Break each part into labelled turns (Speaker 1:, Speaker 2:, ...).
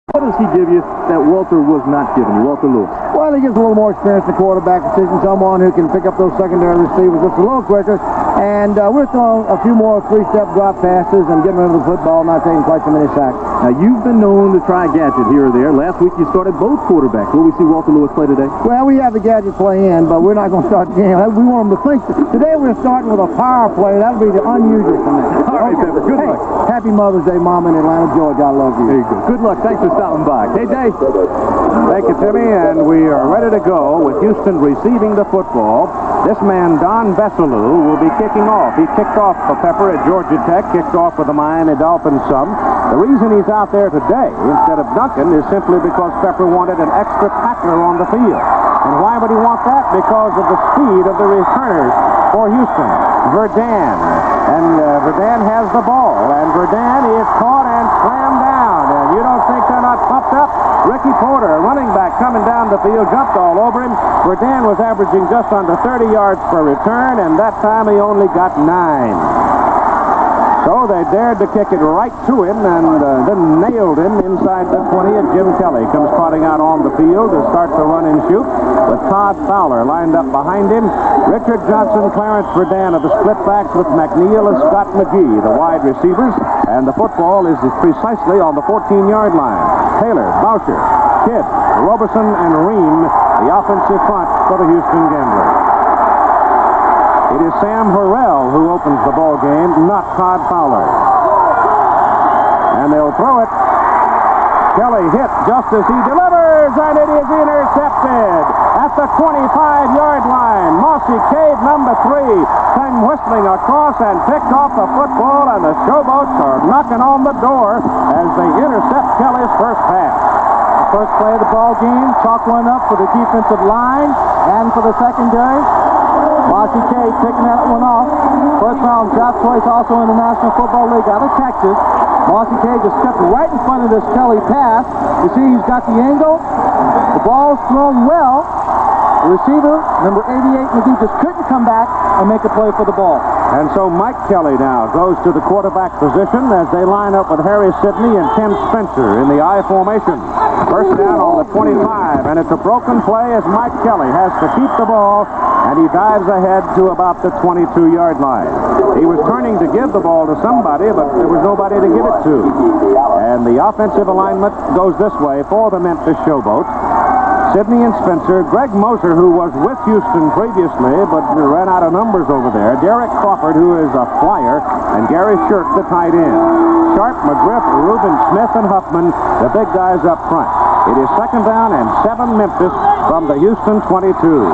Speaker 1: What does he give you that Walter was not giving you, Walter Lewis?
Speaker 2: Well, he gives a little more experience in the quarterback position, someone who can pick up those secondary receivers just a little quicker. And we're throwing a few more three-step drop passes and getting rid of the football, not taking quite so many sacks.
Speaker 1: Now, you've been known to try a gadget here or there. Last week you started both quarterbacks. Will we see Walter Lewis play today?
Speaker 2: Well, we have the gadget play in, but we're not going to start the game. We want them to think. Today we're starting with a power play. That'll be the unusual for me.
Speaker 1: All right, Pepper. Good luck.
Speaker 2: Happy Mother's Day, Mom, in Atlanta, Georgia. I love you.
Speaker 1: There you go. Good luck. Thanks for stopping by. Hey, Dave.
Speaker 3: Thank you, Timmy, and we are ready to go with Houston receiving the football. This man, Don Veselu, will be kicking off. He kicked off for Pepper at Georgia Tech, kicked off with the Miami Dolphins some. The reason he's out there today instead of Duncan is simply because Pepper wanted an extra tackler on the field. And why would he want that? Because of the speed of the returners for Houston. Verdun. And Verdun has the ball, and Verdun is caught and slammed down. And you don't think they're not pumped up? Ricky Porter, running back, coming down the field, jumped all over him. Verdun was averaging just under 30 yards per return, and that time he only got 9. So they dared to kick it right to him and then nailed him inside the 20. And Jim Kelly comes trotting out on the field to start the run and shoot with Todd Fowler lined up behind him. Richard Johnson, Clarence Verdun of the split backs with McNeil and Scott McGee, the wide receivers. And the football is precisely on the 14-yard line. Taylor, Boucher, Kidd, Roberson, and Ream, the offensive front for the Houston Gamblers. It is Sam Harrell who opens the ball game, not Todd Fowler. And they'll throw it. Kelly hit just as he delivers, and it is intercepted at the 25-yard line. Mossy Cave, number 3, came whistling across and picked off the football, and the Showboats are knocking on the door as they intercept Kelly's first pass.
Speaker 4: The first play of the ball game, chalk one up for the defensive line and for the secondary. Mossy Cave picking that one off. First round draft choice also in the National Football League out of Texas. Mossy Cave just stepped right in front of this Kelly pass. You see he's got the angle. The ball's thrown well. The receiver, number 88, McGee, just couldn't come back and make a play for the ball.
Speaker 3: And so Mike Kelly now goes to the quarterback position as they line up with Harry Sidney and Tim Spencer in the I formation. First down on the 25, and it's a broken play as Mike Kelly has to keep the ball, and he dives ahead to about the 22-yard line. He was turning to give the ball to somebody, but there was nobody to give it to. And the offensive alignment goes this way for the Memphis Showboats. Sidney and Spencer, Greg Moser, who was with Houston previously but ran out of numbers over there, Derek Crawford, who is a flyer, and Gary Shirk, the tight end. Sharp, McGriff, Reuben Smith, and Huffman, the big guys up front. It is second down and 7 Memphis from the Houston 22.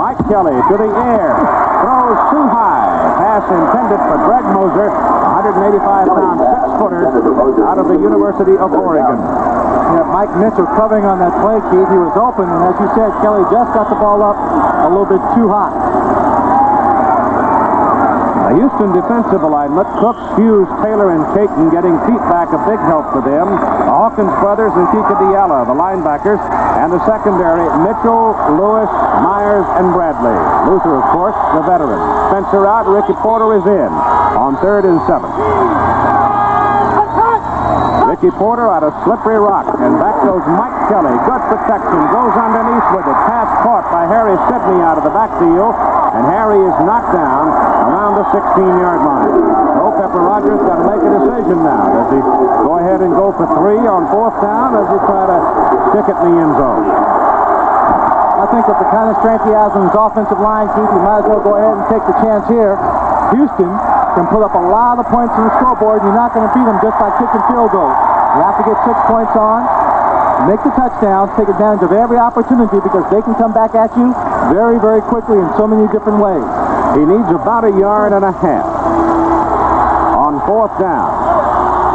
Speaker 3: Mike Kelly to the air, throws too high. Pass intended for Greg Moser, 185-pound six-footer out of the University of Oregon.
Speaker 4: Yeah, Mike Mitchell covering on that play, Keith. He was open, and as you said, Kelly just got the ball up a little bit too high.
Speaker 3: The Houston defensive alignment, Cooks, Hughes, Taylor, and Caton getting feet back, a big help for them. The Hawkins brothers and Kika Diallo, the linebackers, and the secondary, Mitchell, Lewis, Myers, and Bradley. Luther, of course, the veteran. Spencer out, Ricky Porter is in on 3rd and 7. Ricky Porter out of Slippery Rock, and back goes Mike Kelly. Good protection, goes underneath with it. Pass caught by Harry Sidney out of the backfield, and Harry is knocked down around the 16-yard line. So Pepper Rogers got to make a decision now. Does he go ahead and go for 3 on 4th down, or does he try to stick it in the end zone?
Speaker 4: I think with the kind of strength he has on his offensive line, Keith, he might as well go ahead and take the chance here. Houston can put up a lot of points on the scoreboard. You're not going to beat them just by kicking field goals. You have to get 6 points on, make the touchdowns, take advantage of every opportunity because they can come back at you very, very quickly in so many different ways.
Speaker 3: He needs about 1.5 yards on 4th down.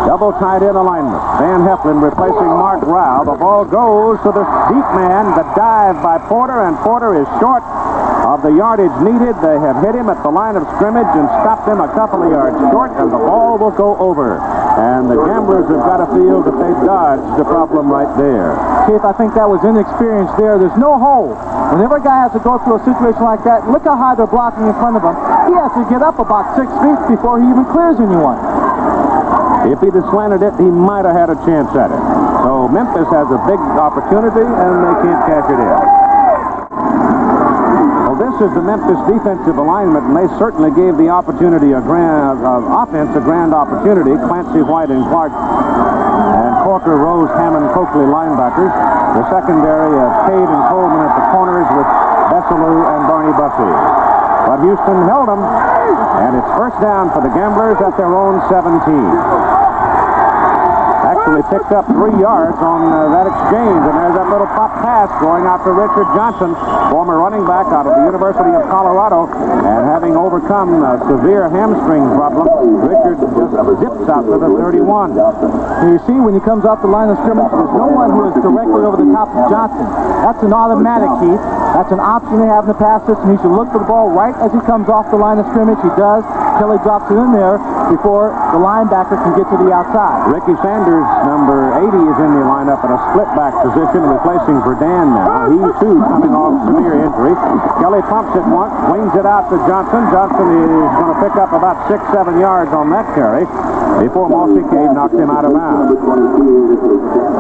Speaker 3: Double tight end alignment. Van Heflin replacing Mark Rao. The ball goes to the deep man. The dive by Porter, and Porter is short of the yardage needed. They have hit him at the line of scrimmage and stopped him a couple of yards short, and the ball will go over. And the Gamblers have got to feel that they dodged the problem right there.
Speaker 4: Keith, I think that was inexperience there. There's no hole. Whenever a guy has to go through a situation like that, look how high they're blocking in front of him. He has to get up about 6 feet before he even clears anyone.
Speaker 3: If he'd have slanted it, he might have had a chance at it. So Memphis has a big opportunity, and they can't cash it in. Well, this is the Memphis defensive alignment, and they certainly gave the opportunity offense a grand opportunity. Clancy, White, and Clark, and Corker, Rose, Hammond, Coakley linebackers. The secondary of Cade and Coleman at the corners with Bessalou and Barney Bussey. But Houston held them, and it's first down for the Gamblers at their own 17. Actually picked up 3 yards on that exchange, and there's that little pop pass going out to Richard Johnson, former running back out of the University of Colorado, and having overcome a severe hamstring problem, Richard just zips out to the 31.
Speaker 4: You see, when he comes off the line of scrimmage, there's no one who is directly over the top of Johnson. That's an automatic, Keith. That's an option they have in the pass system. He should look for the ball right as he comes off the line of scrimmage. He does. Kelly drops it in there before the linebacker can get to the outside.
Speaker 3: Ricky Sanders, number 80, is in the lineup in a split-back position, replacing Verdun now. He, too, coming off severe injury. Kelly pumps it once, wings it out to Johnson. Johnson is going to pick up about 6-7 yards on that carry before Mossy Cade knocks him out of bounds.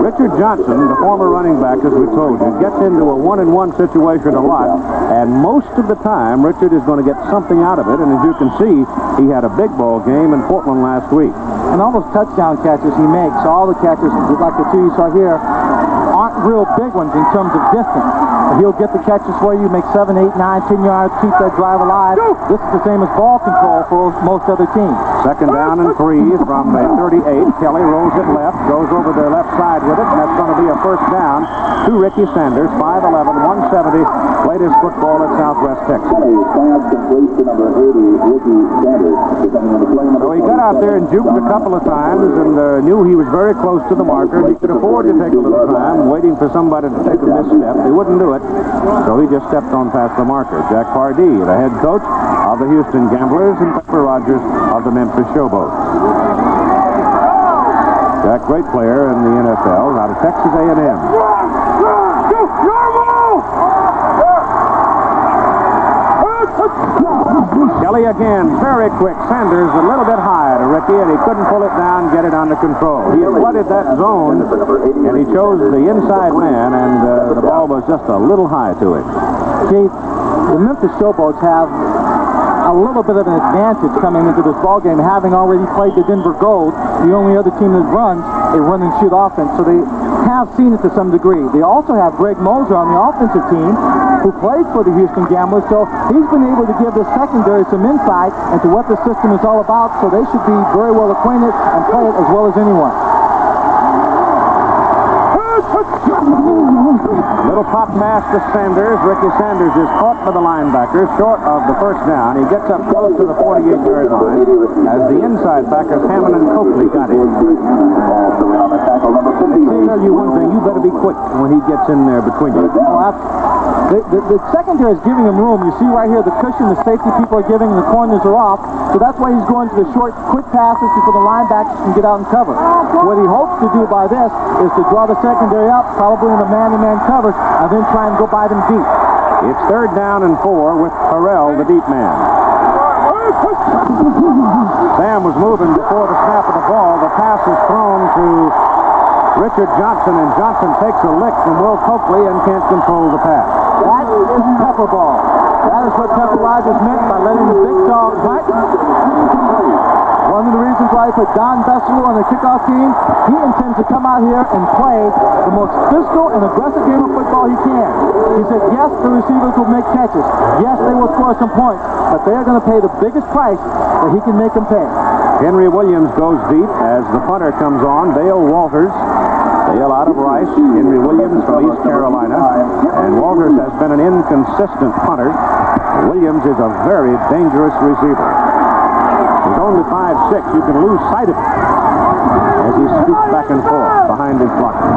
Speaker 3: Richard Johnson, the former running back, as we told you, gets into a 1-and-1 situation a lot, and most of the time, Richard is going to get something out of it, and as you can see, he had a big ball game in Portland last week.
Speaker 4: And all those touchdown catches he makes, all the catches, like the 2 you saw here, aren't real big ones in terms of distance. He'll get the catches for you, make 7, 8, 9, 10 yards, keep that drive alive. This is the same as ball control for most other teams.
Speaker 3: Second down and 3 from the 38. Kelly rolls it left, goes over their left side with it, and that's going to be a first down to Ricky Sanders, 5'11", 170, played his football at Southwest Texas. So he got out there and juked a couple of times and knew he was very close to the marker. He could afford to take a little time waiting for somebody to take a misstep. They wouldn't do it, so he just stepped on past the marker. Jack Pardee, the head coach of the Houston Gamblers, and Pepper Rogers of the Memphis Showboats. Jack, great player in the NFL, out of Texas A&M. Kelly again, very quick. Sanders a little bit high to Ricky, and he couldn't pull it down, get it under control. He had flooded that zone, and he chose the inside man, and the ball was just a little high to him.
Speaker 4: Keith, the Memphis Showboats have a little bit of an advantage coming into this ball game, having already played the Denver Gold, the only other team that runs a run-and-shoot offense, so they have seen it to some degree. They also have Greg Moser on the offensive team, who plays for the Houston Gamblers, so he's been able to give the secondary some insight into what the system is all about, so they should be very well acquainted and play it as well as anyone.
Speaker 3: Little pop pass to Sanders. Ricky Sanders is caught by the linebacker, short of the first down. He gets up close to the 48-yard line as the inside backers, Hammond and Coakley, got him. I'll tell you one thing, you better be quick when he gets in there between you.
Speaker 4: The secondary is giving him room. You see right here the cushion the safety people are giving, the corners are off, so that's why he's going to the short, quick passes before the linebackers can get out and cover. What he hopes to do by this is to draw the secondary up, probably in a man-to-man coverage, and then try and go by them deep.
Speaker 3: It's third down and 4 with Harrell, the deep man. Sam was moving before the snap of the ball. The pass is thrown to Richard Johnson, and Johnson takes a lick from Will Coakley and can't control the pass.
Speaker 4: That is pepper ball. That is what Pepper Rogers meant by letting the big dog hunt. One of the reasons why he put Don Bessalou on the kickoff team, he intends to come out here and play the most physical and aggressive game of football he can. He said, yes, the receivers will make catches. Yes, they will score some points, but they are going to pay the biggest price that he can make them pay.
Speaker 3: Henry Williams goes deep as the punter comes on. Dale Walters. Dale out of Rice. Henry Williams from East Carolina. And Walters has been an inconsistent punter. Williams is a very dangerous receiver. He's only 5'6". You can lose sight of him as he scoots back and forth behind his blocker.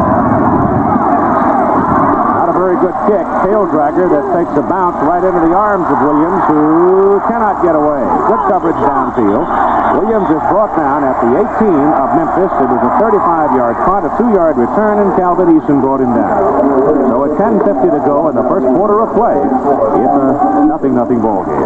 Speaker 3: Not a very good kick. Tail dragger that takes a bounce right into the arms of Williams, who cannot get away. Good coverage downfield. Williams is brought down at the 18 of Memphis. It was a 35-yard punt, a 2-yard return, and Calvin Eason brought him down. So at 10:50 to go in the first quarter of play, it's a 0-0 ball game.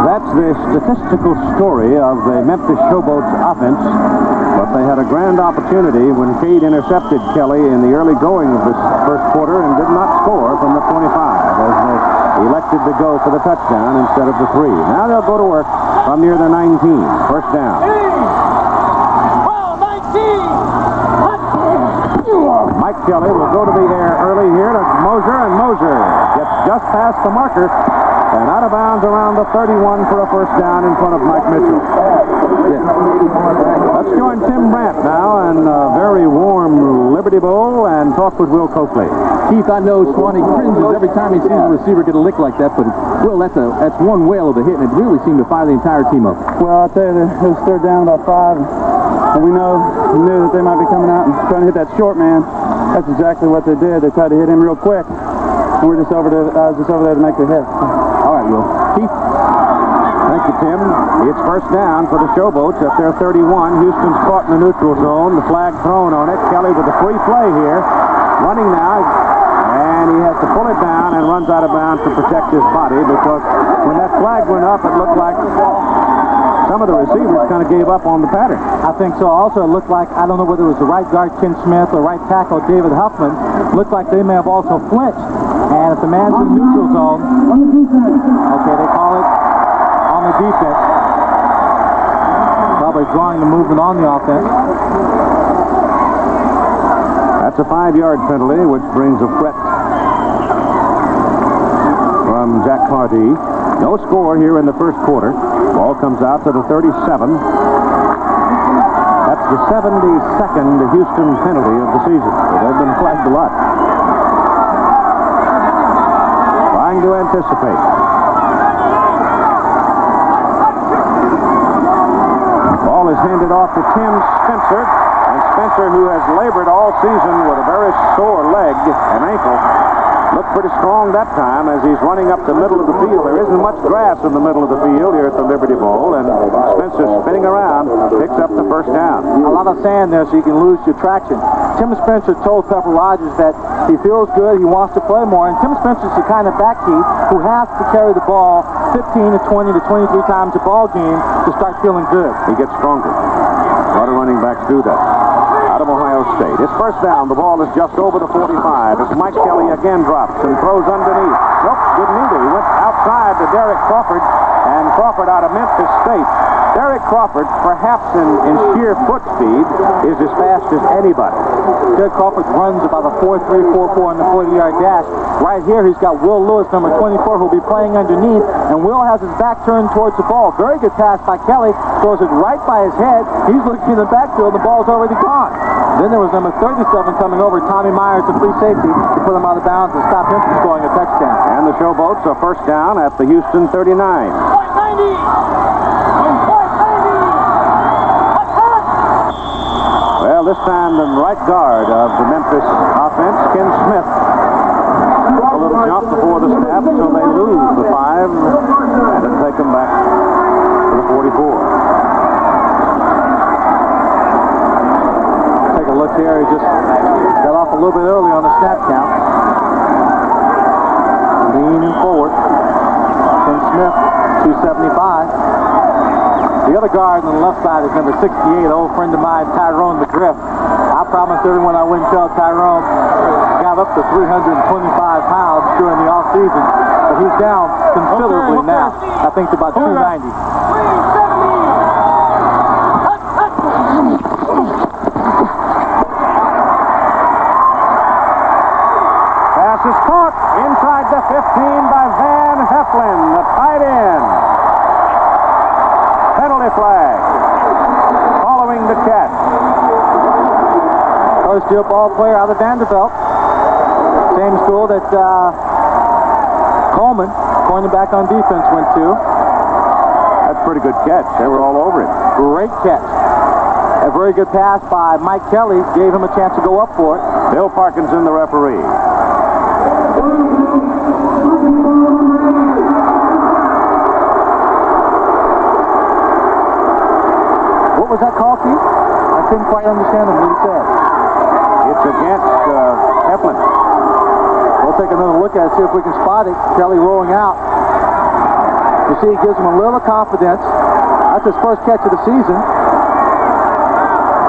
Speaker 3: That's the statistical story of the Memphis Showboats offense. But they had a grand opportunity when Cade intercepted Kelly in the early going of this first quarter and did not score from the 25 as they elected to go for the touchdown instead of the 3. Now they'll go to work from near the 19. First down. Mike Kelly will go to the air early here to Moser, and Moser gets just past the marker and out of bounds around the 31 for a first down in front of Mike Mitchell. Let's join Tim Brandt now in a very warm Liberty Bowl and talk with Will Coakley.
Speaker 1: Keith, I know Swanee cringes every time he sees a receiver get a lick like that, but Will, that's one whale of a hit, and it really seemed to fire the entire team up.
Speaker 4: Well, I'll tell you, it was third down about 5, and we knew that they might be coming out and trying to hit that short man. That's exactly what they did. They tried to hit him real quick, and we're just over there to make the hit.
Speaker 1: All right, Will. Keith?
Speaker 3: Thank you, Tim. It's first down for the Showboats at their 31. Houston's caught in the neutral zone. The flag thrown on it. Kelly with a free play here. Running now. And he has to pull it down and runs out of bounds to protect his body because when that flag went up, it looked like some of the receivers kind of gave up on the pattern.
Speaker 4: I think so. Also, it looked like, I don't know whether it was the right guard, Ken Smith, or right tackle, David Huffman, looked like they may have also flinched. And if the man's in the neutral zone, okay, they call it on the defense. Probably drawing the movement on the offense.
Speaker 3: That's a 5-yard penalty, which brings a threat from Jack Hardy. No score here in the first quarter. Ball comes out to the 37. That's the 72nd Houston penalty of the season. So they've been flagged a lot. Trying to anticipate. Ball is handed off to Tim Spencer. And Spencer, who has labored all season with a very sore leg and ankle, looked pretty strong that time as he's running up the middle of the field. There isn't much grass in the middle of the field here at the Liberty Bowl, and Spencer spinning around picks up the first down.
Speaker 4: A lot of sand there so you can lose your traction. Tim Spencer told Pepper Rogers that he feels good, he wants to play more, and Tim Spencer's the kind of back key who has to carry the ball 15 to 20 to 23 times a ball game to start feeling good.
Speaker 3: He gets stronger. A lot of running backs do that. Out of Ohio State. It's first down. The ball is just over the 45. As Mike Kelly again drops and throws underneath. Nope, didn't either. He went outside to Derek Crawford, and Crawford out of Memphis State. Derek Crawford, perhaps in sheer foot speed, is as fast as anybody.
Speaker 4: Derek Crawford runs about a 4.3, 4.4 in the 40-yard dash. Right here, he's got Will Lewis, number 24, who'll be playing underneath, and Will has his back turned towards the ball. Very good pass by Kelly. Throws it right by his head. He's looking in the backfield, and the ball's already gone. Then there was number 37 coming over, Tommy Myers, the free safety, to put him out of bounds and stop him from scoring a touchdown.
Speaker 3: And the Showboats are first down at the Houston 39. Well, this time the right guard of the Memphis offense, Ken Smith, a little jump before the snap, so they lose the 5 and then take them back to the 44.
Speaker 4: Take a look here. He just got off a little bit early on the snap count. Leaning forward. Ken Smith, 275. The other guard on the left side is number 68, an old friend of mine, Tyrone McGriff. I promised everyone I wouldn't tell Tyrone got up to 325 pounds during the offseason, but he's down considerably now. I think to about 290.
Speaker 3: Pass is caught inside the 15 by Van Heflin, the tight end. Penalty flag following the catch.
Speaker 4: First year ball player out of Vanderbilt. Same school that Coleman, cornerback on defense, went to.
Speaker 3: That's a pretty good catch. They were all over it.
Speaker 4: Great catch. A very good pass by Mike Kelly. Gave him a chance to go up for it.
Speaker 3: Bill Parkinson, the referee.
Speaker 4: was that call, Keith? I couldn't quite understand what he said.
Speaker 3: It's against Heflin.
Speaker 4: We'll take another look at it, see if we can spot it. Kelly rolling out. You see, he gives him a little confidence. That's his first catch of the season.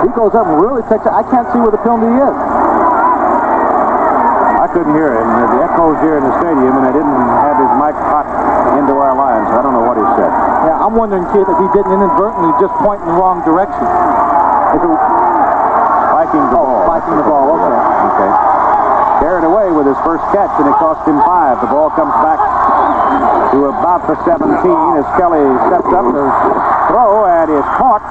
Speaker 4: He goes up and really takes it. I can't see where the penalty is.
Speaker 3: I couldn't hear it. And the echoes here in the stadium, and I didn't have his mic hot into our lines. I don't know what he said.
Speaker 4: Yeah, I'm wondering, Keith, if he didn't inadvertently just point in the wrong direction.
Speaker 3: Spiking the ball.
Speaker 4: Spiking the ball, okay.
Speaker 3: Okay. Carried away with his first catch, and it cost him 5. The ball comes back to about the 17 as Kelly steps up to throw, and is caught.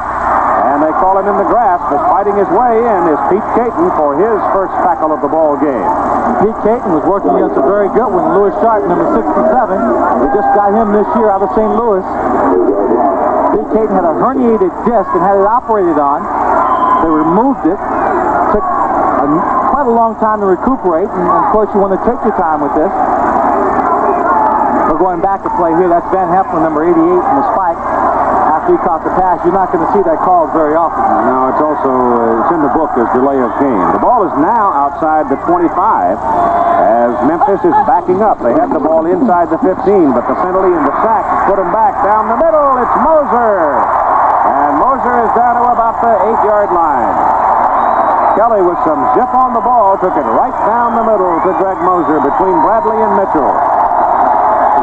Speaker 3: And they call him in the grasp as fighting his way in is Pete Caton for his first tackle of the ball game.
Speaker 4: Pete Caton was working against a very good one, Louis Sharp, number 67. We just got him this year out of St. Louis. Pete Caton had a herniated disc and had it operated on. They removed it. Took quite a long time to recuperate, and of course you want to take your time with this. We're going back to play here. That's Van Heflin, number 88, in the spike. After he caught the pass, you're not going to see that called very often.
Speaker 3: No, it's also it's in the book as delay of game. The ball is now outside the 25 as Memphis is backing up. They had the ball inside the 15, but the penalty and the sack put them back down the middle. It's Moser. And Moser is down to about the 8-yard line. Kelly with some zip on the ball took it right down the middle to Greg Moser between Bradley and Mitchell.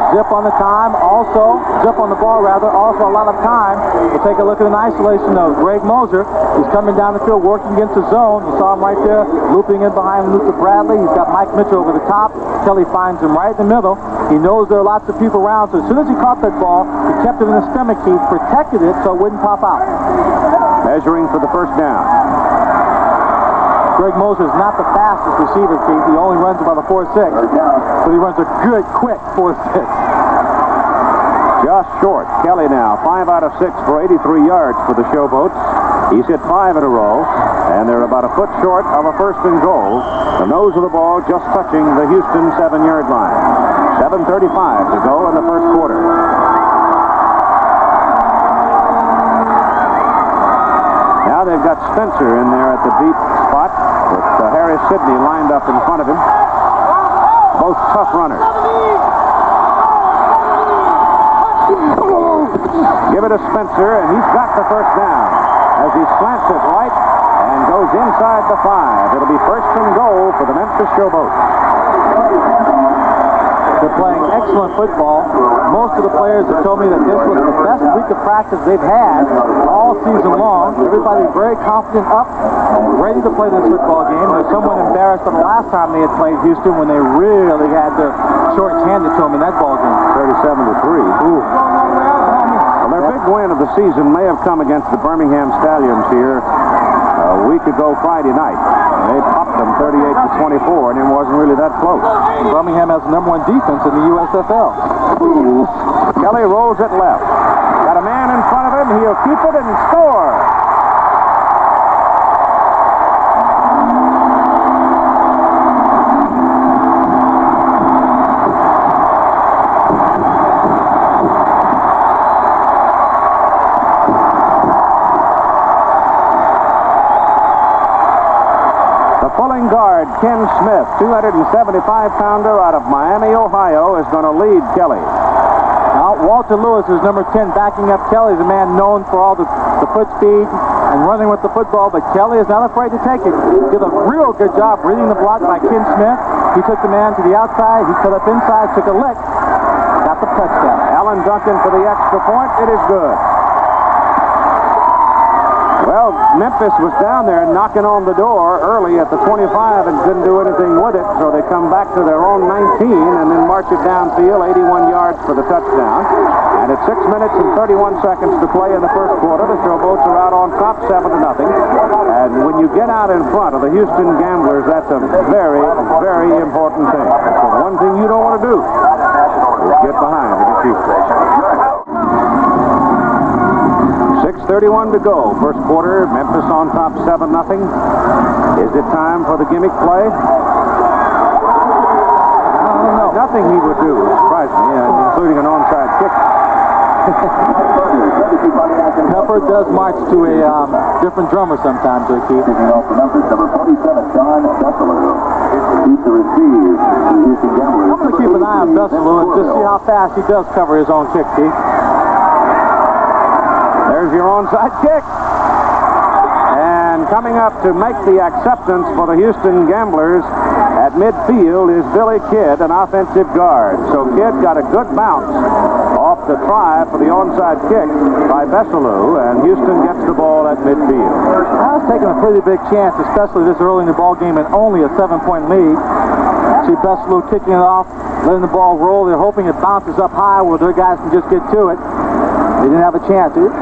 Speaker 4: Zip on the time, also, zip on the ball rather, also a lot of time. We'll take a look at an isolation of Greg Moser. He's coming down the field, working against the zone. You saw him right there, looping in behind Luther Bradley. He's got Mike Mitchell over the top. Kelly finds him right in the middle. He knows there are lots of people around, so as soon as he caught that ball, he kept it in his stomach. He protected it so it wouldn't pop out.
Speaker 3: Measuring for the first down.
Speaker 4: Greg Moser is not the fastest receiver, Keith. He only runs about a 4.6, but he runs a good, quick 4.6.
Speaker 3: Just short. Kelly now, 5 out of 6 for 83 yards for the Showboats. He's hit 5 in a row, and they're about a foot short of a first and goal. The nose of the ball just touching the Houston 7-yard line. 7:35 to go in the first quarter. Now they've got Spencer in there at the deep spot with Harris Sidney lined up in front of him. Both tough runners. Give it to Spencer, and he's got the first down as he slants it right and goes inside the 5. It'll be first and goal for the Memphis Showboats.
Speaker 4: They're playing excellent football. Most of the players have told me that this was the best week of practice they've had all season long. Everybody very confident up, ready to play this football game. They're somewhat embarrassed on the last time they had played Houston when they really had their shorts handed to them in that ball game.
Speaker 3: 37-3. Ooh. Well, their big win of the season may have come against the Birmingham Stallions here a week ago Friday night. They popped them 38-24, and it wasn't really that close.
Speaker 4: Birmingham has the #1 defense in the USFL.
Speaker 3: Kelly rolls it left. Got a man in front of him. He'll keep it and score. Guard Ken Smith, 275-pounder out of Miami, Ohio, is going to lead Kelly.
Speaker 4: Now, Walter Lewis is number 10 backing up Kelly. He's a man known for all the foot speed and running with the football, but Kelly is not afraid to take it. Did a real good job reading the block by Ken Smith. He took the man to the outside. He cut up inside, took a lick, got the touchdown.
Speaker 3: Alan Duncan for the extra point. It is good. Well, Memphis was down there knocking on the door early at the 25 and couldn't do anything with it, so they come back to their own 19 and then march it downfield, 81 yards for the touchdown. And at 6 minutes and 31 seconds to play in the first quarter, the Showboats are out on top 7-0. And when you get out in front of the Houston Gamblers, that's a very, very important thing. That's the one thing you don't want to do is get behind the Chiefs. 6:31 to go. First quarter, Memphis on top 7-0. Is it time for the gimmick play? I don't know. Nothing he would do, surprise me, including an onside kick.
Speaker 4: Pepper does march to a different drummer sometimes, Keith.
Speaker 5: Kicking off the numbers, number 47, John Besselou. Keeps the receive. Houston Gamblers.
Speaker 4: I'm going to keep an eye on Besselou and just see how fast he does cover his own kick, Keith.
Speaker 3: There's your onside kick. And coming up to make the acceptance for the Houston Gamblers at midfield is Billy Kidd, an offensive guard. So Kidd got a good bounce off the try for the onside kick by Besselou, and Houston gets the ball at midfield.
Speaker 4: I was taking a pretty big chance, especially this early in the ball game and only a 7-point lead. See Besselou kicking it off, letting the ball roll. They're hoping it bounces up high where their guys can just get to it. They didn't have a chance, did they?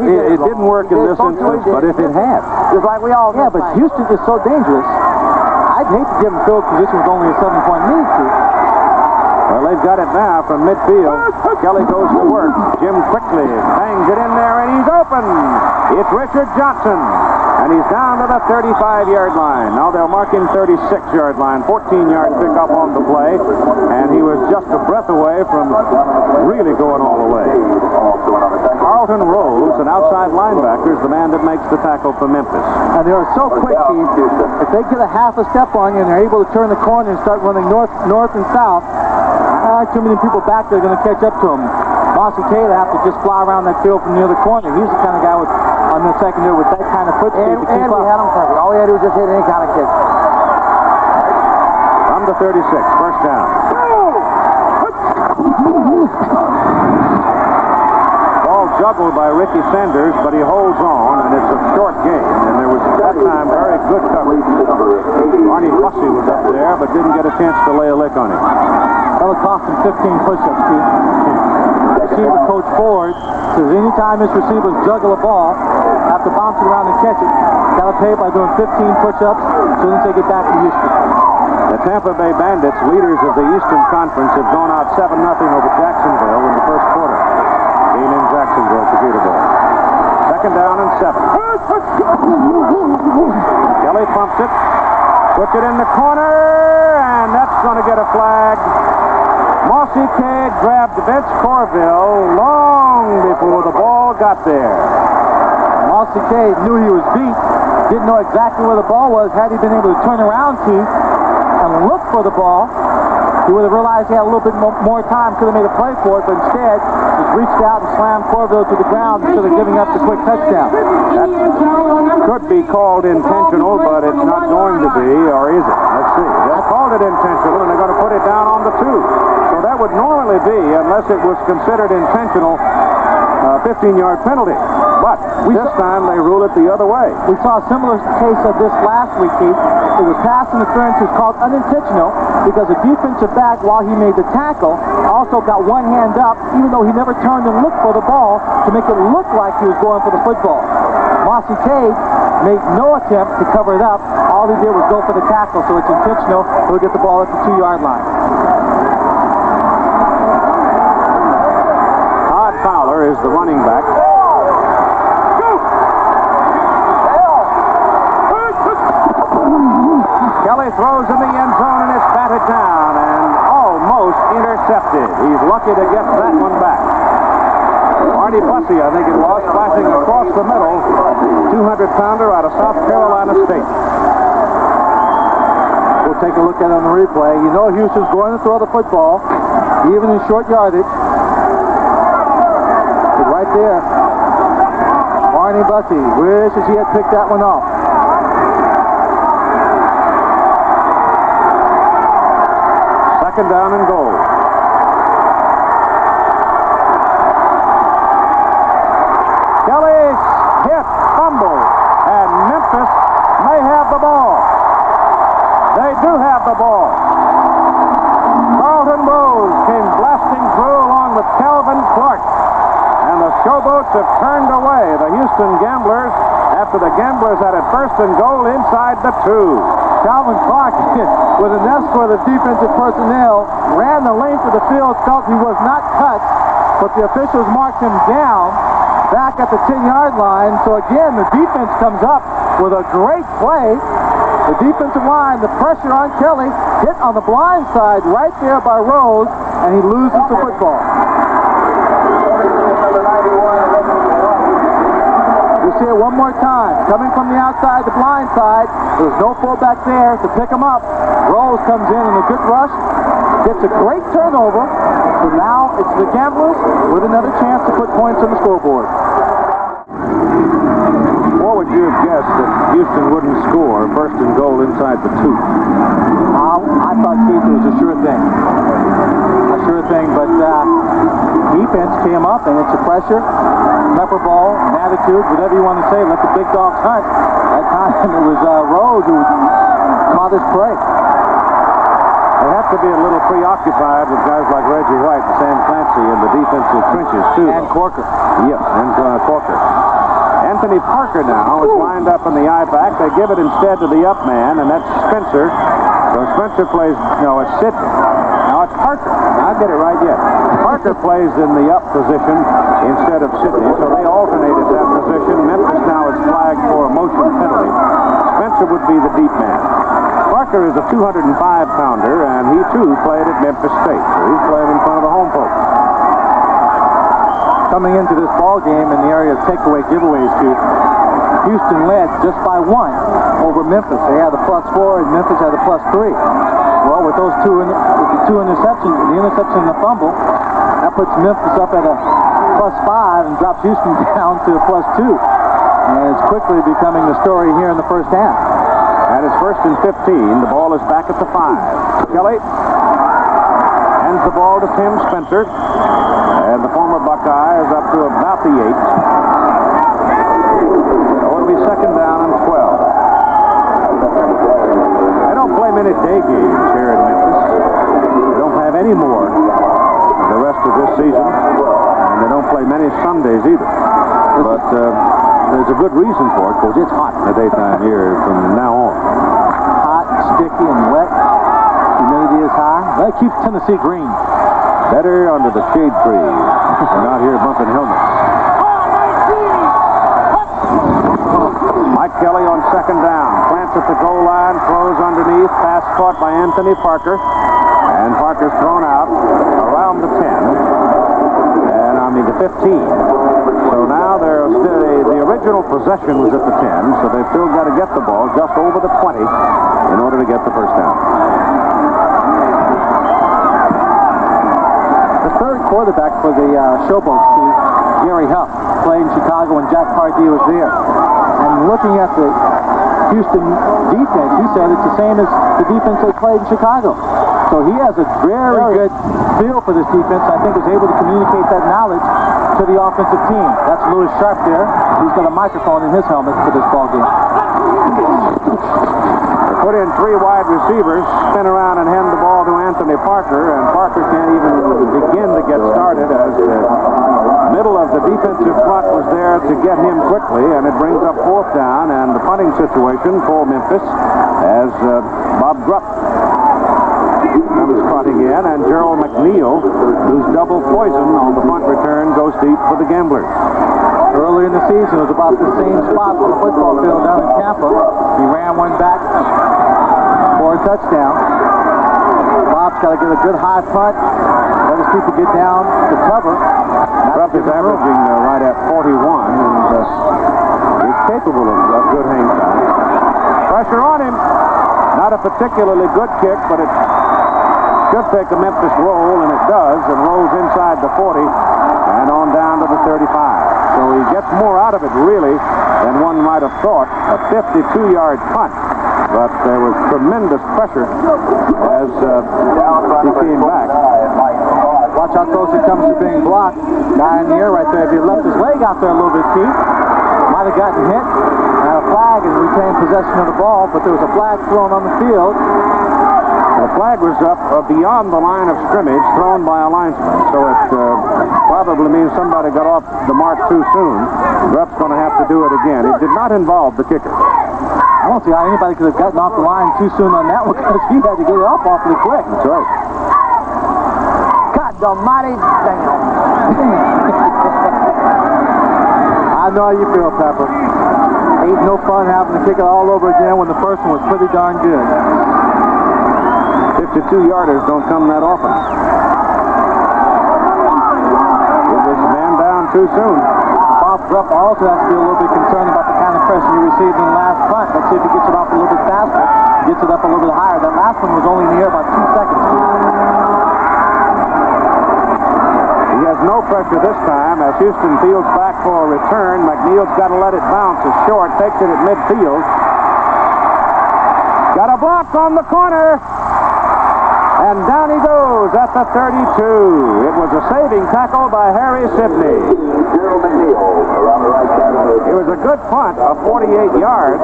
Speaker 3: It didn't work in this instance, but if it had.
Speaker 4: Just like we all know. Yeah, but Houston is so dangerous. I'd hate to give them field position with only a 7-point lead, Keith.
Speaker 3: Well, they've got it now from midfield. Kelly goes to work. Jim quickly bangs it in there, and he's open. It's Richard Johnson, and he's down to the 35-yard line. Now they'll mark him 36-yard line. 14-yard pickup on the play, and he was just a breath away from really going all the way. Carlton Rose, an outside linebacker, is the man that makes the tackle for Memphis.
Speaker 4: And they are so quick, Keith. If they get a half a step on you and they're able to turn the corner and start running north and south, too many people back there are going to catch up to him. Mossy K to have to just fly around that field from near the corner. He's the kind of guy on the secondary with that kind of foot speed to keep up.
Speaker 2: We had him covered. All we had to do was just hit any kind of kick.
Speaker 3: From the 36, first down. Ball juggled by Ricky Sanders, but he holds on, and it's a short game. And there was, at that time, very good coverage. Arnie Bussey was up there, but didn't get a chance to lay a lick on him.
Speaker 4: That'll cost him 15 push-ups, Keith. Receiver Coach Ford says anytime his receivers juggle a ball, have to bounce it around and catch it, got to pay by doing 15 push-ups as soon as they get back to Houston.
Speaker 3: The Tampa Bay Bandits, leaders of the Eastern Conference, have gone out 7-0 over Jacksonville in the first quarter. Game in Jacksonville to Peterborough. Second down and 7. Kelly pumps it, puts it in the corner, and that's going to get a flag. Mossy Cade grabbed Vince Corville long before the ball got there.
Speaker 4: Mossy Cade knew he was beat, didn't know exactly where the ball was. Had he been able to turn around, Keith, and look for the ball, he would have realized he had a little bit more time, could have made a play for it, but instead just reached out and slammed Corville to the ground instead of giving up the quick touchdown.
Speaker 3: That could be called intentional, but it's not going to be, or is it? Let's see. They called it intentional, and they're going to put it down on the 2. So that would normally be, unless it was considered intentional, a 15-yard penalty. But this time they rule it the other way.
Speaker 4: We saw a similar case of this last week, Keith. It was pass interference. It's called unintentional because the defensive back, while he made the tackle, also got one hand up, even though he never turned and looked for the ball to make it look like he was going for the football. Mossy Cade made no attempt to cover it up. All he did was go for the tackle, so it's intentional. He'll get the ball at the 2-yard line.
Speaker 3: Todd Fowler is the running back. Kelly throws in the end zone and it's batted down and almost intercepted. He's lucky to get that one back. Arnie Bussey, I think it was, flashing across the middle. 200-pounder out of South Carolina State.
Speaker 4: We'll take a look at it on the replay. You know Houston's going to throw the football, even in short yardage. But right there, Arnie Bussey wishes he had picked that one off.
Speaker 3: Second down and goal. Kelly's hit, fumble, and Memphis may have the ball. They do have the ball. Carlton Rose came blasting through along with Calvin Clark. And the Showboats have turned away the Houston Gamblers after the Gamblers had it first and goal inside the 2.
Speaker 4: Calvin Clark, with an escort of defensive personnel, ran the length of the field, felt he was not touched, but the officials marked him down back at the 10-yard line. So again, the defense comes up with a great play. The defensive line, the pressure on Kelly, hit on the blind side right there by Rose, and he loses the football. one more time. Coming from the outside, the blind side. There's no fullback there to pick him up. Rose comes in a good rush. Gets a great turnover. So now it's the Gamblers with another chance to put points on the scoreboard.
Speaker 3: What would you have guessed that Houston wouldn't score first and goal inside the 2?
Speaker 4: I thought, Keith, it was a sure thing. A sure thing, but defense came up, and it's a pressure, pepper ball, an attitude, whatever you want to say. Let the big dogs hunt. That time it was Rose who caught his prey.
Speaker 3: They have to be a little preoccupied with guys like Reggie White and Sam Clancy in the defensive trenches, too.
Speaker 4: And Corker.
Speaker 3: Yes, and Corker. Anthony Parker now is lined up in the I-back. They give it instead to the up man, and that's Spencer. So Spencer plays, no, it's Sidney. Now it's Parker. I'll get it right yet. Parker plays in the up position instead of Sidney, so they alternated that position. Memphis now is flagged for a motion penalty. Spencer would be the deep man. Parker is a 205-pounder, and he, too, played at Memphis State, so he's playing in front of the home folks.
Speaker 4: Coming into this ball game in the area of takeaway giveaways, Keith, Houston led just by 1 over Memphis. They had a +4, and Memphis had a +3. Well, with those two interceptions, the interception and the fumble, that puts Memphis up at a +5 and drops Houston down to a +2. And it's quickly becoming the story here in the first half.
Speaker 3: And it's 1st and 15. The ball is back at the 5. Kelly hands the ball to Tim Spencer. And the former Buckeye is up to about the 8. So it'll be 2nd down and 12. They don't play many day games here in Memphis. They don't have any more the rest of this season. And they don't play many Sundays either. But there's a good reason for it, because it's hot in the daytime here from now on.
Speaker 4: Hot, sticky, and wet. Humidity is high. That keeps Tennessee green.
Speaker 3: Better under the shade tree and out here bumping helmets. Mike Kelly on 2nd down. Plants at the goal line, throws underneath. Pass caught by Anthony Parker. And Parker's thrown out around the 10. And I mean the 15. So now the original possession was at the 10, so they've still got to get the ball just over the 20 in order to get the first down.
Speaker 4: The third quarterback for the Showboats team, Gary Huff, played in Chicago when Jack Pardee was there. And looking at the Houston defense, he said it's the same as the defense they played in Chicago. So he has a very good feel for this defense. I think was able to communicate that knowledge to the offensive team. That's Lewis Sharp there. He's got a microphone in his helmet for this ball game.
Speaker 3: They put in 3 wide receivers, spin around and hand the ball to Anthony Parker, and Parker can't even begin to get started as the middle of the defensive front was there to get him quickly, and it brings up 4th down and the punting situation for Memphis as Bob Grupp comes trotting in, and Gerald McNeil, whose double poison on the punt return, goes deep for the Gamblers.
Speaker 4: Early in the season, it was about the same spot on the football field down in Tampa. He ran one back for a touchdown. Bob's got to get a good high punt, let his people get down to cover.
Speaker 3: Grupp is averaging right at 41, and he's capable of good hang time. Pressure on him. Not a particularly good kick, but it should take a Memphis roll, and it does, and rolls inside the 40 and on down to the 35. So he gets more out of it, really, than one might have thought. A 52-yard punt, but there was tremendous pressure as he came back.
Speaker 4: Watch how close he comes to being blocked. Guy in the air right there. If he left his leg out there a little bit, Keith, might have gotten hit. And a flag and retained possession of the ball, but there was a flag thrown on the field.
Speaker 3: The flag was up beyond the line of scrimmage, thrown by a linesman. So it probably means somebody got off the mark too soon. Grupp's going to have to do it again. It did not involve the kicker.
Speaker 4: I don't see how anybody could have gotten off the line too soon on that one, because he had to get it up awfully quick.
Speaker 3: That's right.
Speaker 4: God almighty damn. I know how you feel, Pepper. Ain't no fun having to kick it all over again when the first one was pretty darn good.
Speaker 3: 52-yarders don't come that often. Get this man down too soon.
Speaker 4: Bob Rupp also has to be a little bit concerned about the kind of pressure he received in the last punt. Let's see if he gets it off a little bit faster, gets it up a little bit higher. That last one was only in the air about 2 seconds.
Speaker 3: He has no pressure this time as Houston fields back for a return. McNeil's got to let it bounce. It's short, takes it at midfield. Got a block on the corner. And down he goes at the 32. It was a saving tackle by Harry Sidney. It was a good punt of 48 yards,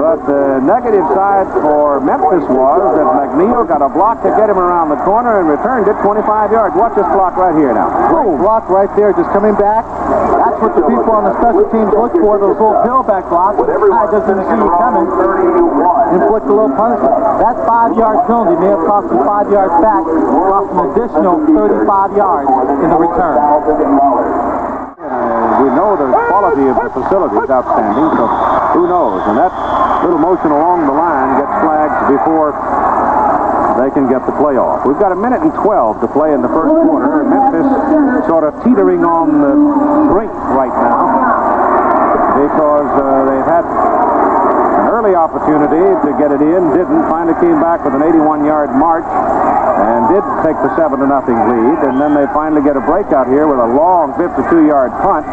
Speaker 3: but the negative side for Memphis was that McNeil got a block to get him around the corner and returned it 25 yards. Watch this block right here now.
Speaker 4: Great block right there, just coming back. That's what the people on the special teams look for, those little pillback blocks. The guy doesn't see you coming. Inflict a little punishment. That 5-yard penalty may have cost him 5 yards back, cost an additional 35 yards in the return.
Speaker 3: We know the quality of the facility is outstanding, so who knows? And that little motion along the line gets flagged before they can get the play off. We've got 1 minute and 12 to play in the first quarter. Memphis sort of teetering on the brink right now because they've had an early opportunity to get it in, didn't, finally came back with an 81-yard march and did take the 7-0 lead, and then they finally get a breakout here with a long 52-yard punt,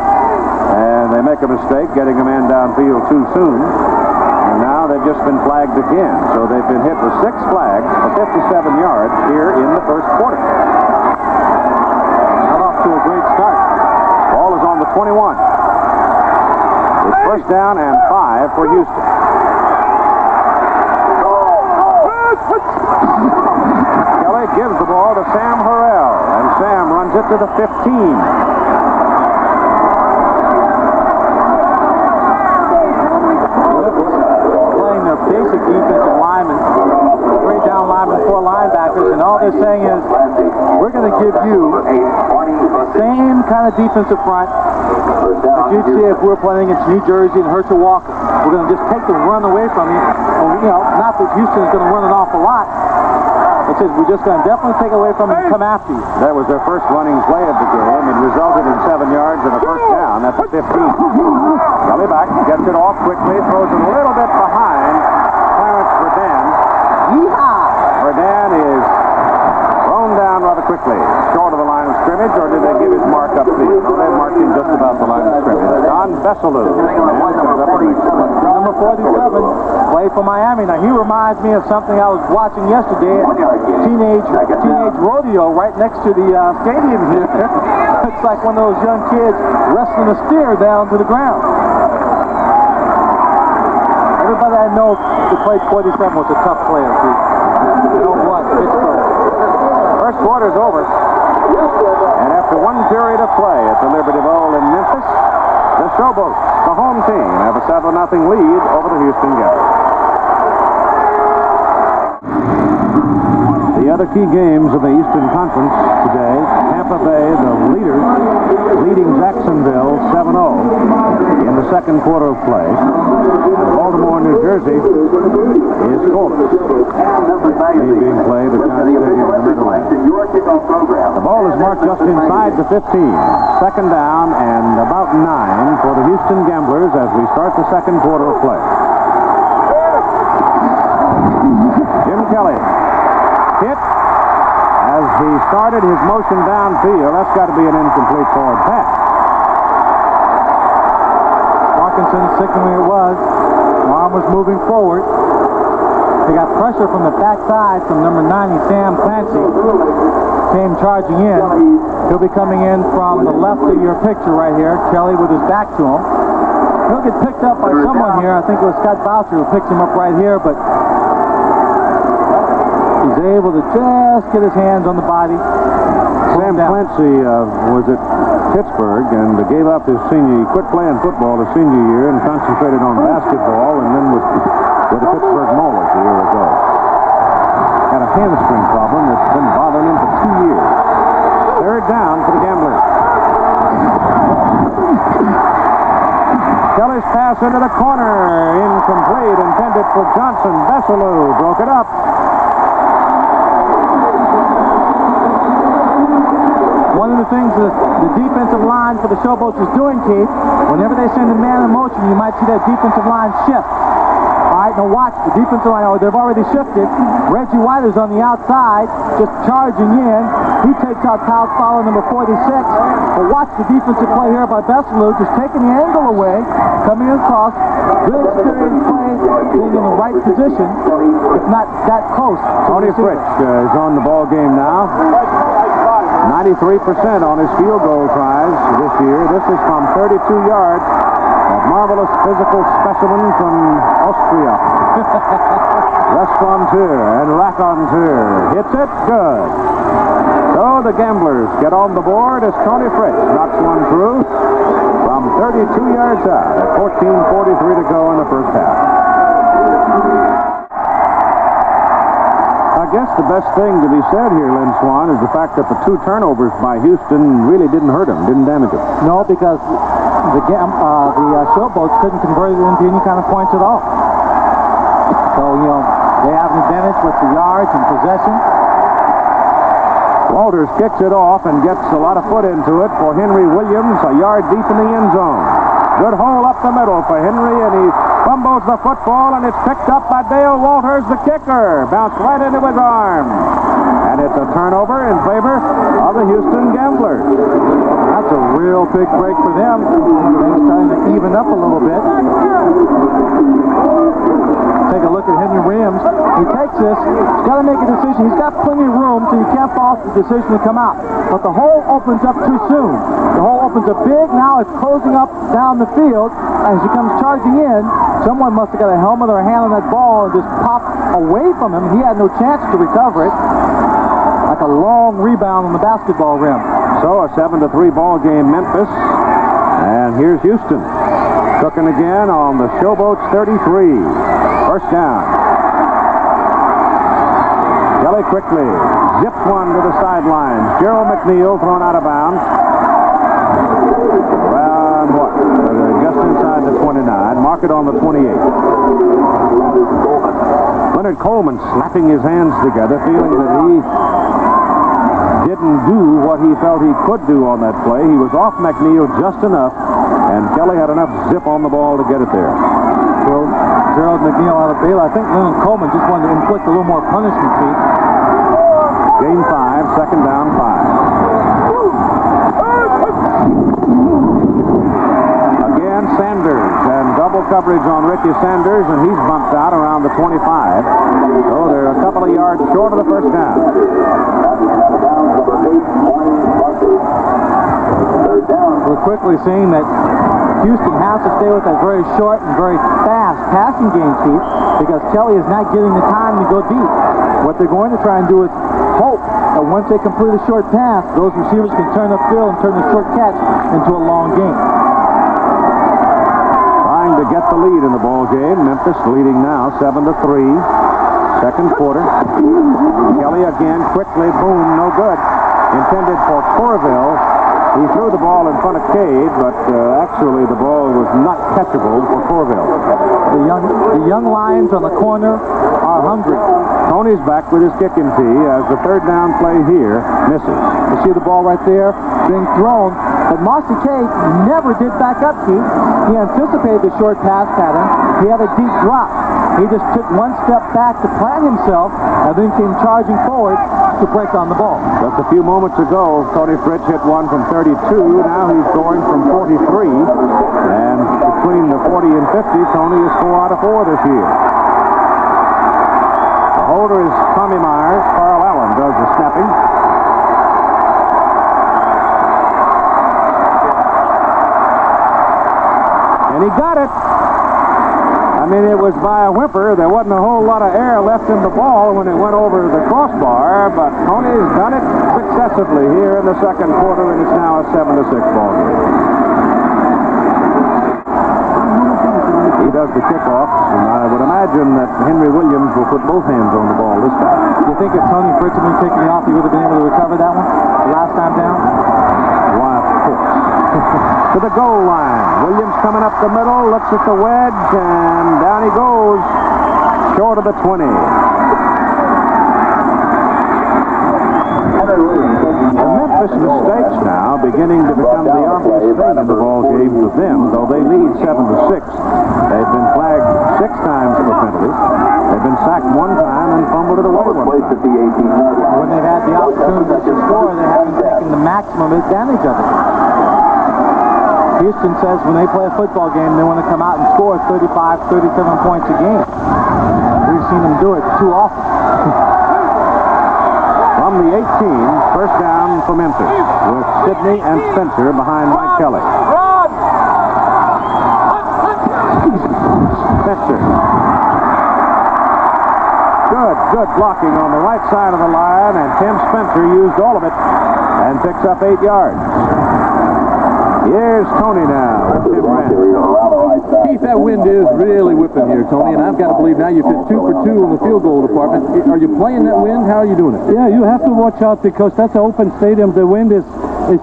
Speaker 3: and they make a mistake getting a man downfield too soon, and now they've just been flagged again. So they've been hit with 6 flags for 57 yards here in the first quarter.
Speaker 4: Got off to a great start.
Speaker 3: Ball is on the 21. It's first down and 5 for Houston. Kelly gives the ball to Sam Harrell, and Sam runs it to the 15.
Speaker 4: Playing their basic defensive linemen, 3 down linemen, 4 linebackers, and all they're saying is, we're going to give you the same kind of defensive front that you'd see if we were playing against New Jersey and Herschel Walker. We're going to just take the run away from you. And, you know, not that Houston's going to run an awful lot. It says we're just going to definitely take it away from you and come after you.
Speaker 3: That was their first running play of the game. It resulted in 7 yards and a first down. That's the 15. Kelly back, gets it off quickly, throws it a little bit behind Clarence Verdun.
Speaker 4: Yeehaw!
Speaker 3: Verdun is thrown down rather quickly. Short of the line of scrimmage, or did they give his mark up field? No, they marked him just about the line of scrimmage. John Besselou,
Speaker 4: number 47, play for Miami. Now, he reminds me of something I was watching yesterday at teenage rodeo right next to the stadium here. It's like one of those young kids wrestling a steer down to the ground. Everybody I know who played 47 was a tough player, too. You know what? Pittsburgh.
Speaker 3: First quarter's over. And after one period of play at the Liberty Bowl in Memphis, the Showboats, the home team, have a 7-0 lead over the Houston Gamblers. The other key games of the Eastern Conference today, Tampa Bay, the leaders, leading Jacksonville 7-0 in the second quarter of play. And Baltimore, New Jersey is scoreless. Game being played at Giant Stadium in the Meadowlands. The ball is marked just inside the 15. Second down and about 9 for the Houston Gamblers as we start the second quarter of play. Jim Kelly hit as he started his motion downfield. That's got to be an incomplete forward pass.
Speaker 4: Parkinson signaling it was. Arm was moving forward. They got pressure from the backside from number 90, Sam Clancy. Came charging in. He'll be coming in from the left of your picture right here. Kelly with his back to him. He'll get picked up by someone here. I think it was Scott Boucher who picked him up right here, but he's able to just get his hands on the body.
Speaker 3: Sam Clancy was at Pittsburgh and gave up his senior. He quit playing football his senior year and concentrated on basketball, and then was with the Pittsburgh Maulers a year ago. Had a hamstring problem that's been bothering him for 2 years. Third down for the Gamblers. Kelly's pass into the corner, incomplete, intended for Johnson. Besselou broke it up.
Speaker 4: one of the things that the defensive line for the Showboats is doing, Keith, whenever they send a man in motion, you might see that defensive line shift. All right, now watch the defensive line. Oh, they've already shifted. Reggie White is on the outside, just charging in. He takes out Kyle Fowler, number 46. But watch the defensive play here by Bessalou, just taking the angle away, coming across. Good experienced play, being in the right position, if not that close.
Speaker 3: Tony Fritsch is on the ball game now. 93% on his field goal tries this year. This is from 32 yards. That marvelous physical specimen from Austria. Restaurateur and raconteur. Hits it good. So the Gamblers get on the board as Tony Fritsch knocks one through from 32 yards out at 14:43 to go in the first half. I guess the best thing to be said here, Lynn Swan, is the fact that the 2 turnovers by Houston really didn't hurt him, didn't damage him.
Speaker 4: No, because the Showboats couldn't convert it into any kind of points at all. So, they have an advantage with the yards and possession.
Speaker 3: Walters kicks it off and gets a lot of foot into it for Henry Williams, a yard deep in the end zone. Good hole up the middle for Henry, and he fumbles the football, and it's picked up by Dale Walters, the kicker. Bounced right into his arm. And it's a turnover in favor of the Houston Gamblers.
Speaker 4: That's a real big break for them. Things starting to even up a little bit. Take a look at Henry Williams. He takes this. He's got to make a decision. He's got plenty of room, so you can't force the decision to come out. But the hole opens up too soon. The hole opens up big. Now it's closing up down the field. As he comes charging in, someone must have got a helmet or a hand on that ball and just popped away from him. He had no chance to recover it. Like a long rebound on the basketball rim.
Speaker 3: So a 7-3 ball game, Memphis. And here's Houston. Cooking again on the Showboats 33. First down. Kelly quickly zips one to the sidelines. Gerald McNeil thrown out of bounds. Around what? Just inside the 29. Mark it on the 28. Leonard Coleman slapping his hands together, feeling that he didn't do what he felt he could do on that play. He was off McNeil just enough, and Kelly had enough zip on the ball to get it there.
Speaker 4: Well, Gerald McNeil out of bail. I think Leonard Coleman just wanted to inflict a little more punishment, Keith.
Speaker 3: Gain 5, second down 5. Again, Sanders, and double coverage on Ricky Sanders, and he's bumped out around the 25. So they're a couple of yards short of the first down.
Speaker 4: We're quickly seeing that Houston has to stay with that very short and very fast passing game, Keith, because Kelly is not getting the time to go deep. What they're going to try and do is hope that once they complete a short pass, those receivers can turn upfield and turn the short catch into a long game.
Speaker 3: Trying to get the lead in the ball game. Memphis leading now 7-3. Second quarter. Kelly again, quickly, boom, no good. Intended for Corville. He threw the ball in front of Cade, but actually the ball was not catchable for Corville.
Speaker 4: The young Lions on the corner are hungry.
Speaker 3: Tony's back with his kicking tee as the third down play here misses.
Speaker 4: You see the ball right there being thrown, but Mossy Cade never did back up, Keith. He anticipated the short pass pattern. He had a deep drop. He just took one step back to plant himself and then came charging forward to break on the ball.
Speaker 3: Just a few moments ago, Tony Fritsch hit one from 32. Now he's going from 43. And between the 40 and 50, Tony is 4 out of 4 this year. The holder is Tommy Myers. Carl Allen does the snapping. And he got it. I mean, it was by a whimper. There wasn't a whole lot of air left in the ball when it went over the crossbar, but Tony's done it successively here in the second quarter, and it's now a 7-6 ball game. He does the kickoffs, and I would imagine that Henry Williams will put both hands on the ball this time.
Speaker 4: You think if Tony Fritsch had been taking off, he would have been able to recover that one the last time down?
Speaker 3: Why, of course. To the goal line. Williams coming up the middle, looks at the wedge, and down he goes, short of the 20. The Memphis Memphis mistakes now beginning to become the obvious thing in the ball game for them, though they lead 7-6. They've been flagged 6 times for penalties. They've been sacked 1 time and fumbled it away 1 time.
Speaker 4: When they've had the opportunity to score, they haven't taken the maximum advantage of it. Houston says when they play a football game, they want to come out and score 35, 37 points a game. And we've seen them do it too often.
Speaker 3: From the 18, first down for Memphis, with Sidney and Spencer behind Mike Kelly. Spencer. Good blocking on the right side of the line, and Tim Spencer used all of it and picks up 8 yards. Here's Tony now. Tim Brand.
Speaker 1: Keith, that wind is really whipping here, Tony, and I've got to believe now you've hit 2 for 2 in the field goal department. Are you playing that wind? How are you doing it?
Speaker 6: Yeah, you have to watch out because that's an open stadium. The wind is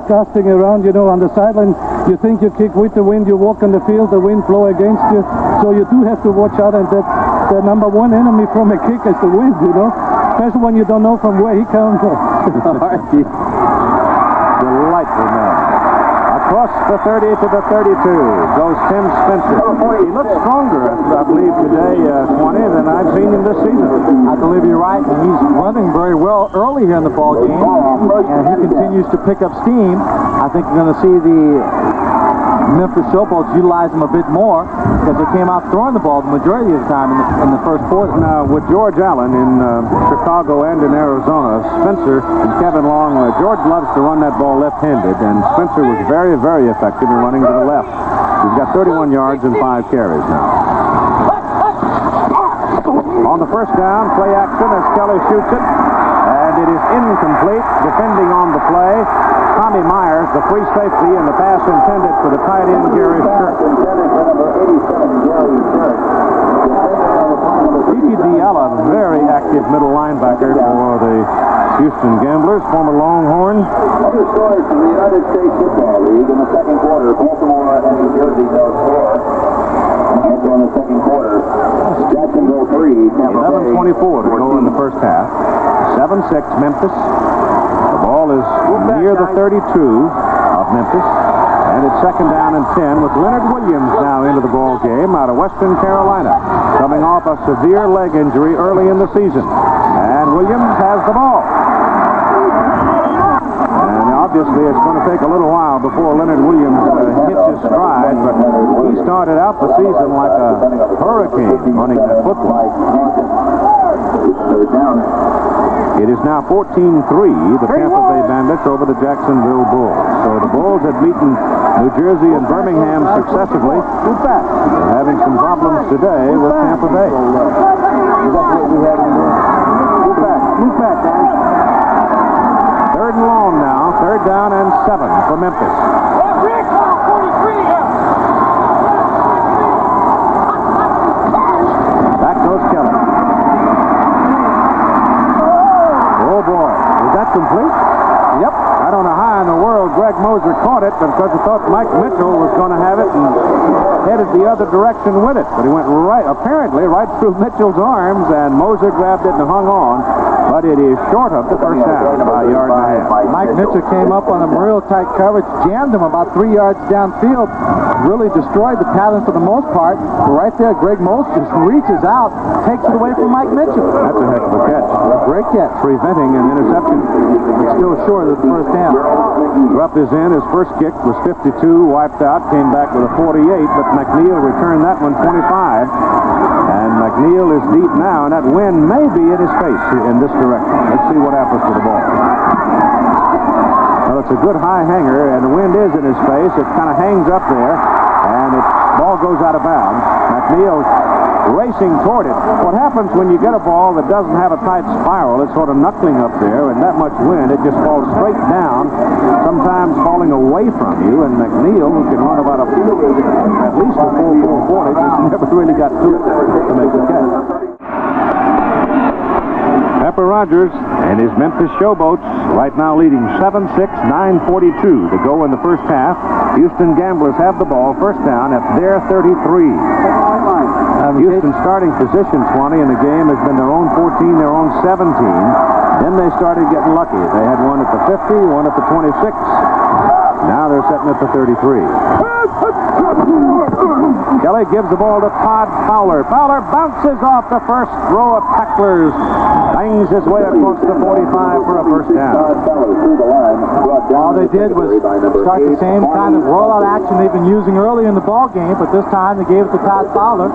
Speaker 6: gusting around, you know, on the sideline. You think you kick with the wind, you walk on the field, the wind blow against you. So you do have to watch out, and that the number 1 enemy from a kick is the wind, you know, especially when you don't know from where he comes.
Speaker 3: Delightful man. Across the 30 to the 32 goes Tim Spencer. He looks stronger, I believe, today, 20, than I've seen him this season.
Speaker 4: I believe you're right, and he's running very well early here in the ball game, and he continues to pick up steam. I think you're going to see the Memphis Showboats utilize him a bit more because they came out throwing the ball the majority of the time in the first quarter.
Speaker 3: Now, with George Allen in Chicago and in Arizona, Spencer and Kevin Long, George loves to run that ball left-handed, and Spencer was very, very effective in running to the left. He's got 31 yards and 5 carries now. On the first down, play action as Kelly shoots it, and it is incomplete. Defending on the play, Tommy Myers, the free safety, and the pass intended for the tight end, Gary Shirk. Tiki Dialla, very active middle linebacker for the Houston Gamblers, former Longhorn.
Speaker 5: Other stories from the United States Football League in the second quarter. Baltimore and New Jersey no score. Also in the second quarter, Jacksonville 3, Tampa Bay
Speaker 3: 11:24 to go in the first half. 7-6 Memphis. The ball is near the 32 of Memphis, and it's second down and 10 with Leonard Williams now into the ball game out of Western Carolina, coming off a severe leg injury early in the season. And Williams has the ball. And obviously it's going to take a little while before Leonard Williams hits his stride, but he started out the season like a hurricane running that football. It is now 14-3, the Tampa Bay Bandits over the Jacksonville Bulls. So the Bulls had beaten New Jersey and Birmingham successively. They're having some problems today with Tampa Bay. Move back, guys. Third and long now, third down and 7 for Memphis. Back goes Kelly. Oh boy, is that complete? Yep. I don't know how in the world Greg Moser caught it, but because I thought Mike Mitchell was going to have it and headed the other direction with it. But he went apparently right through Mitchell's arms, and Moser grabbed it and hung on. But it is short of the first down by a yard and a half.
Speaker 4: Mike Mitchell came up on him real tight coverage, jammed him about 3 yards downfield, really destroyed the pattern for the most part. Right there, Greg Moser just reaches out, takes it away from Mike Mitchell.
Speaker 3: That's a heck of a catch.
Speaker 4: Great catch.
Speaker 3: Preventing an interception.
Speaker 4: It's still short of the first down.
Speaker 3: Rupp is in. His first kick was 52, wiped out, came back with a 48, but McNeil returned that one 25. And McNeil is deep now, and that wind may be in his face in this direction. Let's see what happens to the ball. Well, it's a good high hanger, and the wind is in his face. It kind of hangs up there, and the ball goes out of bounds. McNeil racing toward it. What happens when you get a ball that doesn't have a tight spiral, it's sort of knuckling up there, and that much wind, it just falls straight down, sometimes falling away from you, and McNeil, who can run about at least a full 440, just never really got to it to make the catch. Pepper Rogers and his Memphis Showboats right now leading 7-6, 9:42 to go in the first half. Houston Gamblers have the ball, first down at their 33. Houston's starting position, 20, in the game has been their own 14, their own 17. Then they started getting lucky. They had one at the 50, one at the 26. Now they're setting at the 33. Kelly gives the ball to Todd Fowler. Fowler bounces off the first row of tacklers. Bangs his way across the 45 for a first down.
Speaker 4: All they did was start the same kind of rollout action they've been using early in the ball game, but this time they gave it to Todd Fowler.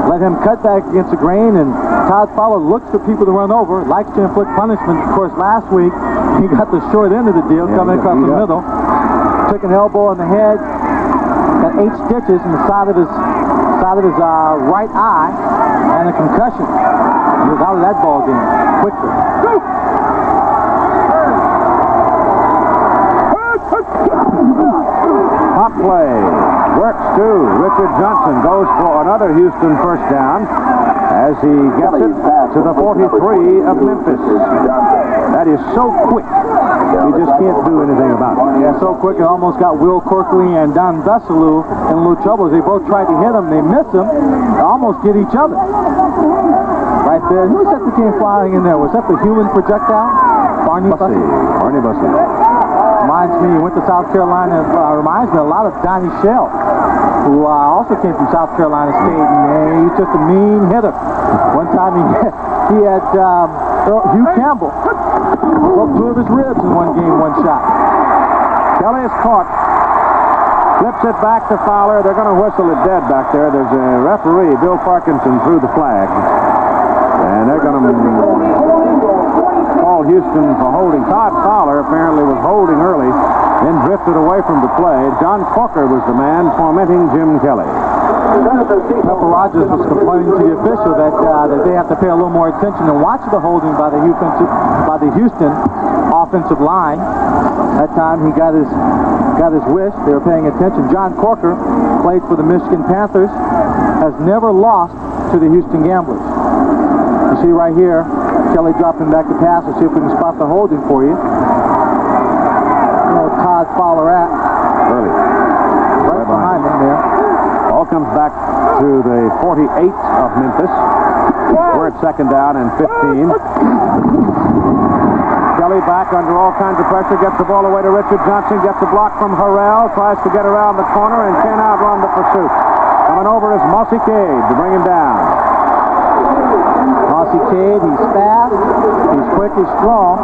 Speaker 4: Let him cut back against the grain, and Todd Fowler looks for people to run over, likes to inflict punishment. Of course, last week he got the short end of the deal, coming across the middle. Took an elbow in the head, got 8 stitches in the side of his right eye, and a concussion. He was out of that ball game quickly.
Speaker 3: Hot play. Works too. Richard Johnson goes for another Houston first down as he gets it to the 43 of Memphis. That is so quick. You just can't do anything about it.
Speaker 4: Yeah, so quick it almost got Will Corkley and Don Veselu in a little trouble. They both tried to hit him. They missed him. They almost hit each other. Right there. Who was that that came flying in there? Was that the human projectile? Barney Bussey.
Speaker 3: Barney Bussey.
Speaker 4: Reminds me, he went to South Carolina. Reminds me a lot of Donnie Shell, who also came from South Carolina State. And he's just a mean hitter. One time he had Hugh Campbell broke 2 of his ribs in one game, one shot.
Speaker 3: Kelly is caught. Flips it back to Fowler. They're going to whistle it dead back there. There's a referee, Bill Parkinson, threw the flag. And they're going to call Houston for holding. Todd Fowler apparently was holding early, then drifted away from the play. John Corker was the man tormenting Jim Kelly.
Speaker 4: Pepper Rogers was complaining to the official that they have to pay a little more attention and watch the holding by the Houston offensive line. That time he got his wish. They were paying attention. John Corker played for the Michigan Panthers, has never lost to the Houston Gamblers. You see right here, Kelly dropping back the pass. Let's see if we can spot the holding for you. Todd Fowler at
Speaker 3: Early.
Speaker 4: right behind him there.
Speaker 3: Ball comes back to the 48 of Memphis. We're at second down and 15. Kelly back under all kinds of pressure, gets the ball away to Richard Johnson, gets a block from Harrell, tries to get around the corner and can outrun the pursuit. Coming over is Mossy Cade to bring him down.
Speaker 4: Mossy Cade, he's fast, he's quick, he's strong.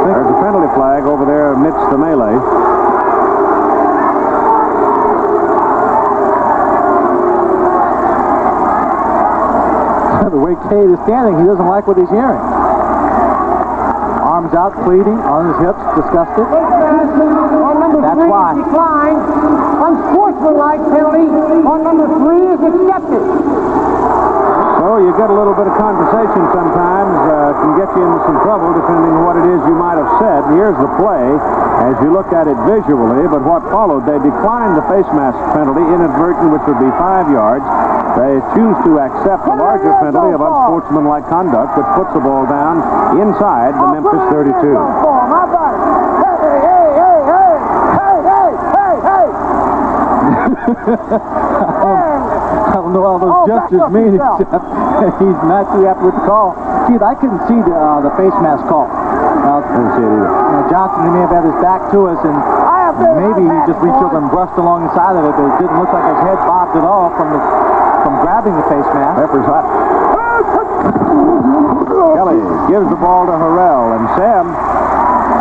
Speaker 3: There's a penalty flag over there amidst the melee.
Speaker 4: The way Cade is standing, he doesn't like what he's hearing. Arms out, pleading, on his hips, disgusted. That's why.
Speaker 7: Declined. Unsportsmanlike penalty on number 3 is accepted.
Speaker 3: So you get a little bit of conversation sometimes, can get you into some trouble depending on what it is you might have said. Here's the play as you look at it visually, but what followed, they declined the face mask penalty, inadvertent, which would be 5 yards. They choose to accept the larger penalty of unsportsmanlike conduct, which puts the ball down inside the Memphis 32.
Speaker 4: I don't know all those gestures mean, except he's not too happy with the call. Keith, I couldn't see the face mask call.
Speaker 3: I didn't see it either.
Speaker 4: Johnson, he may have had his back to us, and maybe he just reached over and brushed along the side of it, but it didn't look like his head bobbed at all from grabbing the face mask.
Speaker 3: Pepper's hot. Kelly gives the ball to Harrell, and Sam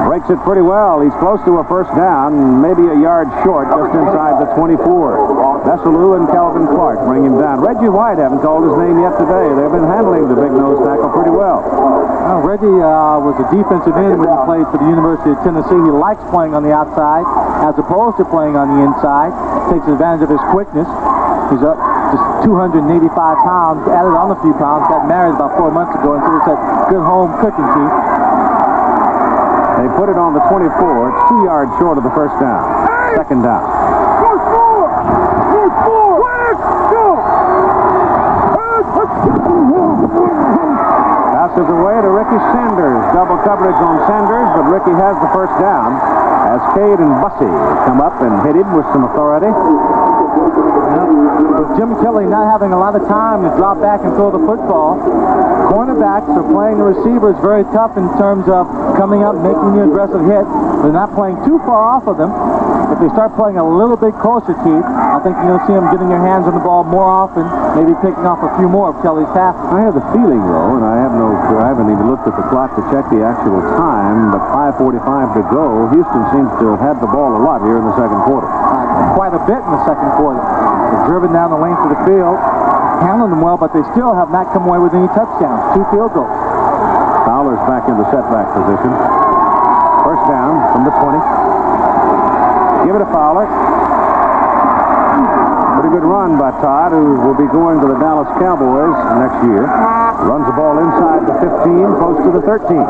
Speaker 3: breaks it pretty well. He's close to a first down, maybe a yard short, just inside the 24. Veselu and Calvin Clark bring him down. Reggie White haven't called his name yet today. They've been handling the big nose tackle pretty well.
Speaker 4: Reggie was a defensive end when he played for the University of Tennessee. He likes playing on the outside as opposed to playing on the inside. Takes advantage of his quickness. He's up just 285 pounds, added on a few pounds, got married about 4 months ago, and so it's that good home cooking, Keith.
Speaker 3: They put it on the 24. It's 2 yards short of the first down. Second down. Passes away to Ricky Sanders. Double coverage on Sanders, but Ricky has the first down as Cade and Bussey come up and hit him with some authority.
Speaker 4: With Jim Kelly not having a lot of time to drop back and throw the football, cornerbacks are playing the receivers very tough in terms of coming up, making the aggressive hit. They're not playing too far off of them. If they start playing a little bit closer, Keith, I think you're going to see them getting their hands on the ball more often, maybe picking off a few more of Kelly's passes.
Speaker 3: I have the feeling, though, and I haven't even looked at the clock to check the actual time, but 5:45 to go. Houston seems to have had the ball a lot here in the second quarter.
Speaker 4: Quite a bit in the second quarter. They've driven down the length of the field, handling them well, but they still have not come away with any touchdowns. 2 field goals.
Speaker 3: Fowler's back in the setback position. First down from the 20. Give it to Fowler. Pretty good run by Todd, who will be going to the Dallas Cowboys next year. Runs the ball inside the 15, close to the 13.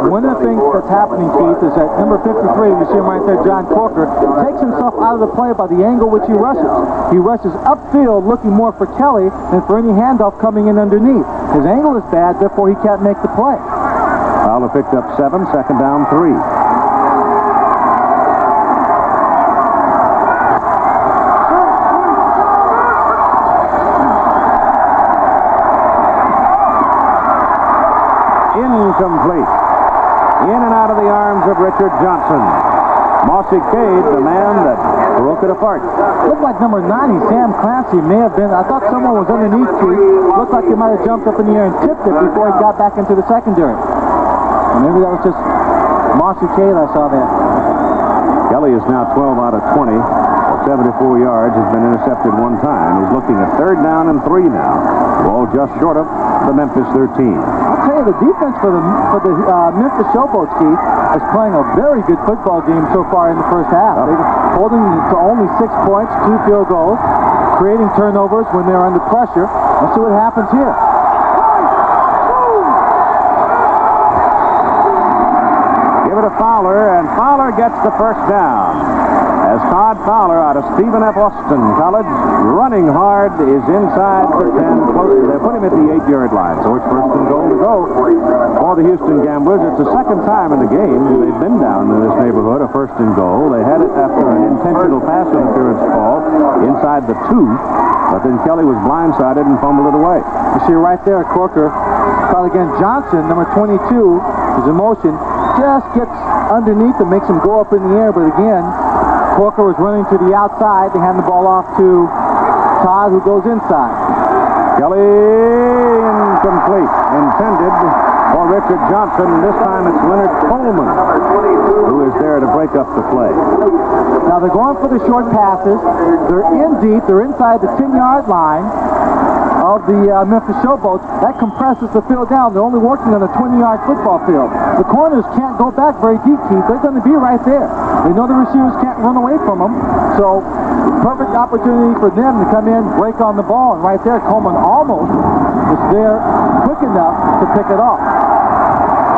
Speaker 4: One of the things that's happening, Keith, is that number 53, you see him right there, John Corker, takes himself out of the play by the angle which he rushes. He rushes upfield looking more for Kelly than for any handoff coming in underneath. His angle is bad, therefore he can't make the play.
Speaker 3: Fowler picked up 7, second down 3. Incomplete. In and out of the arms of Richard Johnson. Mossy Cade, the man that broke it apart.
Speaker 4: Looked like number 90, Sam Clancy, may have been. I thought someone was underneath Keith. Looked like he might have jumped up in the air and tipped it before he got back into the secondary. And maybe that was just Mossy Cade I saw there.
Speaker 3: Kelly is now 12 out of 20. 74 yards, has been intercepted 1 time. He's looking at third down and 3 now. Ball just short of the Memphis 13.
Speaker 4: I'll tell you, the defense for the Memphis Showboats, Keith, is playing a very good football game so far in the first half. They're holding to only 6 points, 2 field goals, creating turnovers when they're under pressure. Let's see what happens here.
Speaker 3: Give it to Fowler, and Fowler gets the first down. As Todd Fowler out of Stephen F. Austin College, running hard, is inside the 10. They put him at the 8-yard line, so it's first and goal to go for the Houston Gamblers. It's the second time in the game they've been down in this neighborhood, a first and goal. They had it after an intentional pass interference call inside the 2, but then Kelly was blindsided and fumbled it away.
Speaker 4: You see right there, Corker, caught again. Johnson, number 22, is in motion, just gets underneath and makes him go up in the air, but again, Corker was running to the outside. They hand the ball off to Todd, who goes inside.
Speaker 3: Kelly, incomplete. Intended for Richard Johnson. This time it's Leonard Coleman who is there to break up the play.
Speaker 4: Now they're going for the short passes. They're in deep. They're inside the 10-yard line of the Memphis Showboats. That compresses the field down. They're only working on a 20-yard football field. The corners can't go back very deep, Keith. They're going to be right there. They know the receivers can't run away from them. So, perfect opportunity for them to come in, break on the ball. And right there, Coleman almost was there quick enough to pick it off.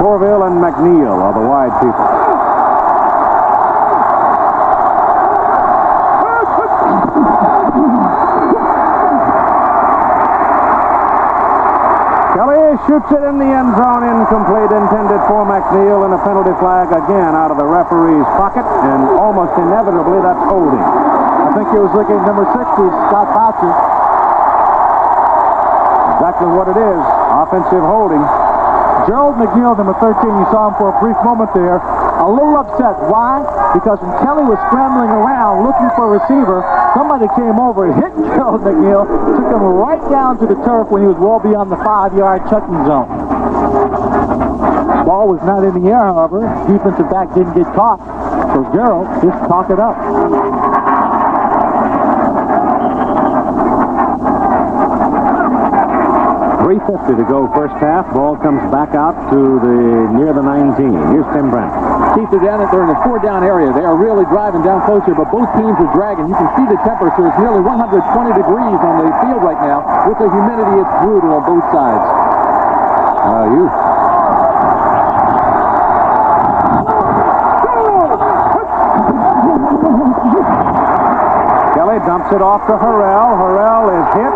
Speaker 3: Corville and McNeil are the wide people. Shoots it in the end zone, incomplete, intended for McNeil, and a penalty flag again out of the referee's pocket, and almost inevitably that's holding.
Speaker 4: I think he was looking at number 60, Scott Boucher.
Speaker 3: Exactly what it is, offensive holding.
Speaker 4: Gerald McNeil, number 13, you saw him for a brief moment there, a little upset. Why? Because when Kelly was scrambling around looking for a receiver, somebody came over and hit Gerald McNeil, took him right down to the turf when he was well beyond the 5-yard chucking zone. Ball was not in the air, however. Defensive back didn't get caught, so Gerald just chalked it up.
Speaker 3: 3:50 to go first half. Ball comes back out to near the 19. Here's Tim Brent.
Speaker 1: Keith, they're in the 4-down area. They are really driving down closer, but both teams are dragging. You can see the temperature. It's nearly 120 degrees on the field right now. With the humidity, it's brutal on both sides.
Speaker 3: Kelly dumps it off to Harrell. Harrell is hit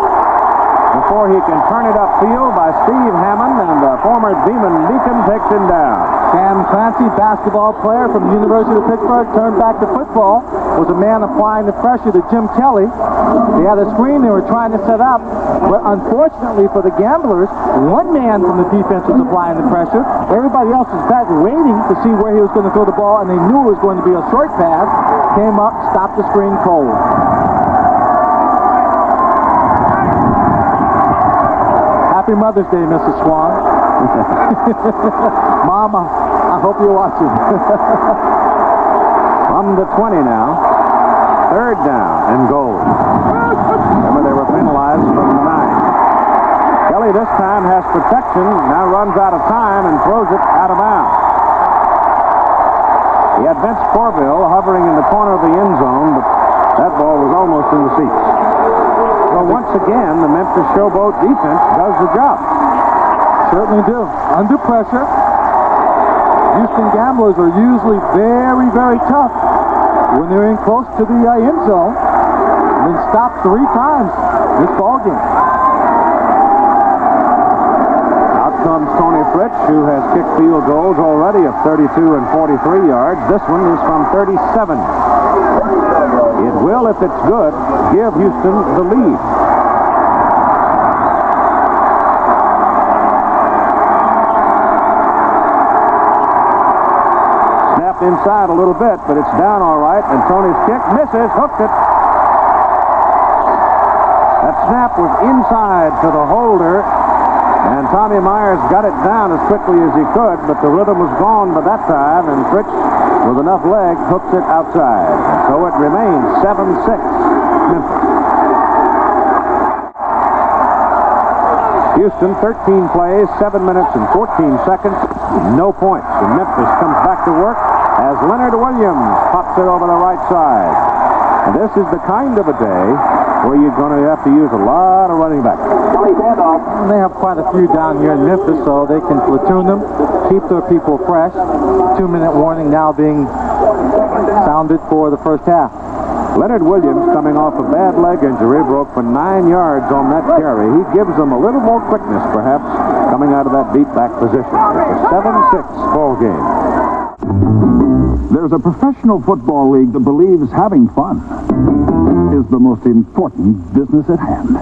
Speaker 3: before he can turn it upfield by Steve Hammond, and the former Demon Deacon takes him down.
Speaker 4: Sam Clancy, basketball player from the University of Pittsburgh, turned back to football, was a man applying the pressure to Jim Kelly. They had a screen they were trying to set up, but unfortunately for the Gamblers, one man from the defense was applying the pressure. Everybody else was back waiting to see where he was going to throw the ball, and they knew it was going to be a short pass. Came up, stopped the screen cold. Happy Mother's Day, Mrs. Swan. Mama, I hope you're watching.
Speaker 3: From the 20 now. Third down and goal. Remember, they were penalized from the 9. Kelly this time has protection, now runs out of time and throws it out of bounds. He had Vince Corville hovering in the corner of the end zone, but that ball was almost in the seats. So once again, the Memphis Showboat defense does the job.
Speaker 4: Certainly do. Under pressure, Houston Gamblers are usually very, very tough when they're in close to the end zone. And been stopped 3 times this ball game.
Speaker 3: Out comes Tony Fritsch, who has kicked field goals already of 32 and 43 yards. This one is from 37. It will, if it's good, give Houston the lead. Snapped inside a little bit, but it's down all right, and Tony's kick misses, hooked it. That snap was inside to the holder, and Tommy Myers got it down as quickly as he could, but the rhythm was gone by that time, and Fritsch, with enough leg, hooks it outside. So it remains 7-6 Memphis. Houston, 13 plays, 7 minutes and 14 seconds, no points. And Memphis comes back to work as Leonard Williams pops it over the right side. And this is the kind of a day where you're going to have to use a lot of running backs.
Speaker 4: And they have quite a few down here in Memphis, so they can platoon them, keep their people fresh. 2-minute warning now being sounded for the first half.
Speaker 3: Leonard Williams, coming off a bad leg injury, broke for 9 yards on that carry. He gives them a little more quickness, perhaps, coming out of that deep back position. It's a 7-6 ball game.
Speaker 8: There's a professional football league that believes having fun is the most important business at hand.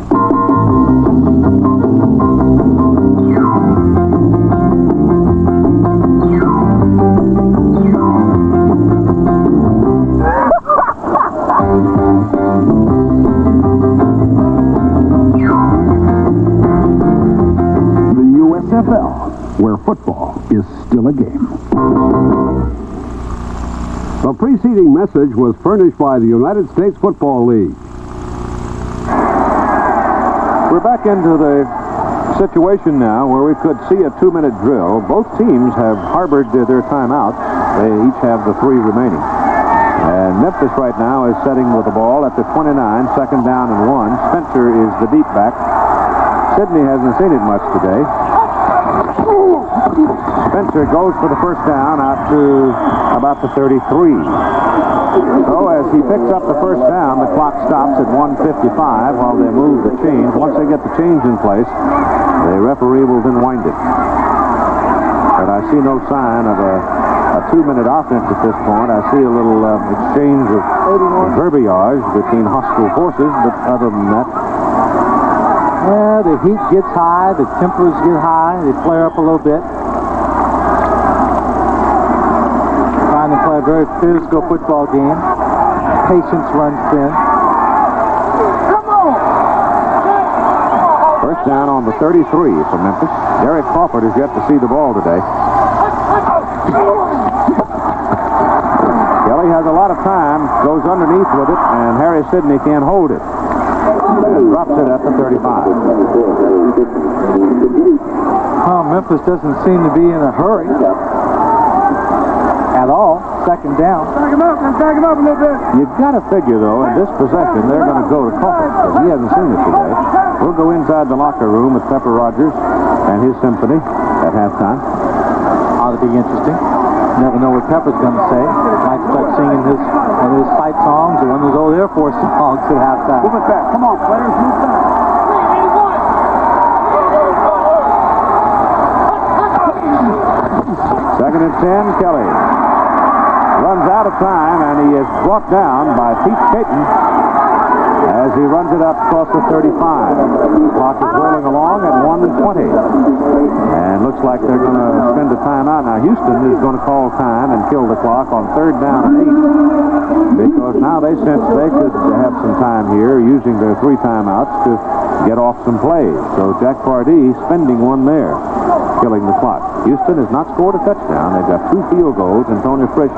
Speaker 8: The USFL, where football is still a game.
Speaker 9: The preceding message was furnished by the United States Football League.
Speaker 3: We're back into the situation now where we could see a 2-minute drill. Both teams have harbored their timeouts. They each have the 3 remaining. And Memphis right now is setting with the ball at the 29, second down and 1. Spencer is the deep back. Sidney hasn't seen it much today. Spencer goes for the first down out to about the 33. So as he picks up the first down, the clock stops at 1:55 while they move the chains. Once they get the chains in place, the referee will then wind it. But I see no sign of a 2-minute offense at this point. I see a little exchange of verbiage between hostile forces, but other than that,
Speaker 4: Yeah, the heat gets high, the tempers get high, they flare up a little bit. Trying to play a very physical football game. Patience runs thin.
Speaker 3: first down on the 33 for Memphis. Derek Crawford has yet to see the ball today. Kelly has a lot of time, goes underneath with it, and Harry Sidney can't hold it. And drops it at the 35.
Speaker 4: Memphis doesn't seem to be in a hurry at all. Second down.
Speaker 7: Back him up a little bit.
Speaker 3: You've got to figure, though, in this possession, they're going to go to Crawford, because he hasn't seen it today. We'll go inside the locker room with Pepper Rogers and his symphony at halftime.
Speaker 4: Ought to be interesting. Never know what Pepper's going to say. Might start singing one of his fight songs or one of those old Air Force songs at halftime.
Speaker 7: Move it back. Come on, players, move back.
Speaker 3: Second and 10, Kelly runs out of time, and he is brought down by Pete Caton as he runs it up across the 35. The clock is rolling along at 1:20. And looks like they're going to spend a timeout. Now, Houston is going to call time and kill the clock on 3rd down and 8, because now they sense they could have some time here using their 3 timeouts to get off some plays. So Jack Pardee spending one there, killing the clock. Houston has not scored a touchdown. They've got 2 field goals, and Tony Frisch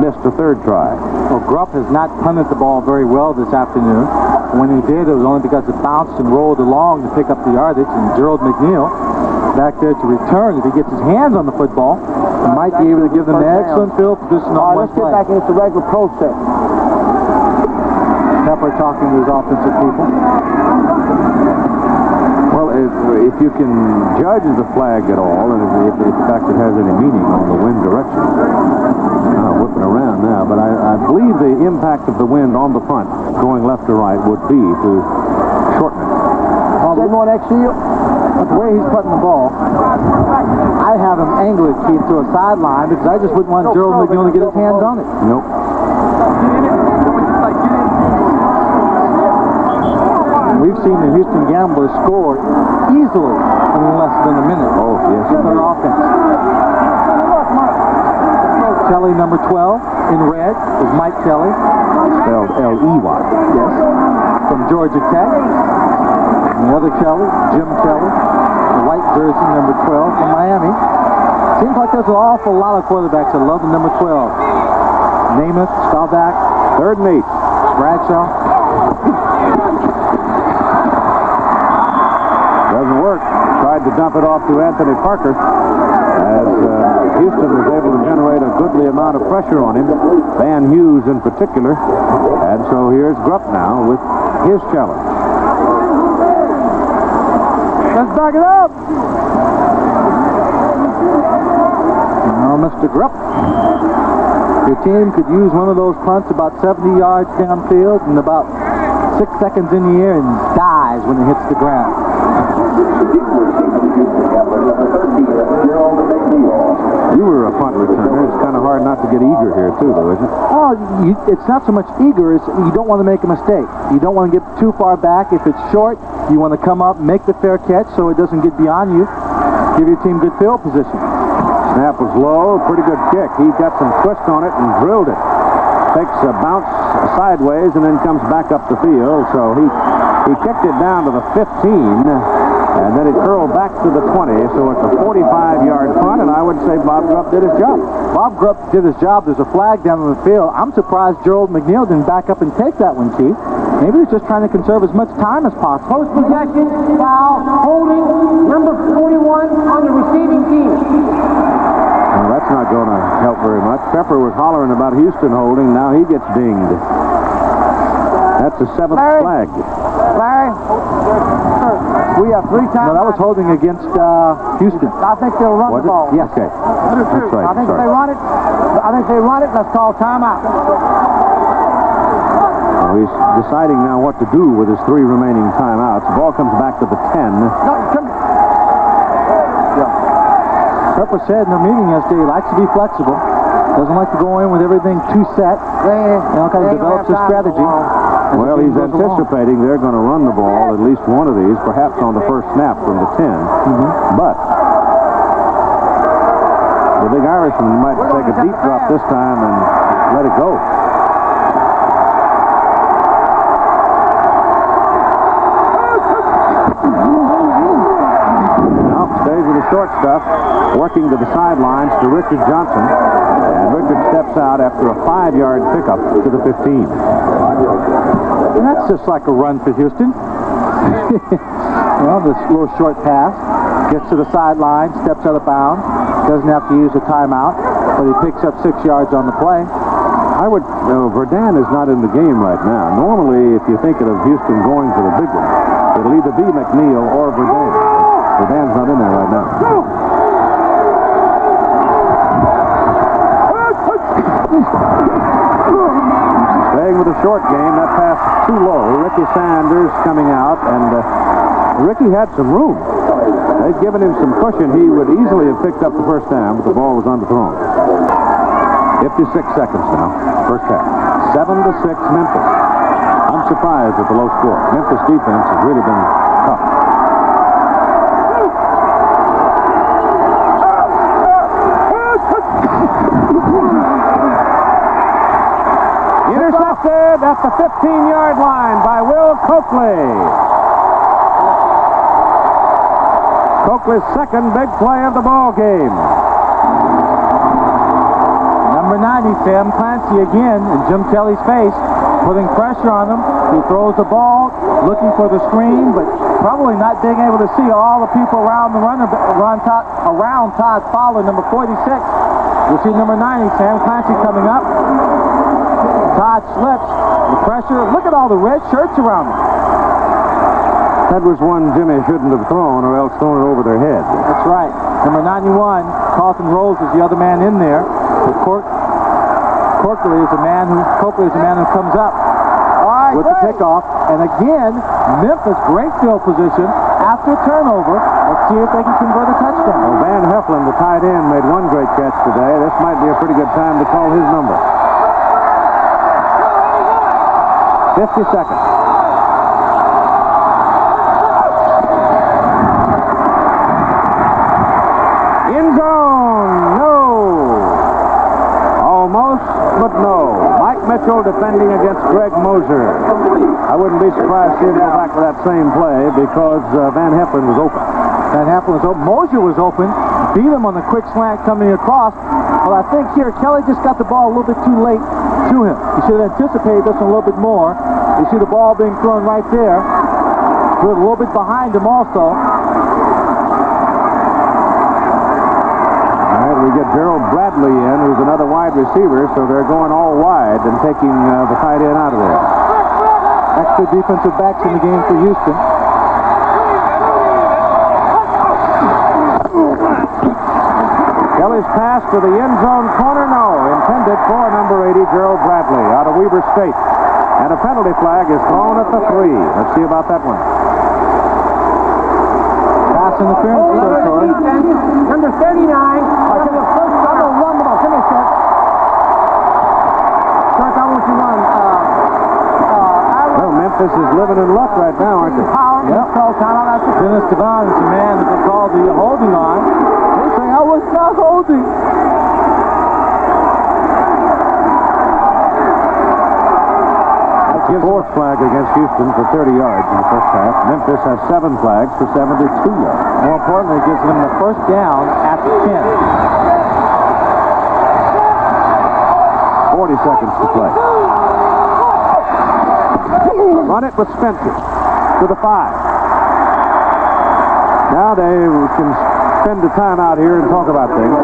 Speaker 3: missed a 3rd try.
Speaker 4: Well, Grupp has not punted the ball very well this afternoon. When he did, it was only because it bounced and rolled along to pick up the yardage, and Gerald McNeil back there to return. If he gets his hands on the football, he might be able to give them an excellent field position on one
Speaker 2: Let's get
Speaker 4: play.
Speaker 2: back into the regular process.
Speaker 4: Pepper talking to his offensive people.
Speaker 3: Well, if you can judge the flag at all, and if in fact it has any meaning on the wind direction. Whipping around now, but I believe the impact of the wind on the punt going left to right would be to shorten it.
Speaker 2: Is more next to you?
Speaker 4: But the way he's putting the ball, I have him angle it, Keith, to a sideline, because I just wouldn't want Gerald McNeil to get his hands on it.
Speaker 3: Nope.
Speaker 4: We've seen the Houston Gamblers score easily in less than a minute.
Speaker 3: Oh, yes.
Speaker 4: In their offense. Kelly, number 12, in red, is Mike Kelly.
Speaker 3: Spelled L-E-Y.
Speaker 4: Yes. From Georgia Tech. And the other Kelly, Jim Kelly, the white jersey, number 12, from Miami. Seems like there's an awful lot of quarterbacks that love the number 12. Namath, Staubach,
Speaker 3: 3rd and 8.
Speaker 4: Bradshaw.
Speaker 3: Doesn't work. Tried to dump it off to Anthony Parker as Houston was able to generate a goodly amount of pressure on him, Van Hughes in particular. And so here's Grupp now with his challenge.
Speaker 4: Let's back it up. Now, Mr. Grupp, your team could use one of those punts about 70 yards downfield and about 6 seconds in the air and dies when it hits the ground.
Speaker 3: You were a punt returner. It's kind of hard not to get eager here, too, though, isn't it?
Speaker 4: Oh, it's not so much eager as you don't want to make a mistake. You don't want to get too far back. If it's short, you want to come up, make the fair catch so it doesn't get beyond you. Give your team good field position.
Speaker 3: Snap was low. Pretty good kick. He got some twist on it and drilled it. Takes a bounce sideways and then comes back up the field. So he kicked it down to the 15. And then it curled back to the 20, so it's a 45-yard punt, and I would say Bob Grupp did his job.
Speaker 4: Bob Grupp did his job. There's a flag down on the field. I'm surprised Gerald McNeil didn't back up and take that one, Keith. Maybe he's just trying to conserve as much time as possible.
Speaker 7: Post possession, foul, holding, number 41 on the receiving team.
Speaker 3: Well, that's not going to help very much. Pepper was hollering about Houston holding. Now he gets dinged. That's the 7th flag.
Speaker 2: Larry, we have 3 times.
Speaker 4: No, that was holding against Houston.
Speaker 2: I think they'll run the ball.
Speaker 3: Yes. Okay. That's right.
Speaker 2: I think if they run it. I think they run it. Let's call timeout.
Speaker 3: Well, he's deciding now what to do with his 3 remaining timeouts. The ball comes back to the 10.
Speaker 2: No, come.
Speaker 4: Pepper said in the meeting yesterday he likes to be flexible. Doesn't like to go in with everything too set. Kind of develops a strategy.
Speaker 3: Well, he's anticipating they're going to run the ball, at least one of these, perhaps on the first snap from the 10. But the big Irishman might take a deep drop this time and let it go. Now stays with the short stuff, working to the sidelines to Richard Johnson. And Richard steps out after a 5-yard pickup to the 15.
Speaker 4: And that's just like a run for Houston. Well, this little short pass, gets to the sideline, steps out of bounds, doesn't have to use a timeout, but he picks up 6 yards on the play.
Speaker 3: Verdun is not in the game right now. Normally, if you're thinking of Houston going for the big one, it'll either be McNeil or Verdun. Verdun's not in there right now. Staying with the short game, that pass is too low. Ricky Sanders coming out, and Ricky had some room. They'd given him some cushion. He would easily have picked up the first down, but the ball was underthrown. 56 seconds now, first half. 7-6 Memphis. I'm surprised at the low score. Memphis defense has really been tough. Intercepted at the 15-yard line by Will Coakley. Coakley's second big play of the ball game.
Speaker 4: Number 90, Sam Clancy again in Jim Kelly's face, putting pressure on him. He throws the ball, looking for the screen, but probably not being able to see all the people around the runner, around Todd Fowler, number 46. You'll see number 90, Sam Clancy coming up. Todd slips. The pressure. Look at all the red shirts around him.
Speaker 3: That was one Jimmy shouldn't have thrown, or else thrown it over their head.
Speaker 4: That's right. Number 91, Carlton Rose is the other man in there. But Coakley is a man who comes up with the kickoff. And again, Memphis, great field position after a turnover. Let's see if they can convert a touchdown.
Speaker 3: Well, Van Heflin, the tight end, made one great catch today. This might be a pretty good time to call his number. 50 seconds. End zone. No. Almost, but no. Mike Mitchell defending against Greg Moser. I wouldn't be surprised to see him go back to that same play because Van Heflin was open.
Speaker 4: Van Heflin was open. Moser was open. Beat him on the quick slant coming across. Well, I think here Kelly just got the ball a little bit too late to him. He should have anticipated this one a little bit more. You see the ball being thrown right there. Threw it a little bit behind him also.
Speaker 3: All right, we get Gerald Bradley in, who's another wide receiver, so they're going all wide and taking the tight end out of there.
Speaker 4: Extra defensive backs in the game for Houston.
Speaker 3: Kelly's pass to the end zone corner, no. Intended for number 80, Gerald Bradley, out of Weber State. And a penalty flag is thrown at the 3. Let's see about that one.
Speaker 4: Pass interference territory.
Speaker 7: Number 39. I'm going to run the ball. Come here, sir. Sir, I want you run.
Speaker 3: Well, Memphis is living in luck right now, aren't they?
Speaker 4: Yep. Dennis Devon is the man that they call the holding on. They say I was not holding.
Speaker 3: Fourth flag against Houston for 30 yards in the first half. Memphis has 7 flags for 72 yards.
Speaker 4: More importantly, it gives them the first down at the 10.
Speaker 3: 40 seconds to play. Run it with Spencer to the 5. Now they can spend the time out here and talk about things.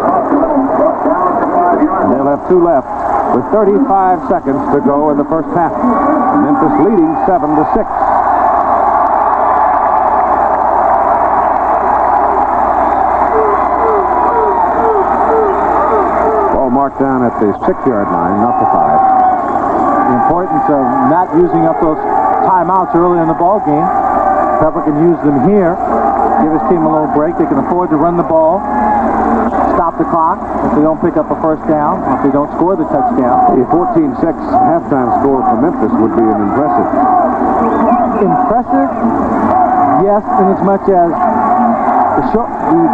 Speaker 3: And they'll have 2 left with 35 seconds to go in the first half. Memphis leading 7-6. Ball marked down at the 6-yard line, not the 5.
Speaker 4: The importance of not using up those timeouts early in the ball game. Pepper can use them here, give his team a little break. They can afford to run the ball, stop the clock if they don't pick up a first down, or if they don't score the touchdown.
Speaker 3: A 14-6 halftime score for Memphis would be an impressive.
Speaker 4: Impressive? Yes, in as much as the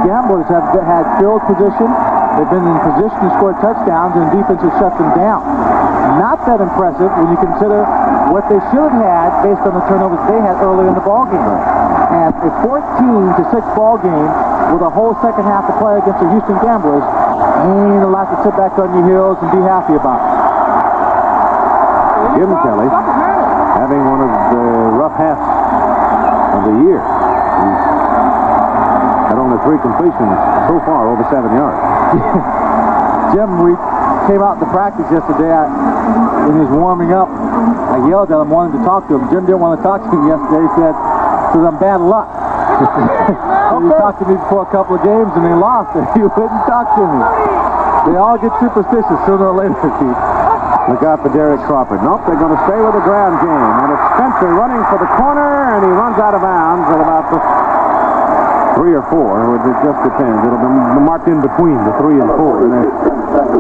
Speaker 4: Gamblers have had field position. They've been in position to score touchdowns, and the defense has shut them down. Not that impressive when you consider what they should have had based on the turnovers they had earlier in the ball game. And a 14-6 ball game with a whole second half to play against the Houston Gamblers ain't a lot to sit back on your heels and be happy about.
Speaker 3: Jim Kelly having one of the rough halves of the year. He's had only 3 completions so far over 7 yards.
Speaker 4: Jim, we came out to practice yesterday when he was warming up. I yelled at him, wanted to talk to him. Jim didn't want to talk to him yesterday. He said I'm bad luck. He talked to me before a couple of games and they lost, and he wouldn't talk to me. They all get superstitious sooner or later, Keith.
Speaker 3: Look out for Derek Crawford. Nope, they're going to stay with the ground game. And it's Spencer running for the corner, and he runs out of bounds at about the 3 or 4. It just depends. It'll be marked in between the 3 and 4. And they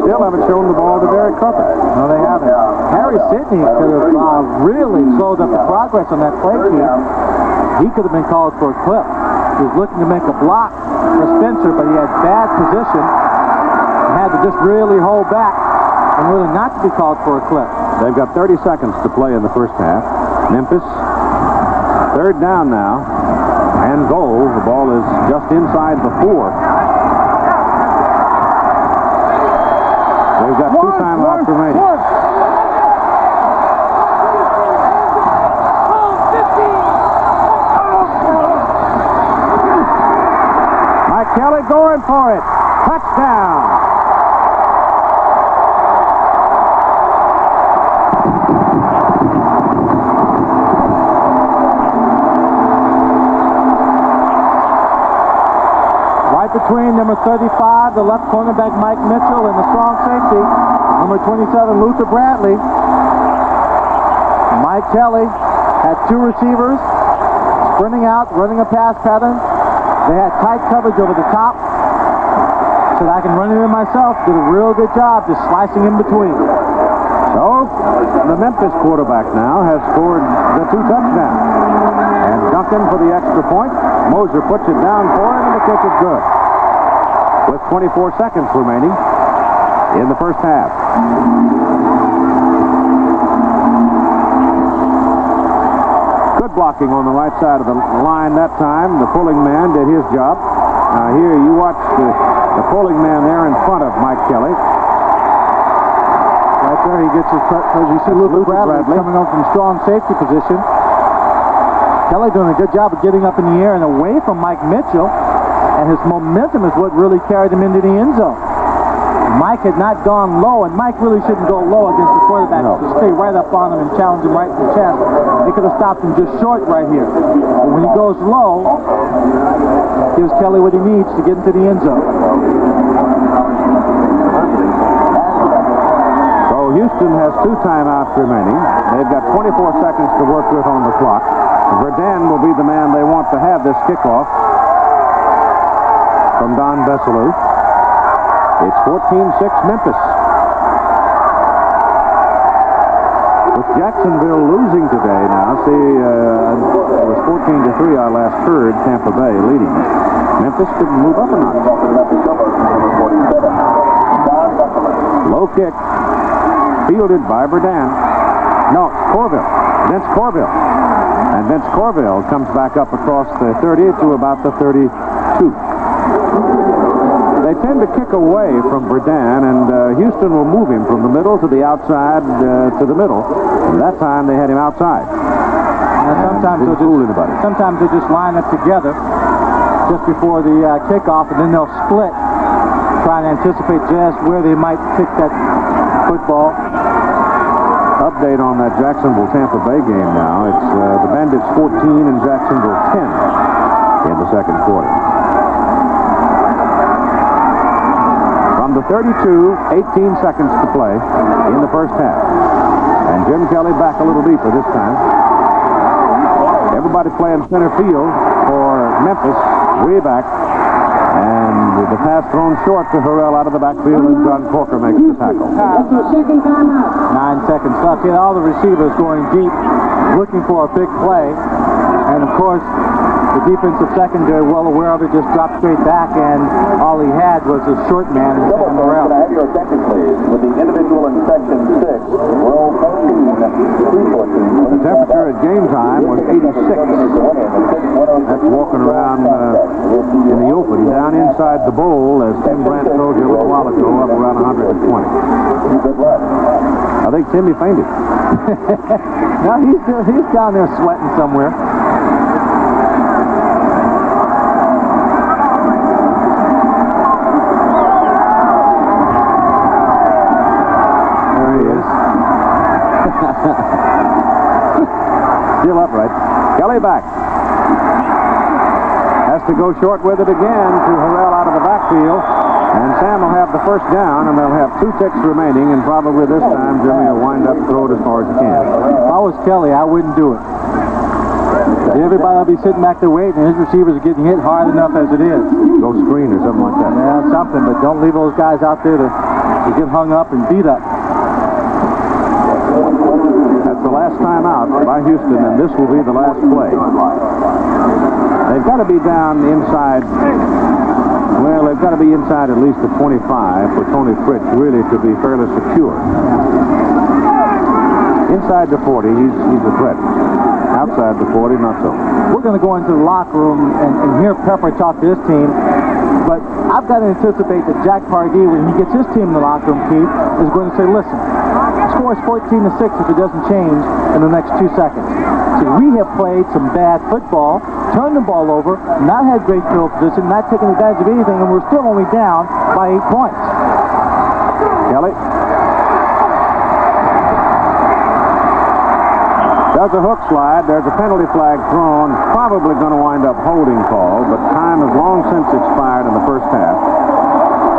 Speaker 3: still haven't shown the ball to Derek Crumpet.
Speaker 4: No, they haven't. Harry Sidney could have really slowed up the progress on that play, Keith. He could have been called for a clip. He was looking to make a block for Spencer, but he had bad position. He had to just really hold back and really not to be called for a clip.
Speaker 3: They've got 30 seconds to play in the first half. Memphis, 3rd down now, and goal. The ball is just inside the 4. They've got 2 timeouts remaining. Mike Kelly going for it. Touchdown.
Speaker 4: Between number 35, the left cornerback Mike Mitchell, and the strong safety, number 27, Luther Bradley. Mike Kelly had 2 receivers sprinting out, running a pass pattern. They had tight coverage over the top. Said, I can run it in myself. Did a real good job just slicing in between.
Speaker 3: So, the Memphis quarterback now has scored the 2 touchdowns. And Duncan for the extra point. Moser puts it down for him, and the kick is good. With 24 seconds remaining in the first half. Good blocking on the right side of the line that time. The pulling man did his job. Now here you watch the pulling man there in front of Mike Kelly.
Speaker 4: Right there he gets his, as you see Luther Bradley coming up from strong safety position. Kelly doing a good job of getting up in the air and away from Mike Mitchell. And his momentum is what really carried him into the end zone. Mike had not gone low, and Mike really shouldn't go low against the quarterback. No. To stay right up on him and challenge him right in the chest. They could have stopped him just short right here. But when he goes low, gives Kelly what he needs to get into the end zone.
Speaker 3: So Houston has 2 timeouts remaining. They've got 24 seconds to work with on the clock. Verdun will be the man they want to have this kickoff from Don Veselu. It's 14-6 Memphis. With Jacksonville losing today now, see, it was 14-3 I last heard, Tampa Bay leading. Memphis could move up a notch. Low kick, fielded by Verdun. No, Corville. Vince Corville. And Vince Corville comes back up across the 30 to about the 32. They tend to kick away from Verdun, and Houston will move him from the middle to the outside to the middle. And that time they had him outside.
Speaker 4: Sometimes they'll just line up together just before the kickoff, and then they'll split, trying to anticipate just where they might kick that football.
Speaker 3: Update on that Jacksonville-Tampa Bay game now. It's the Bandits 14 and Jacksonville 10 in the second quarter. From the 32, 18 seconds to play in the first half. And Jim Kelly back a little deeper this time. Everybody playing center field for Memphis, way back. And the pass thrown short to Harrell out of the backfield, and John Corker makes the tackle.
Speaker 7: 9
Speaker 4: seconds left. All the receivers going deep, looking for a big play. And, of course, the defensive secondary, well aware of it, just dropped straight back, and all he had was a short man and Sam Harrell.
Speaker 5: Can I have your attention, please? With the individual in section 6, row 14.
Speaker 3: The temperature at game time was 86. That's walking around in the open, down inside the bowl, as Tim Brandt told you a little while ago, up around 120. I think Timmy fainted.
Speaker 4: No, he's down there sweating somewhere.
Speaker 3: Still upright. Kelly back. Has to go short with it again to Harrell out of the backfield. And Sam will have the first down, and they'll have 2 ticks remaining, and probably this time Jimmy will wind up and throw it as far as he can.
Speaker 4: If I was Kelly, I wouldn't do it. Everybody will be sitting back there waiting, and his receivers are getting hit hard enough as it is.
Speaker 3: Go screen or something like that.
Speaker 4: Yeah, something, but don't leave those guys out there to get hung up and beat up.
Speaker 3: That's the last time out by Houston, and this will be the last play. They've got to be down inside. Well, they've got to be inside at least the 25 for Tony Fritz really to be fairly secure. Inside the 40, he's a threat. Outside the 40, not so.
Speaker 4: We're going to go into the locker room and hear Pepper talk to his team, but I've got to anticipate that Jack Pardee, when he gets his team in the locker room, Keith, is going to say, listen, the score is 14-6 if it doesn't change in the next 2 seconds. So we have played some bad football, turned the ball over, not had great field position, not taking advantage of anything, and we're still only down by 8 points.
Speaker 3: Kelly. There's a hook slide. There's a penalty flag thrown. Probably going to wind up holding call, but time has long since expired in the first half.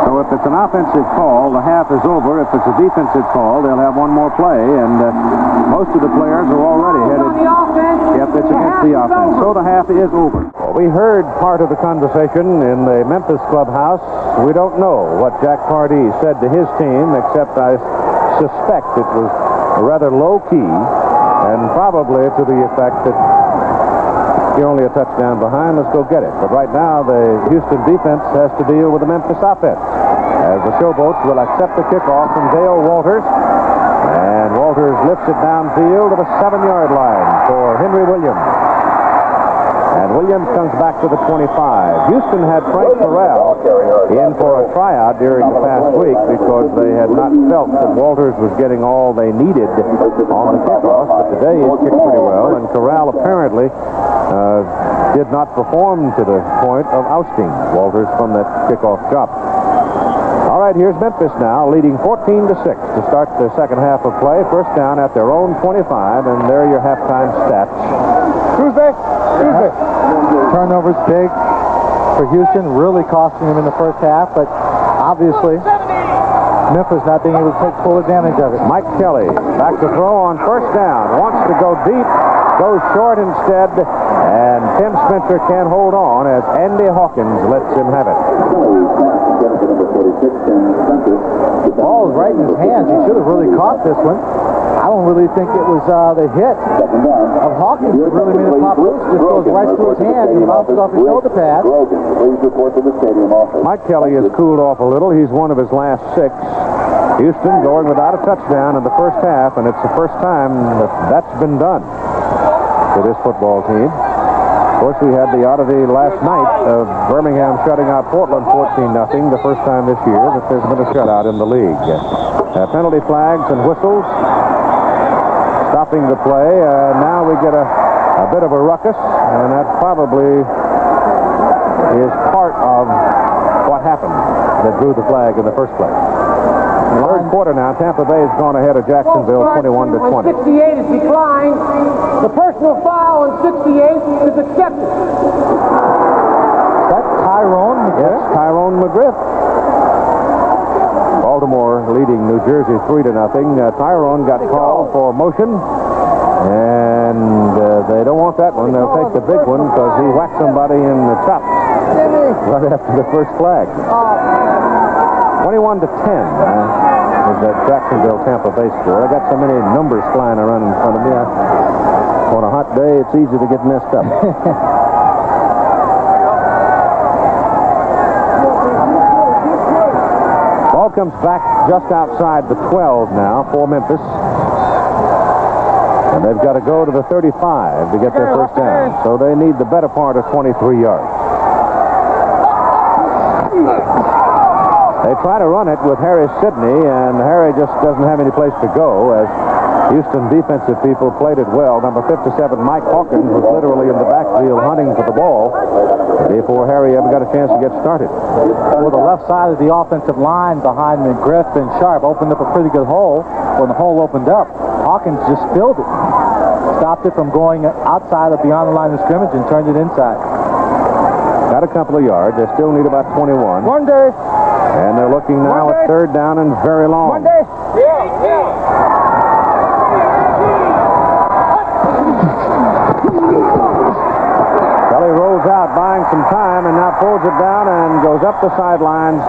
Speaker 3: So if it's an offensive call, the half is over. If it's a defensive call, they'll have one more play, and most of the players are already headed. Yep, it's against the offense. So the half is over. Well, we heard part of the conversation in the Memphis clubhouse. We don't know what Jack Pardee said to his team, except I suspect it was rather low-key, and probably to the effect that you're only a touchdown behind, let's go get it. But right now, the Houston defense has to deal with the Memphis offense, as the Showboats will accept the kickoff from Dale Walters, and Walters lifts it downfield to the 7-yard line for Henry Williams. And Williams comes back to the 25. Houston had Frank Corral in for a tryout during the past week because they had not felt that Walters was getting all they needed on the kickoff. But today he's kicked pretty well, and Corral apparently did not perform to the point of ousting Walters from that kickoff job. All right, here's Memphis now, leading 14-6 to start the second half of play. First down at their own 25, and there are your halftime stats.
Speaker 4: Tuesday. Turnovers big for Houston, really costing them in the first half, but obviously Memphis not being able to take full advantage of it.
Speaker 3: Mike Kelly back to throw on first down. Wants to go deep, goes short instead, and Tim Spencer can't hold on as Andy Hawkins lets him have it.
Speaker 4: The ball is right in his hands. He should have really caught this one. I don't really think it was the hit of Hawkins that really made it pop loose. Just goes right through his hand and bounces off his shoulder pad.
Speaker 3: Mike Kelly has cooled off a little. He's one of his last 6. Houston going without a touchdown in the first half, and it's the first time that's been done for this football team. Of course, we had the oddity last night of Birmingham shutting out Portland 14-0, the first time this year that there's been a shutout in the league. Penalty flags and whistles stopping the play. Now we get a bit of a ruckus, and that probably is part of what happened that drew the flag in the first place. In the third quarter now, Tampa Bay has gone ahead of Jacksonville 21-20.
Speaker 7: 68 is declined. The personal foul on 68 is accepted.
Speaker 4: That's Tyrone McGriff.
Speaker 3: Yes, Tyrone McGriff. Baltimore leading New Jersey 3-0. Tyrone got called for motion, and they don't want that one. They'll take the big one because he whacked somebody in the chops right after the first flag. 21-10 is that Jacksonville-Tampa Bay score. I got so many numbers flying around in front of me. On a hot day, it's easy to get messed up. Ball comes back just outside the 12 now for Memphis. And they've got to go to the 35 to get their first down. So they need the better part of 23 yards. They try to run it with Harry Sidney, and Harry just doesn't have any place to go as Houston defensive people played it well. Number 57, Mike Hawkins, was literally in the backfield hunting for the ball before Harry ever got a chance to get started.
Speaker 4: Well, the left side of the offensive line behind McGriff and Sharp opened up a pretty good hole. When the hole opened up, Hawkins just spilled it. Stopped it from going outside or beyond the line of scrimmage and turned it inside.
Speaker 3: Got a couple of yards. They still need about 21.
Speaker 7: Monday.
Speaker 3: And they're looking now at third down and very long.
Speaker 7: Monday. Yeah.
Speaker 3: Kelly rolls out, buying some time, and now pulls it down and goes up the sidelines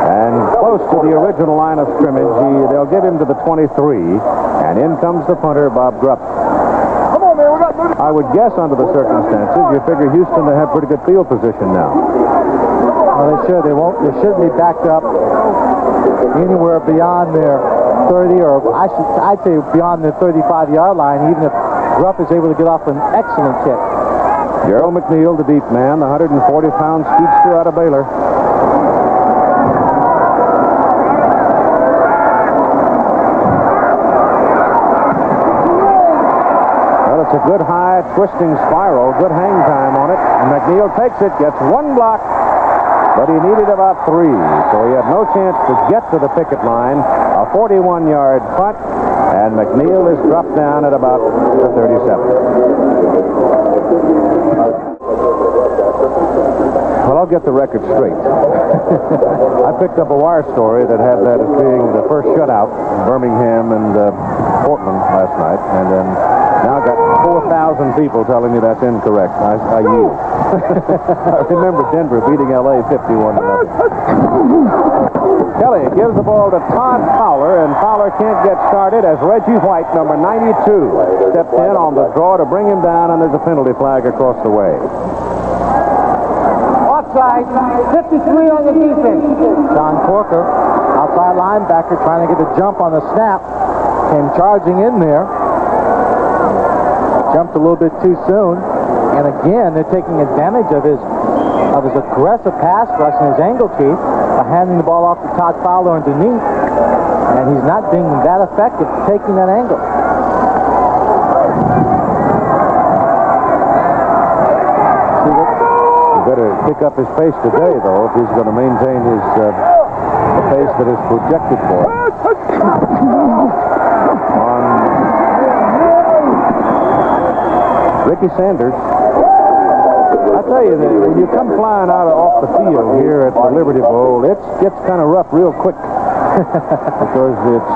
Speaker 3: and close to the original line of scrimmage. They'll give him to the 23, and in comes the punter, Bob Grupp. I would guess under the circumstances, you figure Houston, they have pretty good field position now.
Speaker 4: Well, they should. They won't. They shouldn't be backed up anywhere beyond their 30, or I'd say beyond the 35-yard line, even if Grupp is able to get off an excellent kick.
Speaker 3: Gerald McNeil, the deep man, the 140-pound speedster out of Baylor. Well, it's a good high twisting spiral, good hang time on it, and McNeil takes it, gets one block, but he needed about 3, so he had no chance to get to the picket line. A 41-yard punt, and McNeil is dropped down at about the 37. Well, I'll get the record straight. I picked up a wire story that had that as being the first shutout in Birmingham and Portland last night, and then now got 4,000 people telling me that's incorrect. I yield. I remember Denver beating L.A. 51-0. Kelly gives the ball to Todd Fowler, and Fowler can't get started as Reggie White, number 92, stepped in on the draw to bring him down, and there's a penalty flag across the way.
Speaker 7: Offside, 53 on the defense.
Speaker 4: John Corker, outside linebacker, trying to get a jump on the snap, came charging in there. Jumped a little bit too soon, and again they're taking advantage of his aggressive pass rush and his angle key by handing the ball off to Todd Fowler underneath, and he's not being that effective taking that angle.
Speaker 3: He better pick up his pace today, though, if he's going to maintain his the pace that is projected for him. Ricky Sanders. I tell you that when you come flying out off the field here at the Liberty Bowl, it gets kind of rough real quick because it's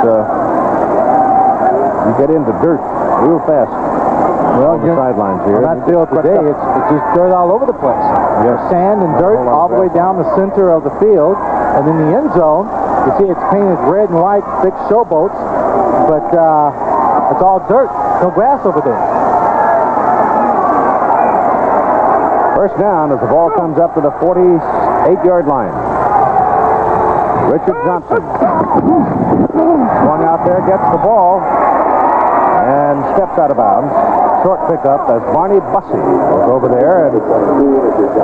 Speaker 3: you get into dirt real fast.
Speaker 4: Well,
Speaker 3: on the sidelines here.
Speaker 4: On that field today, it's just dirt all over the place.
Speaker 3: Yes.
Speaker 4: Sand and dirt all the way down the center of the field, and in the end zone, you see it's painted red and white, thick Showboats, but it's all dirt, no grass over there.
Speaker 3: First down as the ball comes up to the 48-yard line. Richard Johnson going out there, gets the ball, and steps out of bounds. Short pickup as Barney Bussey was over there, and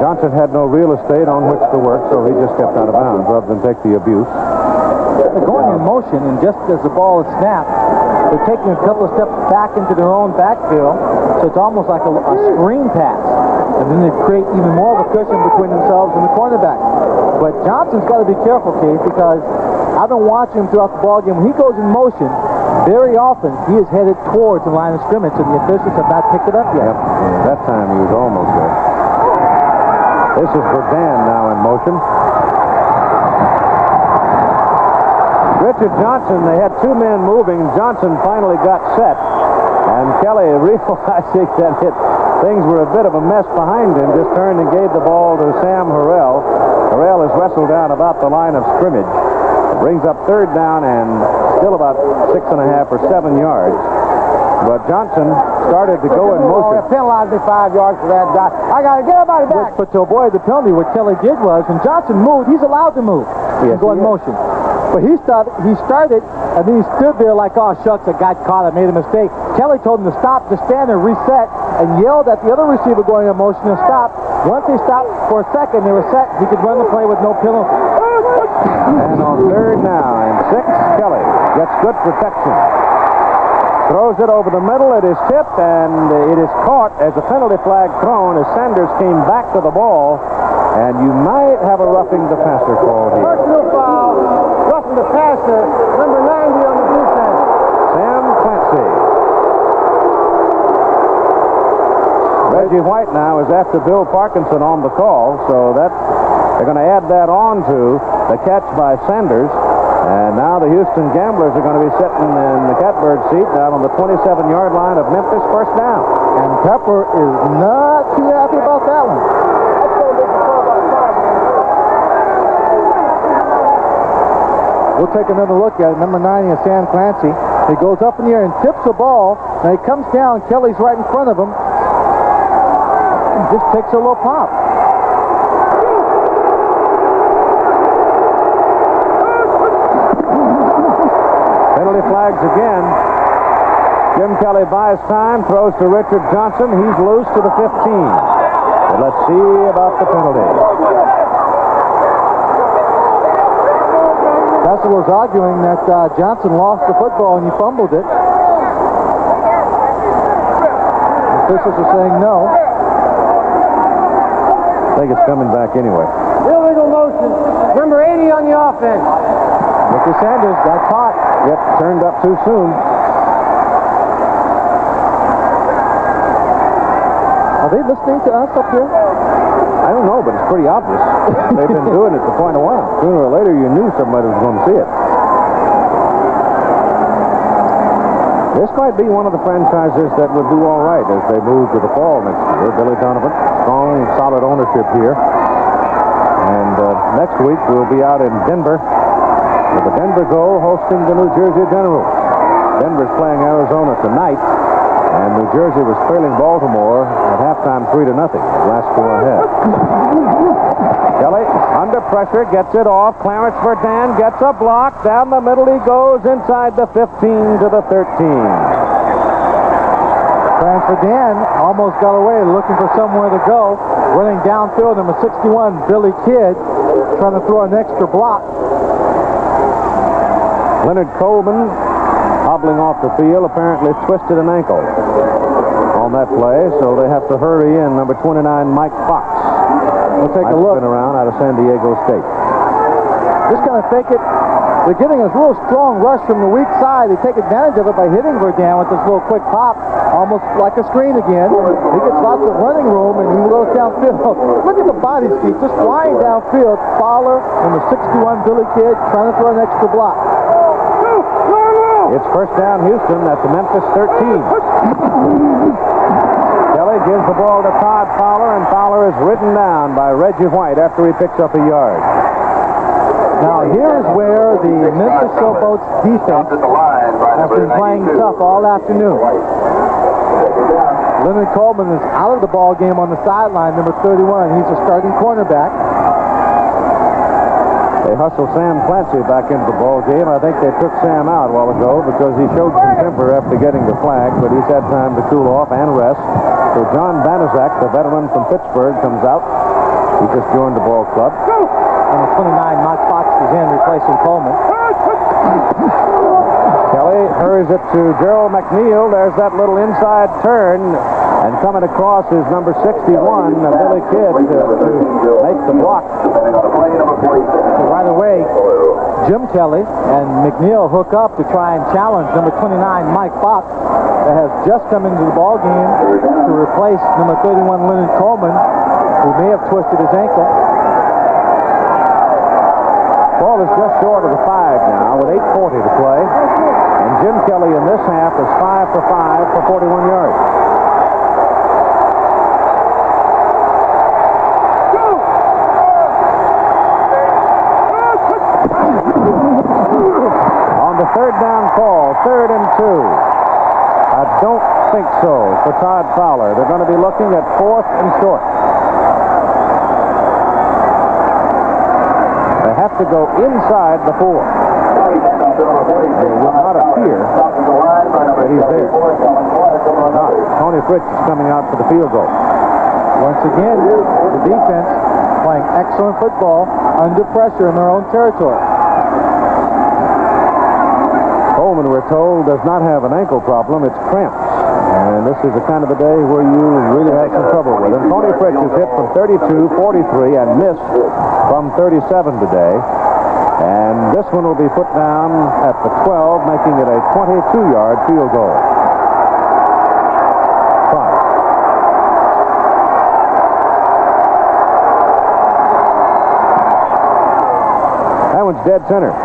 Speaker 3: Johnson had no real estate on which to work, so he just stepped out of bounds rather than take the abuse.
Speaker 4: They're going in motion, and just as the ball is snapped, they're taking a couple of steps back into their own backfield, so it's almost like a screen pass. And then they create even more of a cushion between themselves and the cornerback. But Johnson's got to be careful, Keith, because I've been watching him throughout the ballgame. When he goes in motion, very often he is headed towards the line of scrimmage, and the officials have not picked it up yet.
Speaker 3: Yep. That time he was almost there. This is Verdun now in motion. Richard Johnson, they had 2 men moving. Johnson finally got set, and Kelly, realizing that things were a bit of a mess behind him, just turned and gave the ball to Sam Harrell. Harrell is wrestled down about the line of scrimmage. It brings up 3rd down and still about 6.5 or 7 yards. But Johnson started to go in motion.
Speaker 7: Penalized me 5 yards for that guy. I got to get everybody back.
Speaker 4: But to avoid the penalty, what Kelly did was, when Johnson moved, he's allowed to move and go in motion. But he started, and then he stood there like, oh, shucks, I got caught, I made a mistake. Kelly told him to stop, to stand there, reset, and yelled at the other receiver going in motion to stop. Once they stopped for a second, they were set. He could run the play with no penalty.
Speaker 3: And on 3rd now and 6, Kelly gets good protection. Throws it over the middle. It is tipped, and it is caught as a penalty flag thrown as Sanders came back to the ball. And you might have a roughing the passer call here.
Speaker 7: Personal foul, roughing the passer, number 90 on the defense.
Speaker 3: Sam Clancy. Reggie White now is after Bill Parkinson on the call, so they're going to add that on to the catch by Sanders. And now the Houston Gamblers are going to be sitting in the catbird seat down on the 27-yard line of Memphis, first down.
Speaker 4: And Pepper is not too happy about that one. We'll take another look at it. Number 90 is Sam Clancy. He goes up in the air and tips the ball. Now he comes down. Kelly's right in front of him. And just takes a little pop.
Speaker 3: Penalty flags again. Jim Kelly buys time, throws to Richard Johnson. He's loose to the 15. But let's see about the penalty.
Speaker 4: Bessel was arguing that Johnson lost the football and he fumbled it. The officials are saying no.
Speaker 3: I think it's coming back anyway.
Speaker 7: Illegal motion. Number 80 on the offense.
Speaker 4: Ricky Sanders got caught.
Speaker 3: Yep, turned up too soon.
Speaker 4: Are they listening to us up here?
Speaker 3: I don't know, but it's pretty obvious. They've been doing it for quite a while. Sooner or later, you knew somebody was going to see it. This might be one of the franchises that would do all right as they move to the fall next year. Billy Donovan, strong, solid ownership here. And next week, we'll be out in Denver with the Denver Gold hosting the New Jersey Generals. Denver's playing Arizona tonight, and New Jersey was trailing Baltimore at halftime 3-0. Last score ahead. Kelly, under pressure, gets it off. Clarence Verdun gets a block. Down the middle he goes, inside the 15 to the 13.
Speaker 4: Clarence Verdun almost got away, looking for somewhere to go. Running downfield, number 61, Billy Kidd, trying to throw an extra block.
Speaker 3: Leonard Coleman, hobbling off the field, apparently twisted an ankle on that play, so they have to hurry in number 29, Mike Fox.
Speaker 4: We'll take a look.
Speaker 3: Been around out of San Diego State.
Speaker 4: Just going to fake it. They're getting a real strong rush from the weak side. They take advantage of it by hitting Verdun with this little quick pop, almost like a screen again. He gets lots of running room, and he goes downfield. Look at the body speed, just flying downfield. Fowler, number 61, Billy Kidd, trying to throw an extra block.
Speaker 3: It's first down Houston at the Memphis 13. Kelly gives the ball to Todd Fowler, and Fowler is ridden down by Reggie White after he picks up a yard.
Speaker 4: Now here's where the Memphis Showboats defense has been playing tough all afternoon. Leonard Coleman is out of the ball game on the sideline, number 31. He's a starting cornerback.
Speaker 3: They hustle Sam Clancy back into the ball game. I think they took Sam out a while ago because he showed some temper after getting the flag, but he's had time to cool off and rest. So John Banaszak, the veteran from Pittsburgh, comes out. He just joined the ball club.
Speaker 4: Number 29, Mike Fox, is in, replacing Coleman.
Speaker 3: Kelly hurries it to Gerald McNeil. There's that little inside turn. And coming across is number 61, Billy Kidd, to make the block.
Speaker 4: So right away, Jim Kelly and McNeil hook up to try and challenge number 29, Mike Fox, that has just come into the ball game to replace number 31, Leonard Coleman, who may have twisted his ankle.
Speaker 3: Ball is just short of the 5 now with 8:40 to play. And Jim Kelly in this half is 5 for 5 for 41 yards. On the third down call, 3rd and 2. I don't think so for Todd Fowler. They're going to be looking at 4th and short. They have to go inside the 4. It will not appear that he's there. Tony Fritz is coming out for the field goal.
Speaker 4: Once again, the defense playing excellent football under pressure in their own territory.
Speaker 3: Coleman, we're told, does not have an ankle problem. It's cramps. And this is the kind of a day where you really have some trouble with him. Tony Fritz is hit from 32, 43, and missed from 37 today. And this one will be put down at the 12, making it a 22-yard field goal. That one's dead center.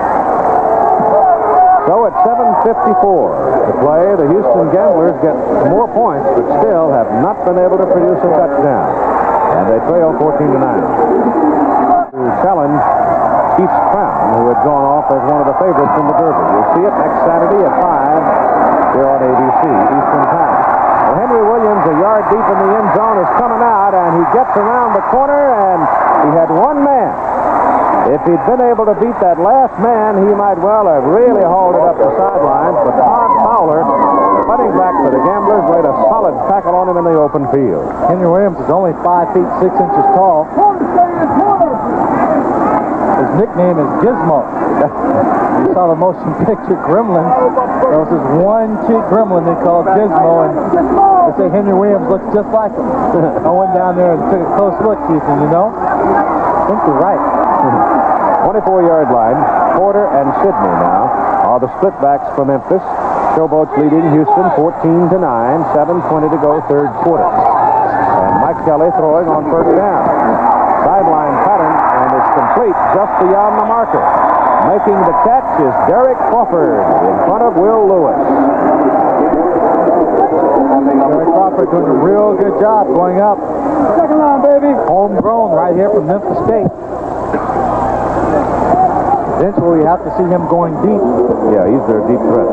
Speaker 3: So at 7:54 to play, the Houston Gamblers get more points, but still have not been able to produce a touchdown. And they trail 14-9. To challenge Chiefs Crown, who had gone off as one of the favorites in the Derby. You'll see it next Saturday at 5 here on ABC, Eastern Time. Well, Henry Williams, a yard deep in the end zone, is coming out, and he gets around the corner, and he had one man. If he'd been able to beat that last man, he might well have really hauled it up the sidelines, but Todd Fowler, running back for the Gamblers, laid a solid tackle on him in the open field.
Speaker 4: Henry Williams is only 5 feet 6 inches tall. His nickname is Gizmo. You saw the motion picture Gremlins. There was this one cheap gremlin they called Gizmo, and they say Henry Williams looks just like him. I went down there and took a close look, Ethan, you know? I think you're right.
Speaker 3: 24-yard line. Porter and Sidney now are the split backs for Memphis. Showboats leading Houston 14-9, 7:20 to go, third quarter. And Mike Kelly throwing on first down. Sideline pattern, and it's complete just beyond the marker. Making the catch is Derek Crawford in front of Will Lewis.
Speaker 4: Derek Crawford doing a real good job going up. Second line, baby. Homegrown right here from Memphis State. Eventually, we have to see him going deep.
Speaker 3: Yeah, he's their deep threat.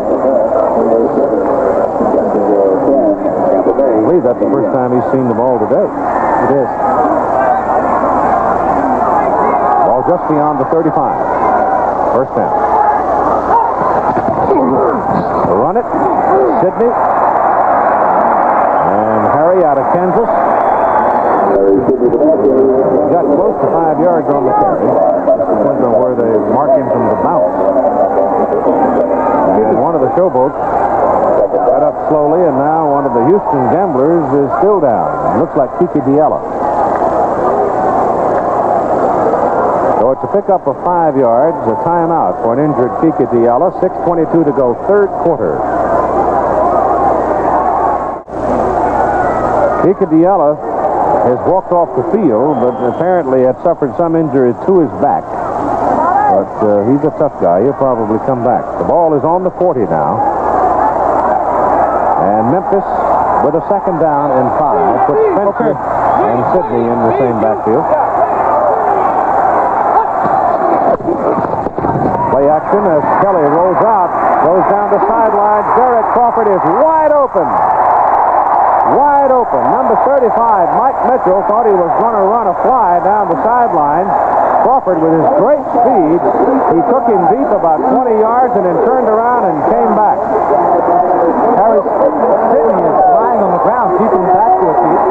Speaker 3: I believe that's the first time he's seen the ball today.
Speaker 4: It is.
Speaker 3: Ball just beyond the 35. First down. Run it. Sidney. And Harry out of Kansas. He got close to 5 yards on the carry. Depends on where they mark him from the bounce. And one of the Showboats got up slowly, and now one of the Houston Gamblers is still down. It looks like Kiki Diallo. So it's a pickup of 5 yards, a timeout for an injured Kiki Diallo. 6:22 to go, third quarter. Kiki Diallo has walked off the field, but apparently had suffered some injury to his back. But he's a tough guy. He'll probably come back. The ball is on the 40 now. And Memphis, with a second down and 5, puts Spencer and Sidney in the same backfield. Play action as Kelly rolls out, goes down the sideline. Derek Crawford is wide open. Wide open. Number 35, Mike Mitchell, thought he was going to run a fly down the sideline. Crawford, with his great speed, he took him deep about 20 yards and then turned around and came back.
Speaker 4: Harry Sidney is lying on the ground, keeping the backfield feet.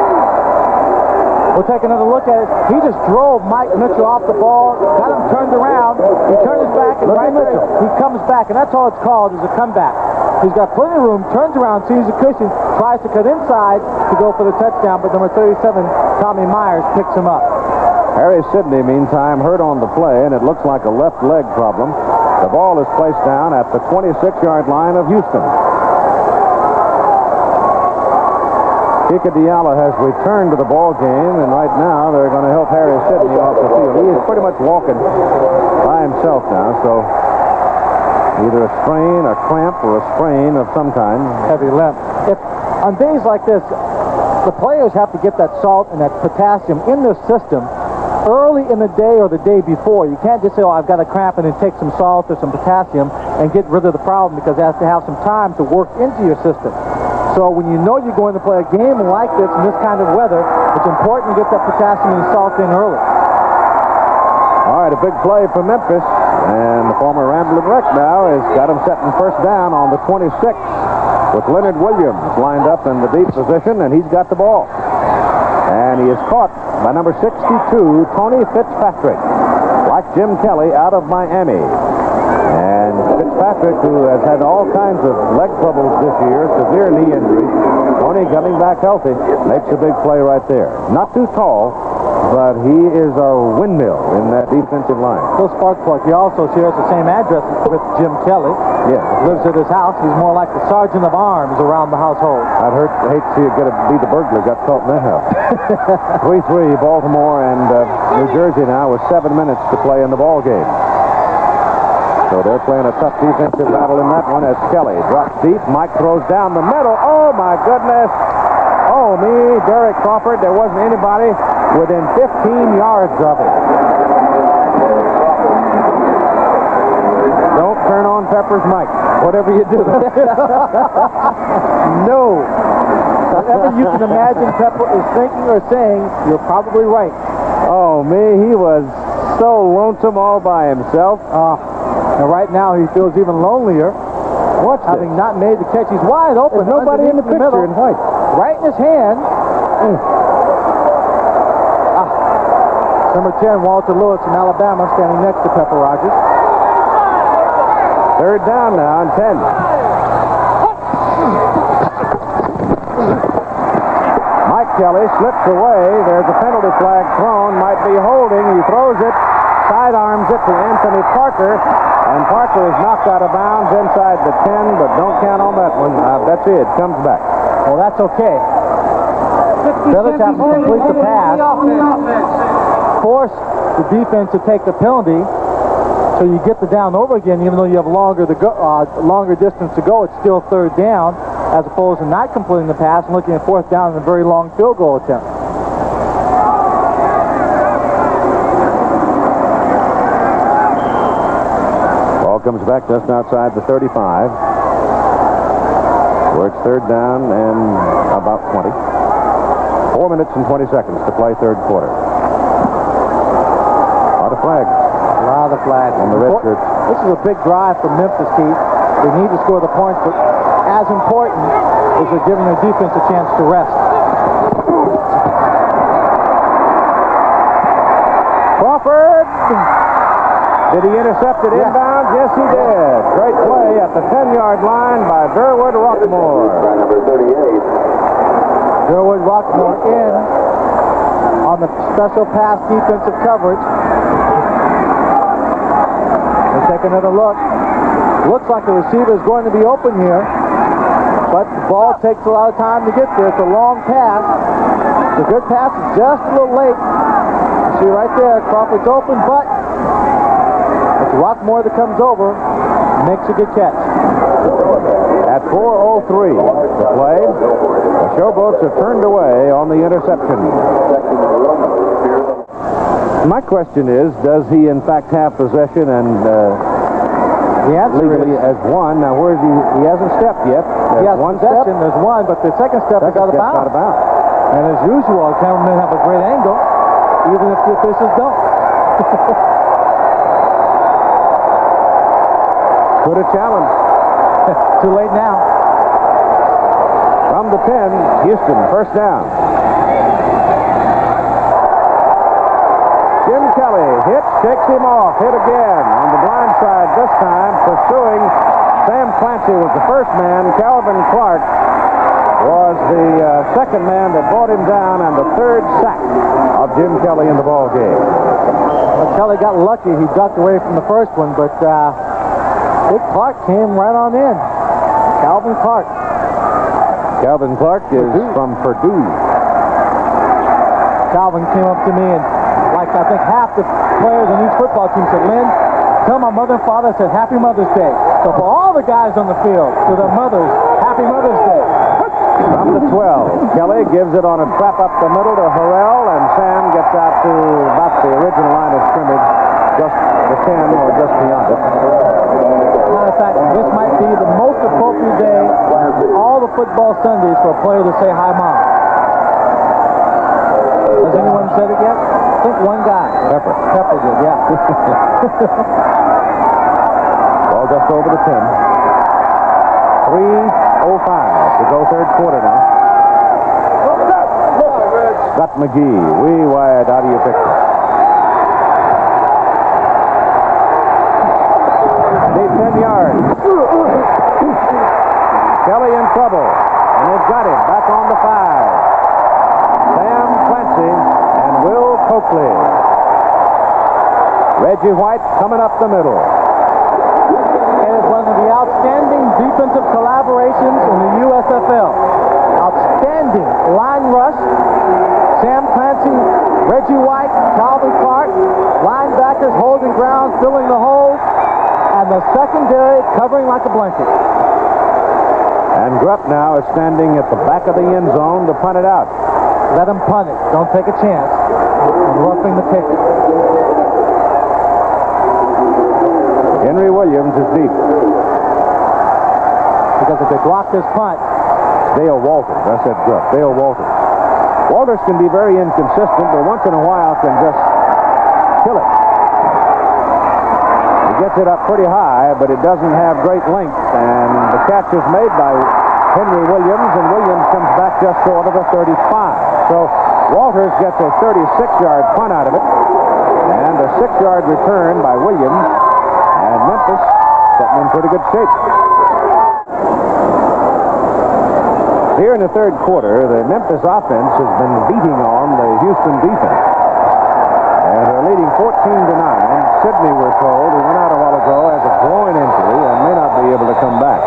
Speaker 4: We'll take another look at it. He just drove Mike Mitchell off the ball, got him turned around. He turned his back, and right there, he comes back, and that's all it's called, is a comeback. He's got plenty of room, turns around, sees the cushion, tries to cut inside to go for the touchdown, but number 37, Tommy Myers, picks him up.
Speaker 3: Harry Sidney, meantime, hurt on the play, and it looks like a left leg problem. The ball is placed down at the 26-yard line of Houston. Kika Diallo has returned to the ball game, and right now they're going to help Harry Sidney off the field. He is pretty much walking by himself now, so either a strain, a cramp, or a sprain of some kind.
Speaker 4: Heavy limp. If on days like this, the players have to get that salt and that potassium in their system early in the day or the day before. You can't just say, oh, I've got a cramp, and then take some salt or some potassium and get rid of the problem, because it has to have some time to work into your system. So when you know you're going to play a game like this in this kind of weather, it's important to get that potassium and salt in early.
Speaker 3: All right, a big play for Memphis. And the former Ramblin' Wreck now has got him setting first down on the 26 with Leonard Williams lined up in the deep position, and he's got the ball. And he is caught by number 62, Tony Fitzpatrick, like Jim Kelly out of Miami. And Fitzpatrick, who has had all kinds of leg troubles this year, severe knee injury, Tony coming back healthy, makes a big play right there. Not too tall, but he is a windmill in that defensive line.
Speaker 4: Bill Sparkplug, he also shares the same address with Jim Kelly.
Speaker 3: Yeah.
Speaker 4: Lives at his house. He's more like the sergeant of arms around the household.
Speaker 3: I'd hate to see it be the burglar got caught in that house. 3-3, Baltimore and New Jersey now with 7 minutes to play in the ball game. So they're playing a tough defensive battle in that one as Kelly drops deep. Mike throws down the middle. Oh, my goodness. Oh, me, Derek Crawford. There wasn't anybody within 15 yards of it. Don't turn on Pepper's mic, whatever you do.
Speaker 4: No. Whatever you can imagine Pepper is thinking or saying, you're probably right.
Speaker 3: Oh, me, he was so lonesome all by himself.
Speaker 4: And right now he feels even lonelier.
Speaker 3: Watch
Speaker 4: having not made the catch. He's wide open.
Speaker 3: There's nobody in the picture in white.
Speaker 4: Right in his hand. Number 10, Walter Lewis from Alabama, standing next to Pepper Rogers.
Speaker 3: Third down now and 10. Mike Kelly slips away. There's a penalty flag thrown. Might be holding. He throws it. Sidearms it to Anthony Parker. And Parker is knocked out of bounds inside the 10, but don't count on that one. That's it. Comes back.
Speaker 4: Well, that's okay. Village has to complete the pass. Force the defense to take the penalty. So you get the down over again, even though you have longer distance to go. It's still third down, as opposed to not completing the pass and looking at fourth down in a very long field goal attempt.
Speaker 3: Ball comes back just outside the 35, where it's third down and about 20. 4 minutes and 20 seconds to play third quarter. A lot of flags.
Speaker 4: A lot of flags.
Speaker 3: On the red shirts.
Speaker 4: This is a big drive for Memphis, Keith. They need to score the points, but as important is they're giving their defense a chance to rest.
Speaker 3: Crawford! Did he intercept it inbound? Yes, he did. Great play at the 10-yard line by Durwood Rockmore.
Speaker 5: Number 38.
Speaker 4: Durwood Rockmore in on the special pass defensive coverage. We'll take another look. Looks like the receiver is going to be open here, but the ball takes a lot of time to get there. It's a long pass. It's a good pass. It's just a little late. You see right there, Crawford's open, but it's Rockmore that comes over, makes a good catch.
Speaker 3: At 4:03 to play, the Showboats have turned away on the interception. My question is, does he in fact have possession and
Speaker 4: the answer
Speaker 3: legally
Speaker 4: is
Speaker 3: as one? Now, where is he? He hasn't stepped yet.
Speaker 4: he has
Speaker 3: one
Speaker 4: possession,
Speaker 3: step.
Speaker 4: there's one, but the second step is out of bounds. And as usual, the cameramen have a great angle, even if the officials don't.
Speaker 3: Put a challenge.
Speaker 4: Too late now.
Speaker 3: From the 10, Houston, first down. Jim Kelly hit, shakes him off, hit again on the blind side this time, pursuing Sam Clancy was the first man. Calvin Clark was the second man that brought him down, and the third sack of Jim Kelly in the ball game.
Speaker 4: Well, Kelly got lucky. He ducked away from the first one, but Big Clark came right on in. Calvin Clark.
Speaker 3: Calvin Clark is from Purdue.
Speaker 4: Calvin came up to me and, like I think half the players on each football team said, Lynn, tell my mother and father I said Happy Mother's Day. So for all the guys on the field, to their mothers, Happy Mother's Day.
Speaker 3: From the 12, Kelly gives it on a trap up the middle to Harrell, and Sam gets out to about the original line of scrimmage, just the 10 or just beyond it.
Speaker 4: Matter of fact, this might be the most appropriate day all the football Sundays for a player to say hi, Mom. Has anyone said it yet? I think one guy. Pepper did, yeah.
Speaker 3: Ball just over the 10. 3:05 to go third quarter now. Scott McGee, way wide out of your picture. Deep 10 yards. Kelly in trouble, and they've got him back on the 5. Sam Clancy and Will Coakley. Reggie White coming up the middle.
Speaker 4: It is one of the outstanding defensive collaborations in the USFL. Outstanding line rush. Sam Clancy, Reggie White, Calvin Clark, linebackers holding ground, filling the holes, and the the secondary covering like a blanket.
Speaker 3: And Grupp now is standing at the back of the end zone to punt it out.
Speaker 4: Let him punt it. Don't take a chance on roughing the kicker.
Speaker 3: Henry Williams is deep.
Speaker 4: Because if they block this punt,
Speaker 3: Dale Walters. I said Grupp. Dale Walters. Walters can be very inconsistent, but once in a while can just kill it. He gets it up pretty high, but it doesn't have great length, and the catch is made by Henry Williams, and Williams comes back just short of the 35. So Walters gets a 36-yard punt out of it, and a 6-yard return by Williams, and Memphis getting in pretty good shape. Here in the third quarter, the Memphis offense has been beating on the Houston defense. And they're leading 14-9. Sidney, we're told, who went out a while ago, has a groin injury and may not be able to come back.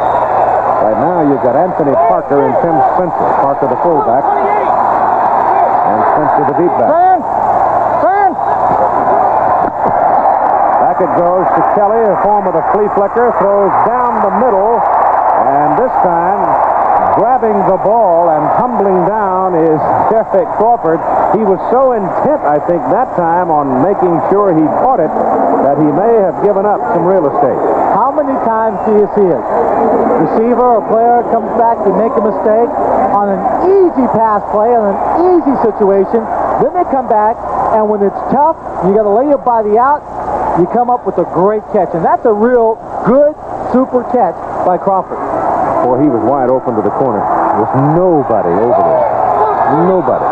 Speaker 3: Right now, you've got Anthony Parker and Tim Spencer. Parker the fullback, and Spencer the deep back. Back it goes to Kelly, a form of the flea flicker, throws down the middle, and this time, grabbing the ball and tumbling down is Derek Crawford. He was so intent, I think, that time on making sure he caught it that he may have given up some real estate.
Speaker 4: how many times do you see it? Receiver or player comes back to make a mistake on an easy pass play, on an easy situation. Then they come back, and when it's tough, you got to lay your body out, you come up with a great catch. And that's a real good, super catch by Crawford.
Speaker 3: Boy, he was wide open to the corner. There was nobody over there. Nobody.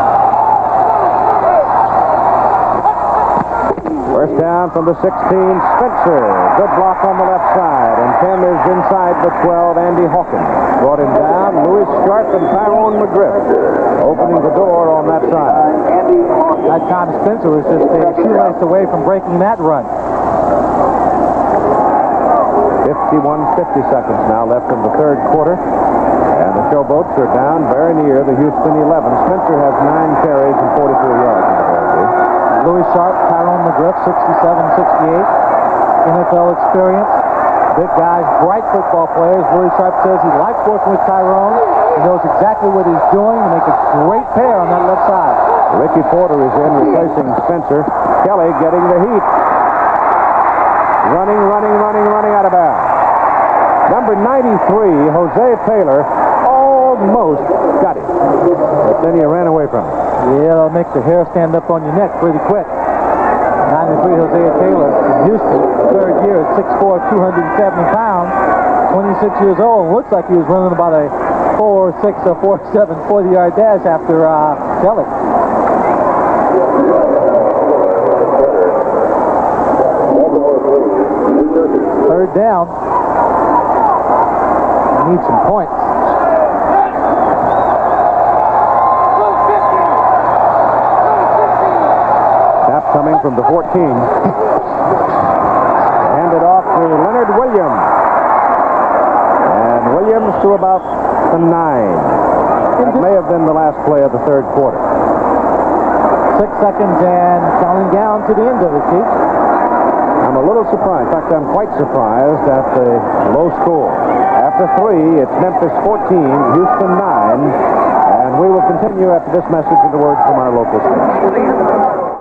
Speaker 3: First down from the 16, Spencer. Good block on the left side. And 10 is inside the 12, Andy Hawkins. Brought him down. Louis Sharp and Tyrone McGriff opening the door on that side.
Speaker 4: That time Spencer was just a shoelace away from breaking that run.
Speaker 3: 50 seconds now left in the third quarter. And the Showboats are down very near the Houston 11. Spencer has 9 carries and 44 yards in the ball game.
Speaker 4: Louis Sharp, Tyrone McGriff, 67-68. NFL experience. Big guys, bright football players. Louis Sharp says he likes working with Tyrone. He knows exactly what he's doing to make a great pair on that left side.
Speaker 3: Ricky Porter is in replacing Spencer. Kelly getting the heat. Running out of bounds. Number 93, Jose Taylor, almost got it. But then he ran away from it.
Speaker 4: Yeah, that'll make the hair stand up on your neck pretty quick. 93, Jose Taylor in Houston, third year at 6'4", 270 pounds, 26 years old. Looks like he was running about a 4.6 or 4.7 40-yard dash after Kelly. Third down. Need some points.
Speaker 3: Snap coming from the 14. Handed off to Leonard Williams. And Williams to about the 9. That may have been the last play of the third quarter.
Speaker 4: 6 seconds and counting down to the end of the Chiefs.
Speaker 3: I'm a little surprised. In fact, I'm quite surprised at the low score. After 3, it's Memphis 14, Houston 9, and we will continue after this message with the words from our local station.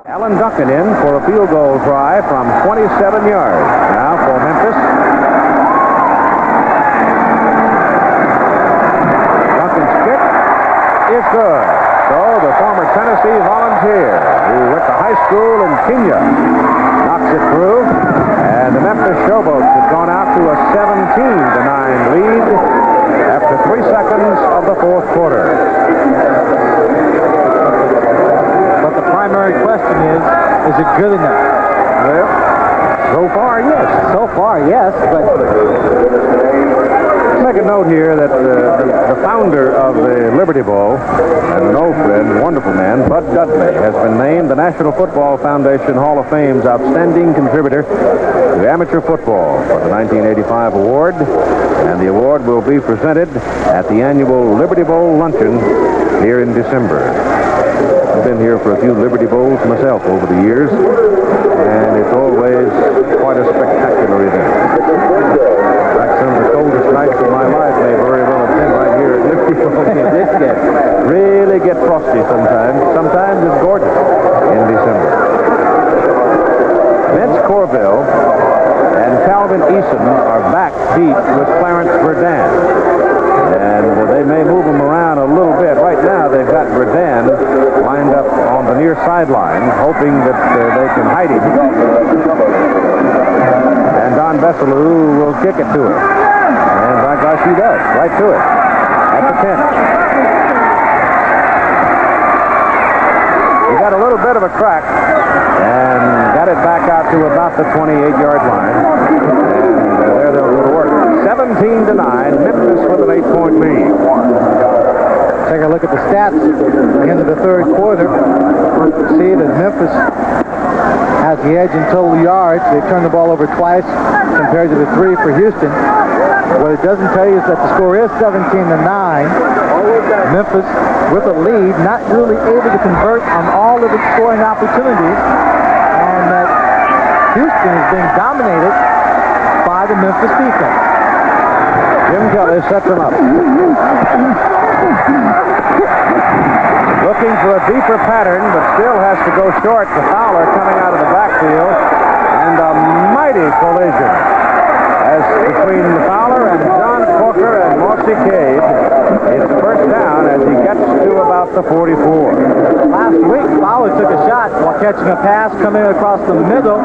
Speaker 3: Alan Duncan in for a field goal try from 27 yards. Now for Memphis. Duncan's kick is good. So the former Tennessee Volunteer, who went to high school in Kenya, knocks it through, and the Memphis Showboats have gone out to a 17-9 lead after 3 seconds of the fourth quarter.
Speaker 4: But the primary question is it good enough?
Speaker 3: Well, so far, yes.
Speaker 4: So far, yes, but
Speaker 3: Make a note here that the founder of the Liberty Bowl, and an old friend, wonderful man, Bud Dudley, has been named the National Football Foundation Hall of Fame's Outstanding Contributor to Amateur Football for the 1985 award, and the award will be presented at the annual Liberty Bowl luncheon here in December. I've been here for a few Liberty Bowls myself over the years, and it's always quite a spectacular event. In fact, some of the coldest nights of my life may very well have been right here at Liberty Bowl. It really get frosty sometimes. Sometimes it's gorgeous in December. Vince Corville and Calvin Eason are back deep with Clarence Verdun. And they may move them around a little bit. Right now, they've got Verdun lined up on the near sideline, hoping that they can hide him. And Don Besselou will kick it to him. And by gosh, he does. Right to it. At the 10. He got a little bit of a crack and got it back out to about the 28-yard line. And there they'll go to work. 17-9, Memphis with an 8-point lead.
Speaker 4: Take a look at the stats at the end of the third quarter. See that Memphis has the edge in total yards. They turned the ball over twice compared to the 3 for Houston. What it doesn't tell you is that the score is 17-9. Memphis with a lead, not really able to convert on all of its scoring opportunities. And that Houston is being dominated by the Memphis defense.
Speaker 3: Jim Kelly sets him up. Looking for a deeper pattern, but still has to go short to Fowler coming out of the backfield. And a mighty collision as between Fowler and John Corker and Mossy Cade. It's first down as he gets to about the 44.
Speaker 4: Last week, Fowler took a shot while catching a pass coming across the middle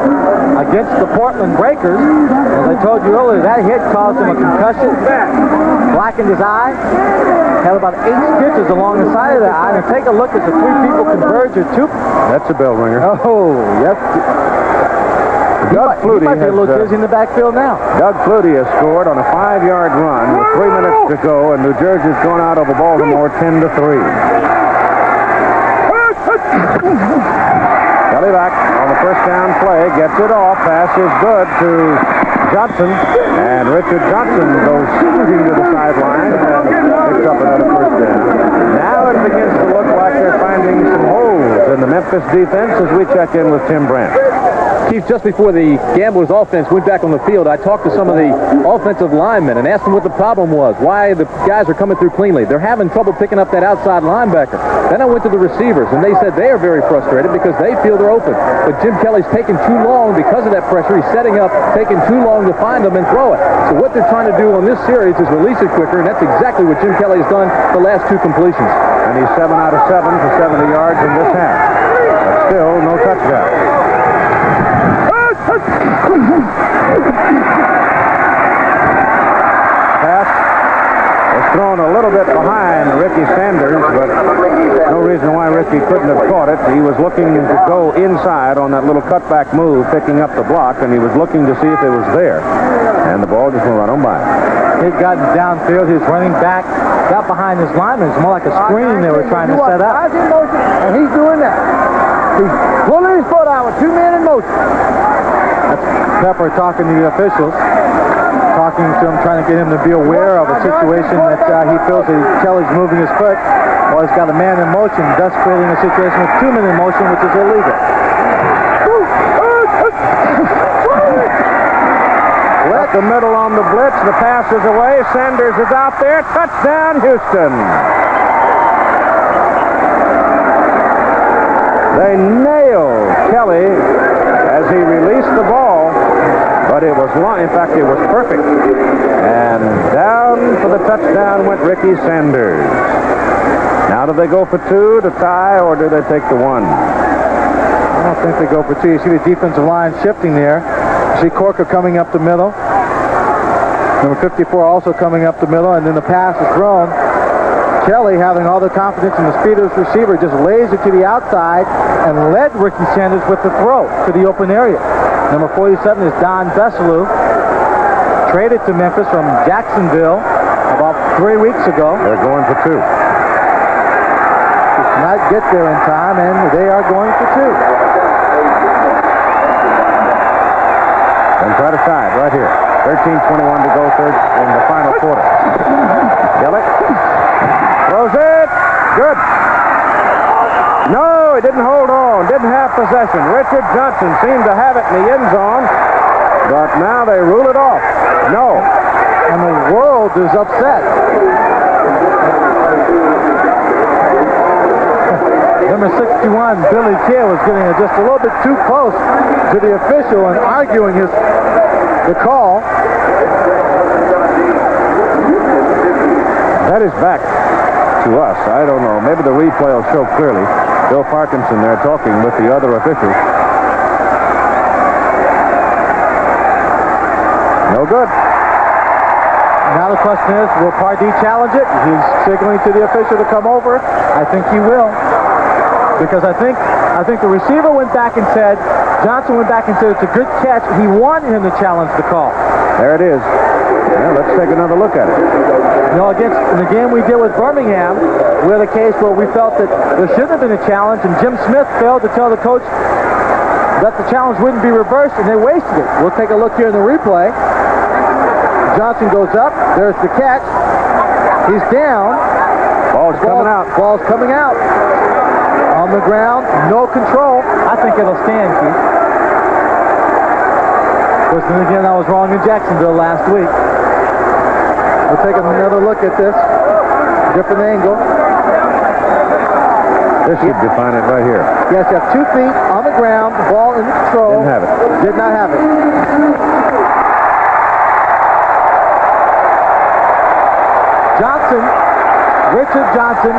Speaker 4: against the Portland Breakers. As I told you earlier, that hit caused him a concussion, blackened his eye, had about 8 stitches along the side of the eye. And take a look as the 3 people converge or 2.
Speaker 3: That's a bell ringer.
Speaker 4: Oh, yep.
Speaker 3: Doug Flutie
Speaker 4: might be a little dizzy in the backfield now.
Speaker 3: Doug Flutie has scored on a 5-yard run with 3 minutes to go, and New Jersey's gone out over Baltimore 10-3. Kelly back on the first down play, gets it off. Pass is good to Johnson, and Richard Johnson goes shooting to the sideline and picks up another first down. Now it begins to look like they're finding some holes in the Memphis defense as we check in with Tim Brandt.
Speaker 1: Chief, just before the Gamblers offense went back on the field, I talked to some of the offensive linemen and asked them what the problem was, why the guys are coming through cleanly. They're having trouble picking up that outside linebacker. Then I went to the receivers, and they said they are very frustrated because they feel they're open. But Jim Kelly's taking too long because of that pressure. He's setting up, taking too long to find them and throw it. So what they're trying to do on this series is release it quicker, and that's exactly what Jim Kelly has done the last 2 completions.
Speaker 3: And he's 7 out of 7 for 70 yards in this half. But still, no touchdown. Pass was thrown a little bit behind Ricky Sanders, but no reason why Ricky couldn't have caught it. He was looking to go inside on that little cutback move, picking up the block, and he was looking to see if it was there. And the ball just went right on by.
Speaker 4: He'd gotten downfield. He was running back, got behind his lineman. It's more like a screen they were trying to set up.
Speaker 2: And he's doing that. He's pulling his foot out with 2 men in motion.
Speaker 4: That's Pepper talking to the officials, talking to him, trying to get him to be aware of a situation that he feels that Kelly's moving his foot while he's got a man in motion, thus creating a situation with 2 men in motion, which is illegal.
Speaker 3: Let the middle on the blitz. The pass is away. Sanders is out there. Touchdown, Houston. They nailed Kelly as he released the ball, but it was long. In fact, it was perfect. And down for the touchdown went Ricky Sanders. Now do they go for 2 to tie, or do they take the 1?
Speaker 4: I don't think they go for 2. You see the defensive line shifting there. You see Corker coming up the middle. Number 54 also coming up the middle, and then the pass is thrown. Kelly, having all the confidence in the speed of his receiver, just lays it to the outside and led Ricky Sanders with the throw to the open area. Number 47 is Don Besselou, traded to Memphis from Jacksonville about 3 weeks ago.
Speaker 3: They're going for 2.
Speaker 4: Did not get there in time, and they are going for 2.
Speaker 3: And try to tie it right here. 13:21 to go, third in the final quarter. Kelly throws it. Good. No. No, he didn't hold on, didn't have possession. Richard Johnson seemed to have it in the end zone, but now they rule it off. No.
Speaker 1: And the world is upset. Number 61, Billy Kidd, was getting just a little bit too close to the official and arguing the call.
Speaker 3: That is back to us. I don't know. Maybe the replay will show clearly. Bill Parkinson there talking with the other officials. No good.
Speaker 1: Now the question is, will Pardee challenge it? He's signaling to the official to come over. I think he will. Because I think the receiver went back and said, Johnson went back and said it's a good catch. He wanted him to challenge the call.
Speaker 3: There it is. Well, let's take another look at it.
Speaker 1: You know, against the game we did with Birmingham, we had a case where we felt that there shouldn't have been a challenge, and Jim Smith failed to tell the coach that the challenge wouldn't be reversed, and they wasted it. We'll take a look here in the replay. Johnson goes up. There's the catch. He's down.
Speaker 3: Ball's coming out.
Speaker 1: Ball's coming out. On the ground, no control. I think it'll stand, Keith. Of course, then again, I was wrong in Jacksonville last week. We'll take another look at this. Different angle.
Speaker 3: This should define it right here.
Speaker 1: Yes, you have 2 feet on the ground, the ball in control.
Speaker 3: Didn't have it.
Speaker 1: Did not have it. Johnson, Richard Johnson,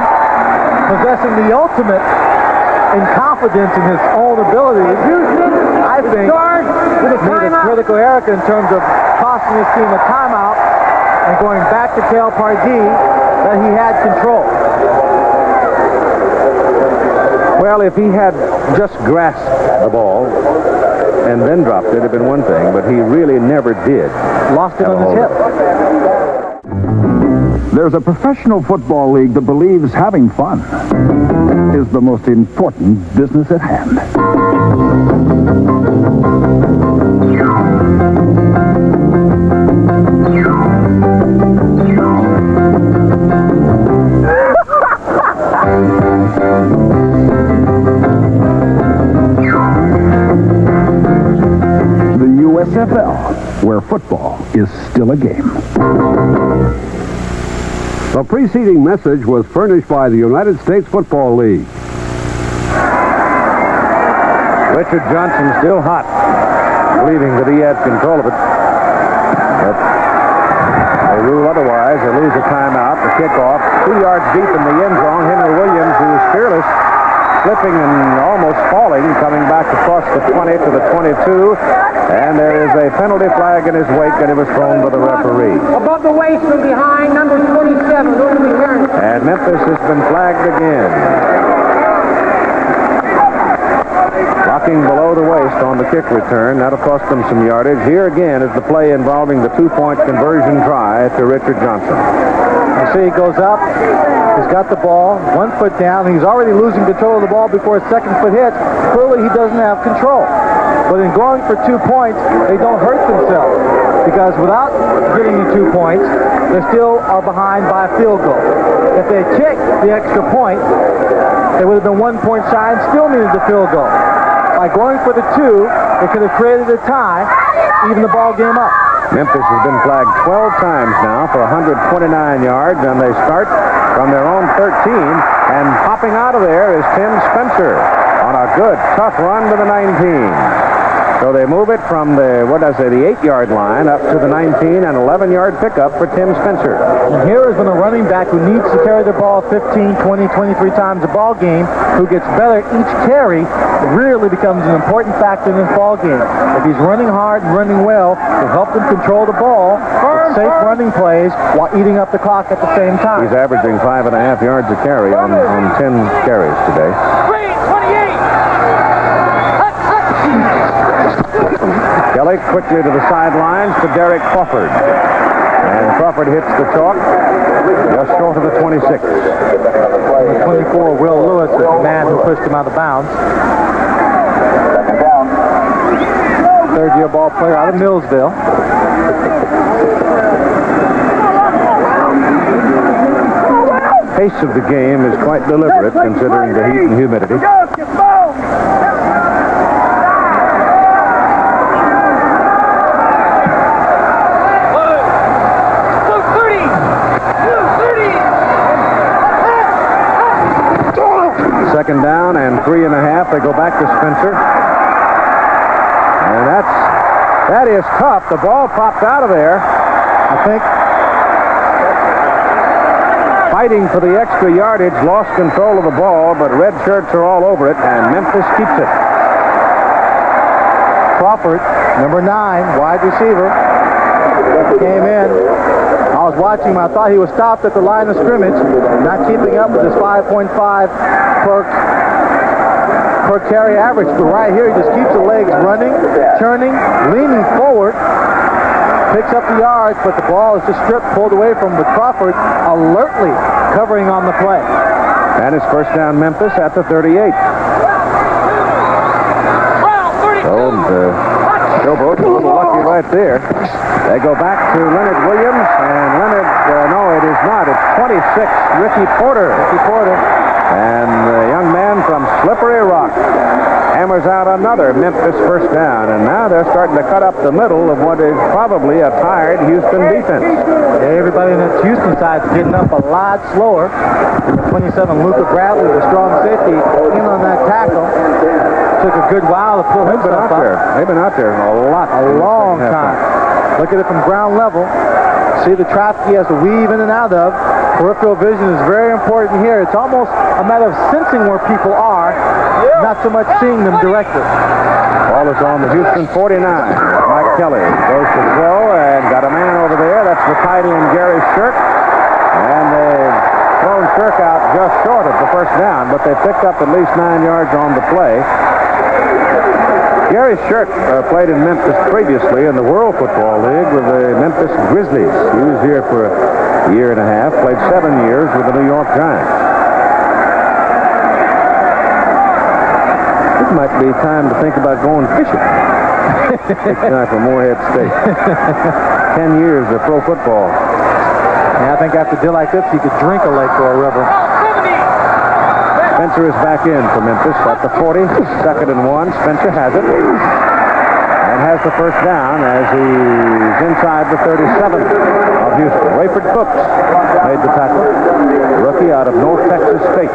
Speaker 1: possessing the ultimate in confidence in his own ability, I think, made a critical error in terms of costing his team a timeout and going back to tell Pardee that he had control.
Speaker 3: Well, if he had just grasped the ball and then dropped it, it'd have been one thing, but he really never did.
Speaker 1: Lost it on his hip.
Speaker 8: There's a professional football league that believes having fun is the most important business at hand. The USFL, where football is still a game.
Speaker 9: The preceding message was furnished by the United States Football League.
Speaker 3: Richard Johnson still hot, believing that he had control of it. But they rule otherwise. They lose a timeout. The kickoff, 2 yards deep in the end zone. Henry Williams, who is fearless, slipping and almost falling, coming back across the 20 to the 22. And there is a penalty flag in his wake, and it was thrown by the referee.
Speaker 7: Above the waist from behind, number 27. Those are the turns.
Speaker 3: And Memphis has been flagged again. Blocking below the waist on the kick return. That'll cost them some yardage. Here again is the play involving the 2-point conversion try to Richard Johnson.
Speaker 1: You see he goes up. He's got the ball, 1 foot down. He's already losing control of the ball before his second foot hits. Clearly he doesn't have control. But in going for 2 points, they don't hurt themselves. Because without getting the 2 points, they still are behind by a field goal. If they kick the extra point, they would have been 1 point shy and still needed the field goal. By going for the 2, they could have created a tie, even the ball game up.
Speaker 3: Memphis has been flagged 12 times now for 129 yards, and they start from their own 13, and popping out of there is Tim Spencer on a good, tough run to the 19. So they move it from the, the 8-yard line up to the 19, and 11-yard pickup for Tim Spencer.
Speaker 1: And here is when a running back who needs to carry the ball 15, 20, 23 times a ball game, who gets better each carry, really becomes an important factor in this ball game. If he's running hard and running well, to help them control the ball, with safe running plays while eating up the clock at the same time.
Speaker 3: He's averaging 5.5 yards a carry on 10 carries today. Kelly quickly to the sidelines to Derek Crawford. And Crawford hits the chalk just short of the 26.
Speaker 1: The 24, Will Lewis, is the man who pushed him out of bounds. Third-year ball player out of Millsville.
Speaker 3: pace of the game is quite deliberate considering the heat and humidity. Second down and 3.5. They go back to Spencer. And that is tough. The ball popped out of there. I think fighting for the extra yardage, lost control of the ball, but red shirts are all over it, and Memphis keeps it.
Speaker 4: Crawford, number 9, wide receiver, came in. I was watching him. I thought he was stopped at the line of scrimmage, not keeping up with his 5.5 per carry average. But right here, he just keeps the legs running, turning, leaning forward, picks up the yards, but the ball is just stripped, pulled away from with Crawford alertly covering on the play.
Speaker 3: And it's first down Memphis at the 38. So Showboats a little lucky right there. They go back to Leonard Williams, and Leonard, no, it is not. It's 26, Ricky Porter. And the young man from Slippery Rock hammers out another Memphis first down, and now they're starting to cut up the middle of what is probably a tired Houston defense.
Speaker 4: Yeah, everybody in the Houston side is getting up a lot slower. 27, Luca Bradley, the strong safety, in on that tackle. Took a good while to pull himself up.
Speaker 3: They've been out there a
Speaker 4: long time. Look at it from ground level. See the traffic he has to weave in and out of. Peripheral vision is very important here. It's almost a matter of sensing where people are, not so much seeing them directly.
Speaker 3: Ball is on the Houston 49. Mike Kelly goes to throw and got a man over there. That's the tight end, Gary Shirk. And they've thrown Shirk out just short of the first down, but they picked up at least 9 yards on the play. Gary Shirk played in Memphis previously in the World Football League with the Memphis Grizzlies. He was here for a year and a half, played 7 years with the New York Giants. It might be time to think about going fishing. It's time for Moorhead State. 10 years of pro football.
Speaker 4: Yeah, I think after a deal like this, he could drink a lake or a river.
Speaker 3: Spencer is back in for Memphis at the 40, 2nd and 1. Spencer has it and has the first down as he's inside the 37 of Houston. Rayford Cooks made the tackle, rookie out of North Texas State.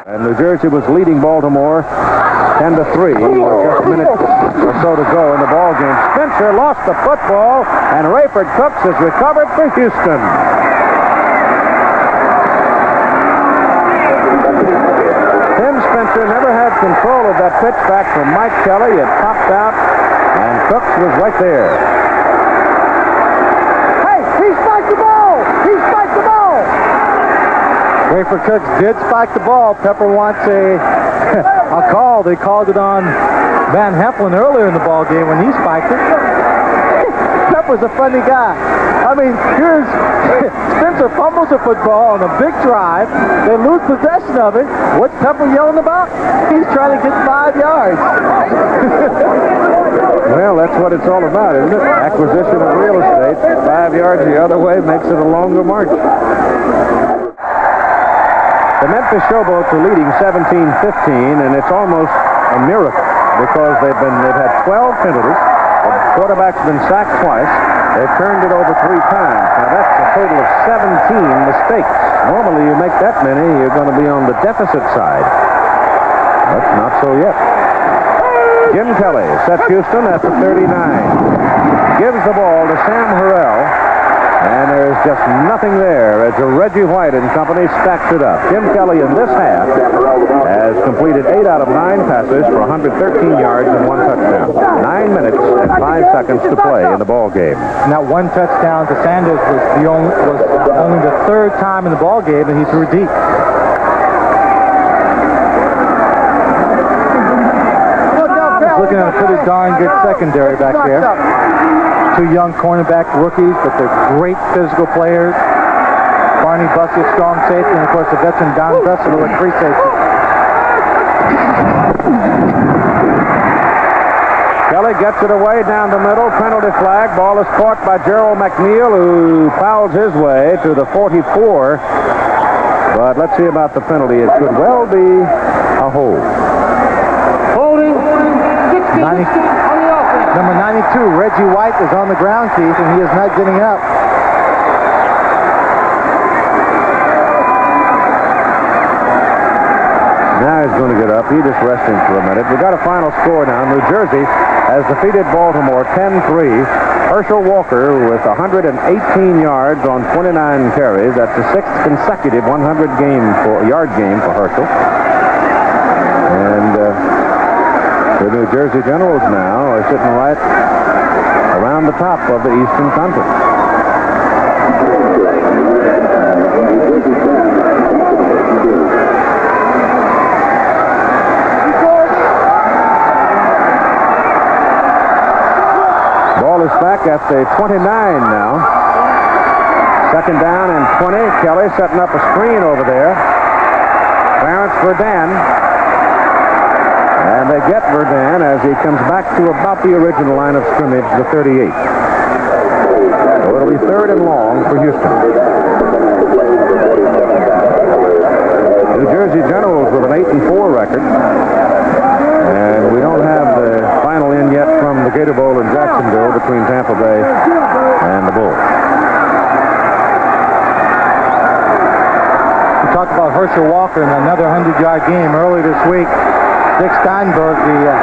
Speaker 3: And New Jersey was leading Baltimore 10-3 with just a minute or so to go in the ball game. Spencer lost the football, and Rayford Cooks has recovered for Houston. Spencer never had control of that pitch back from Mike Kelly. It popped out, and Cooks was right there.
Speaker 7: Hey, he spiked the ball! He spiked the ball!
Speaker 4: Rayford Cooks did spike the ball. Pepper wants a call. They called it on Van Heflin earlier in the ball game when he spiked it. Pepper's a funny guy. I mean, here's Spencer fumbles the football on a big drive. They lose possession of it. What's Pepper yelling about? He's trying to get 5 yards.
Speaker 3: Well, that's what it's all about, isn't it? Acquisition of real estate. 5 yards the other way makes it a longer march. The Memphis Showboats are leading 17-15, and it's almost a miracle because they've had 12 penalties. The quarterback's been sacked twice. They've turned it over 3 times. Now, that's a total of 17 mistakes. Normally, you make that many, you're going to be on the deficit side. But not so yet. Jim Kelly sets Houston at the 39. Gives the ball to Sam Harrell. And there's just nothing there as Reggie White and company stacks it up. Jim Kelly in this half has completed 8 out of 9 passes for 113 yards and 1 touchdown. 9 minutes and 5 seconds to play in the ball game.
Speaker 4: And that 1 touchdown to Sanders was only the 3rd time in the ball game that he threw deep. Looking at a pretty darn good secondary back there. 2 young cornerback rookies, but they're great physical players. Barney Bussey, strong safety, and of course the veteran Don Dressler with free safety.
Speaker 3: Kelly gets it away down the middle. Penalty flag. Ball is caught by Gerald McNeil, who fouls his way to the 44. But let's see about the penalty. It could well be a hold.
Speaker 7: Holding 60 on the offense.
Speaker 4: Number 92, Reggie White, is on the ground, Keith, and he is not getting up.
Speaker 3: Now he's going to get up. He's just resting for a minute. We've got a final score now. New Jersey has defeated Baltimore 10-3. Herschel Walker with 118 yards on 29 carries. That's the 6th consecutive 100-yard game for Herschel. And the New Jersey Generals now are sitting right around the top of the Eastern Conference. Is back at the 29 now. Second down and 20. Kelly setting up a screen over there. Clarence Verdun. And they get Verdun as he comes back to about the original line of scrimmage, the 38. So it'll be 3rd and long for Houston. New Jersey Generals with an 8-4 record. And we don't have the final in yet from the Gator Bowl in Jacksonville between Tampa Bay and the Bulls.
Speaker 4: We talked about Herschel Walker in another 100-yard game earlier this week. Dick Steinberg, the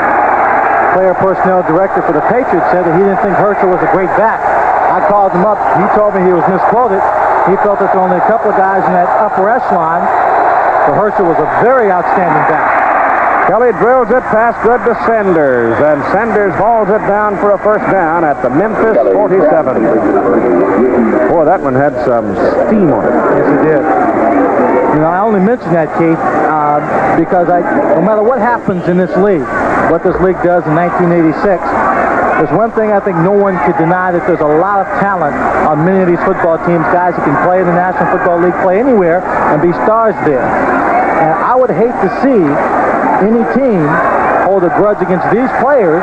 Speaker 4: player personnel director for the Patriots, said that he didn't think Herschel was a great back. I called him up. He told me he was misquoted. He felt that there were only a couple of guys in that upper echelon. So Herschel was a very outstanding back.
Speaker 3: Kelly drills it past good to Sanders, and Sanders hauls it down for a first down at the Memphis 47. Boy, that one had some steam on it.
Speaker 4: Yes, it did. You know, I only mention that, Keith, because no matter what happens in this league, what this league does in 1986, there's one thing I think no one could deny, that there's a lot of talent on many of these football teams, guys who can play in the National Football League, play anywhere, and be stars there. And I would hate to see any team hold a grudge against these players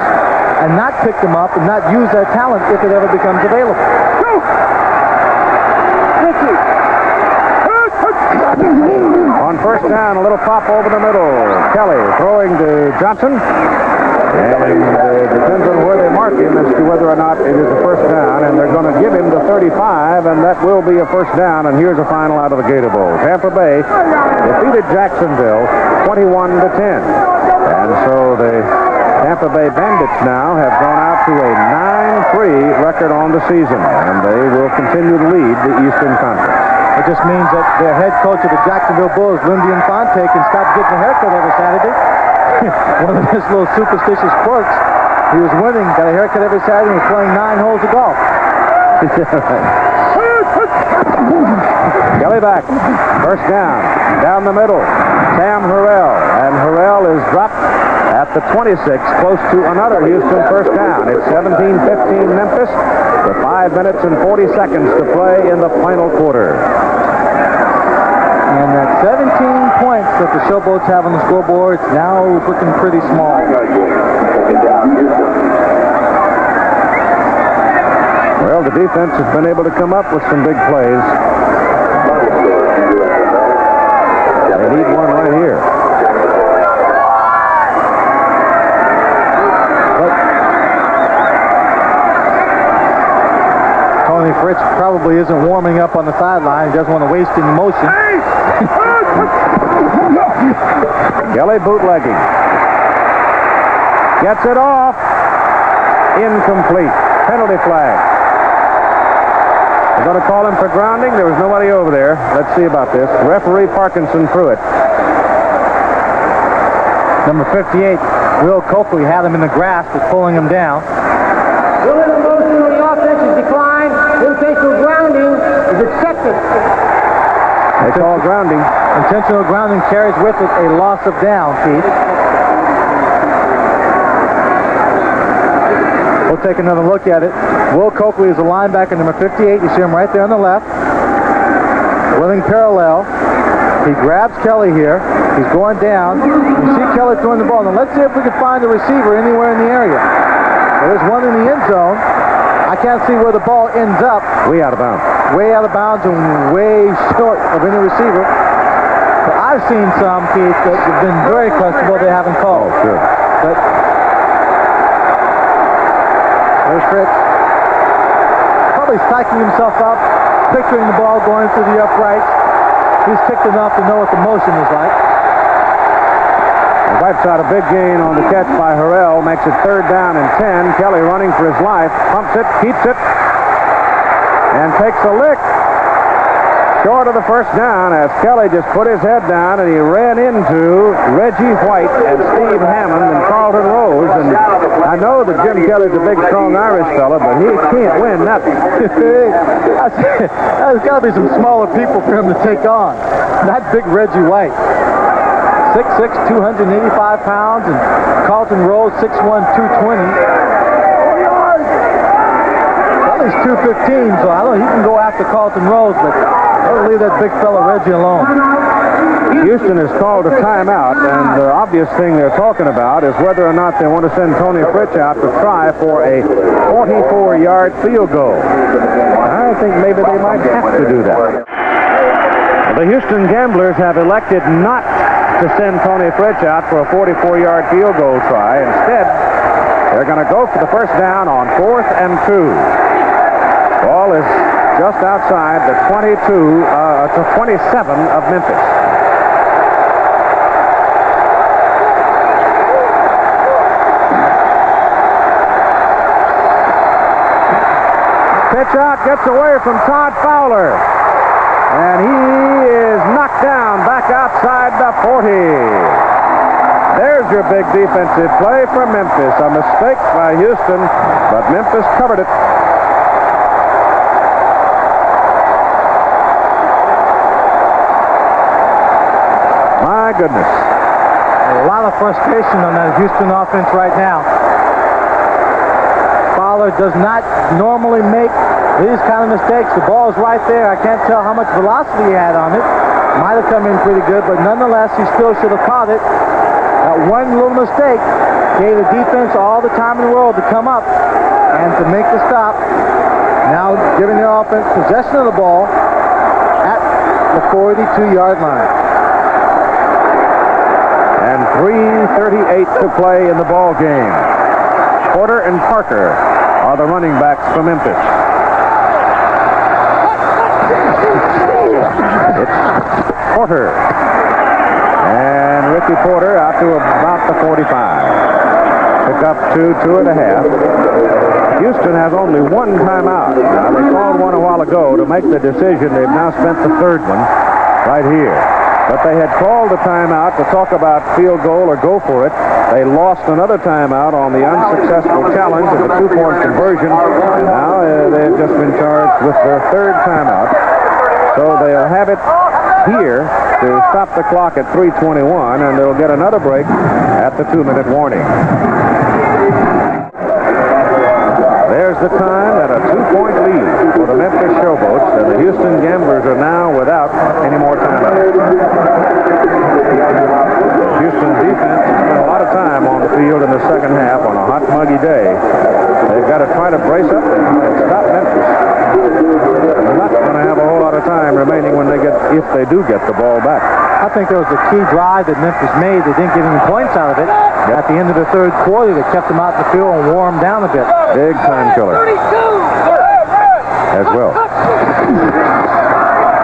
Speaker 4: and not pick them up and not use their talent if it ever becomes available.
Speaker 3: On first down, a little pop over the middle. Kelly throwing to Johnson. And it depends on where they mark him as to whether or not it is a first down. And they're going to give him the 35, and that will be a first down. And here's a final out of the Gator Bowl. Tampa Bay defeated Jacksonville 21-10. And so the Tampa Bay Bandits now have gone out to a 9-3 record on the season. And they will continue to lead the Eastern Conference.
Speaker 4: It just means that their head coach of the Jacksonville Bulls, Lindy Infante, can stop getting a haircut every Saturday. One of his little superstitious quirks. He was winning, got a haircut every Saturday, and was playing 9 holes of golf.
Speaker 3: Kelly back. First down the middle. Sam Harrell. And Harrell is dropped at the 26, close to another Houston first down. It's 17-15 Memphis with 5 minutes and 40 seconds to play in the final quarter.
Speaker 4: And that 17 points that the Showboats have on the scoreboard is now looking pretty small.
Speaker 3: Well, the defense has been able to come up with some big plays. They need one right here.
Speaker 4: Tony Fritz probably isn't warming up on the sideline. He doesn't want to waste any motion.
Speaker 3: Kelly bootlegging. Gets it off. Incomplete. Penalty flag. They're going to call him for grounding. There was nobody over there. Let's see about this. Referee Parkinson threw it.
Speaker 4: Number 58, Will Coakley, had him in the grasp, was pulling him down.
Speaker 7: Will the motion on the offensive decline, intentional grounding is accepted.
Speaker 3: They call grounding.
Speaker 4: Intentional grounding carries with it a loss of down, Keith. We'll take another look at it. Will Coakley is a linebacker, number 58. You see him right there on the left. Running parallel. He grabs Kelly here. He's going down. You see Kelly throwing the ball. Now let's see if we can find the receiver anywhere in the area. There's one in the end zone. I can't see where the ball ends up.
Speaker 3: Way out of bounds.
Speaker 4: Way out of bounds and way short of any receiver. I've seen some, Keith, that have been very questionable they haven't called.
Speaker 3: Oh, sure.
Speaker 4: But there's Fritz. Probably psyching himself up, picturing the ball going through the uprights. He's kicked enough to know what the motion is like.
Speaker 3: Wipes out a big gain on the catch by Harrell. Makes it 3rd down and 10. Kelly running for his life. Pumps it, keeps it, and takes a lick. Short of the first down as Kelly just put his head down and he ran into Reggie White and Steve Hammond and Carlton Rose. And I know that Jim Kelly's a big, strong Irish fella, but he can't win nothing.
Speaker 4: There's got to be some smaller people for him to take on. Not big Reggie White. 6'6", 285 pounds, and Carlton Rose, 6'1", 220. Kelly's 215, so I don't know, he can go after Carlton Rose, but I'll leave that big fella Reggie alone.
Speaker 3: Houston has called a timeout, and the obvious thing they're talking about is whether or not they want to send Tony Fritsch out to try for a 44-yard field goal. I think maybe they might have to do that. The Houston Gamblers have elected not to send Tony Fritsch out for a 44-yard field goal try. Instead, they're going to go for the first down on 4th and 2. Ball is just outside the 27 of Memphis. Pitch out, gets away from Todd Fowler. And he is knocked down back outside the 40. There's your big defensive play for Memphis. A mistake by Houston, but Memphis covered it. My goodness.
Speaker 4: A lot of frustration on that Houston offense right now. Fowler does not normally make these kind of mistakes. The ball's right there. I can't tell how much velocity he had on it. Might have come in pretty good, but nonetheless, he still should have caught it. That one little mistake gave the defense all the time in the world to come up and to make the stop. Now giving the offense possession of the ball at the 42-yard line.
Speaker 3: And 3:38 to play in the ball game. Porter and Parker are the running backs for Memphis. It's Porter. And Ricky Porter out to about the 45. Pick up 2.5. Houston has only one timeout. Now, they called one a while ago to make the decision. They've now spent the 3rd one right here. But they had called a timeout to talk about field goal or go for it. They lost another timeout on the unsuccessful challenge of the 2-point conversion. And now they've just been charged with their 3rd timeout. So they'll have it here to stop the clock at 3:21, and they'll get another break at the 2-minute warning. There's the time at a 2-point lead for the Memphis Showboats, and the Houston Gamblers are now without any more timeouts. Houston defense has spent a lot of time on the field in the second half on a hot, muggy day. They've got to try to brace up and stop Memphis. They're not going to have a whole lot of time remaining when if they do get the ball back.
Speaker 4: I think there was a key drive that Memphis made. They didn't get any points out of it. At the end of the 3rd quarter, they kept them out in the field and wore them down a bit.
Speaker 3: Big time killer. As well.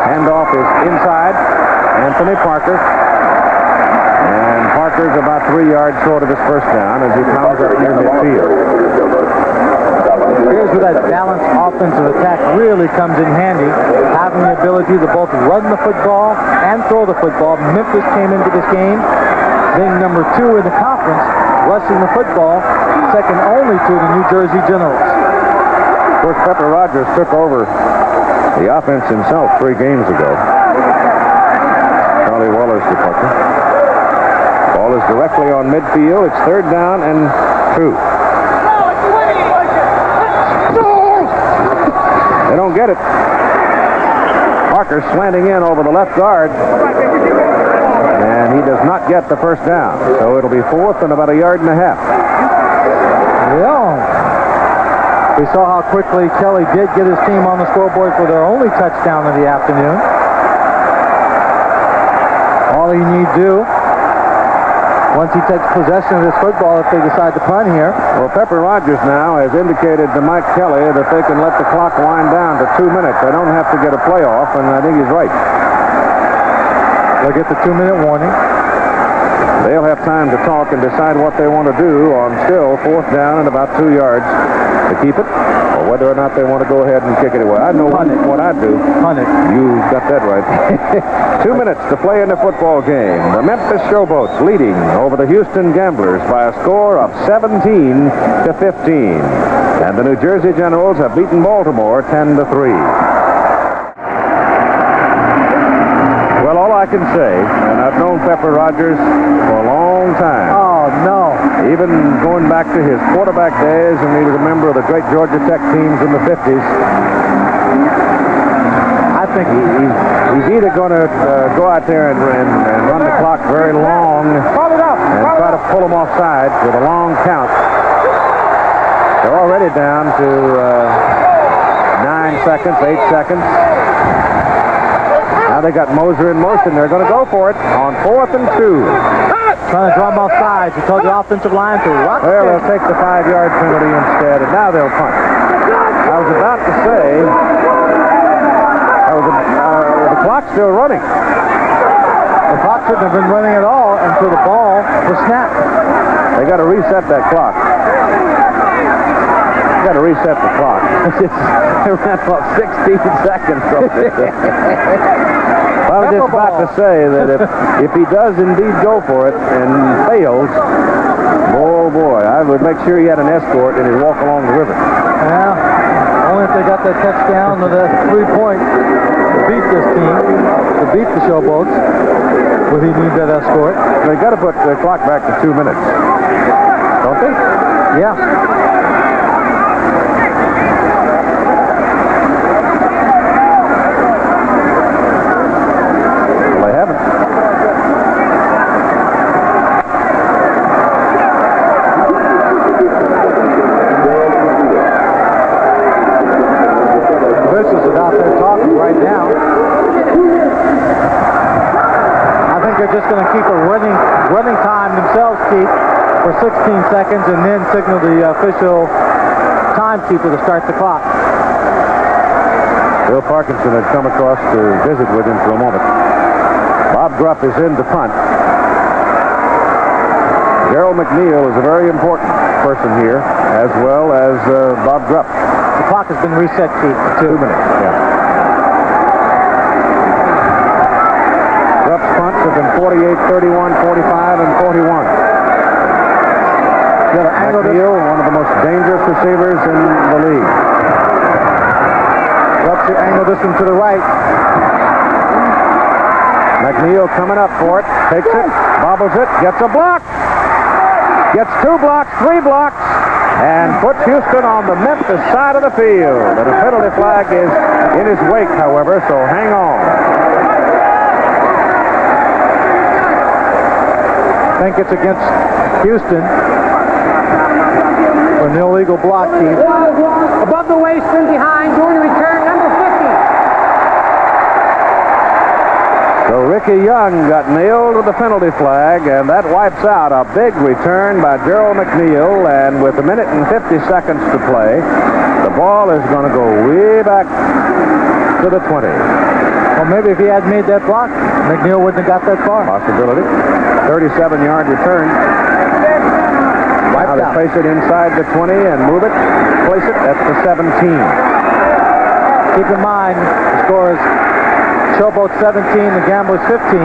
Speaker 3: Handoff is inside. Anthony Parker. And Parker's about 3 yards short of his first down as he pounds up near midfield.
Speaker 4: Here's where that balanced offensive attack really comes in handy. Having the ability to both run the football and throw the football. Memphis came into this game being number 2 in the conference, rushing the football, second only to the New Jersey Generals.
Speaker 3: Of course, Pepper Rogers took over the offense himself 3 games ago. Charlie Waller's departure. Ball is directly on midfield. It's 3rd down and 2. They don't get it. Parker slanting in over the left guard. And he does not get the first down. So it'll be 4th and about 1.5 yards.
Speaker 4: Yeah. We saw how quickly Kelly did get his team on the scoreboard for their only touchdown of the afternoon. all he needs to do, once he takes possession of this football, if they decide to punt here.
Speaker 3: Well, Pepper Rogers now has indicated to Mike Kelly that they can let the clock wind down to 2 minutes. They don't have to get a playoff, and I think he's right.
Speaker 4: They'll get the 2-minute warning.
Speaker 3: They'll have time to talk and decide what they want to do on still 4th down and about 2 yards to keep it, or whether or not they want to go ahead and kick it away. I know what I'd do.
Speaker 4: Punt it.
Speaker 3: You got that right. 2 minutes to play in the football game. The Memphis Showboats leading over the Houston Gamblers by a score of 17-15. And the New Jersey Generals have beaten Baltimore 10-3. Well, all I can say, and I've known Pepper Rogers for a long time.
Speaker 4: Oh, no.
Speaker 3: Even going back to his quarterback days, and he was a member of the great Georgia Tech teams in the 50s. I think he's either going to go out there and run the clock very long and try to pull them offside with a long count. They're already down to 9 seconds, 8 seconds. Now they got Moser in motion. They're going to go for it on 4th and 2.
Speaker 4: Trying to draw them off sides. You told the offensive line to rock.
Speaker 3: Well, they'll take the 5-yard penalty instead, and now they'll punt. I was about to say, the clock's still running.
Speaker 4: The clock shouldn't have been running at all until the ball was snapped.
Speaker 3: They got to reset that clock. Got to reset the clock.
Speaker 1: It ran about 16 seconds.
Speaker 3: I was just about to say that if he does indeed go for it and fails, oh boy, I would make sure he had an escort and he'd walk along the river.
Speaker 4: Yeah, only if they got that touchdown or that 3-point to beat this team, to beat the Showboats, would he need that escort.
Speaker 3: They got to put the clock back to 2 minutes, don't they?
Speaker 4: Yeah. Just going to keep a running time themselves keep for 16 seconds and then signal the official timekeeper to start the clock.
Speaker 3: Bill Parkinson had come across to visit with him for a moment. Bob Grupp is in to punt. Gerald McNeil is a very important person here, as well as Bob Grupp.
Speaker 4: The clock has been reset, Keith, for 2 minutes.
Speaker 3: Yeah. Grupp's punts have been 48, 31, 45, and 41. McNeil, one of the most dangerous receivers in the league.
Speaker 4: Grupp should angle this one to the right.
Speaker 3: McNeil coming up for it, takes it, bobbles it, gets a block. Gets 2 blocks, 3 blocks, and puts Houston on the Memphis side of the field. And a penalty flag is in his wake, however, so hang on.
Speaker 4: I think it's against Houston for an illegal block, Keith.
Speaker 7: Above the waist and behind, doing the return, number 50.
Speaker 3: So Ricky Young got nailed with the penalty flag, and that wipes out a big return by Gerald McNeil. And with 1 minute and 50 seconds to play, the ball is going to go way back to the 20.
Speaker 4: Well, maybe if he had made that block, McNeil wouldn't have got that far.
Speaker 3: Possibility. 37-yard return. Now they place it inside the 20 and move it. Place it at the 17.
Speaker 4: Keep in mind, the score is Showboat 17, the Gamblers 15.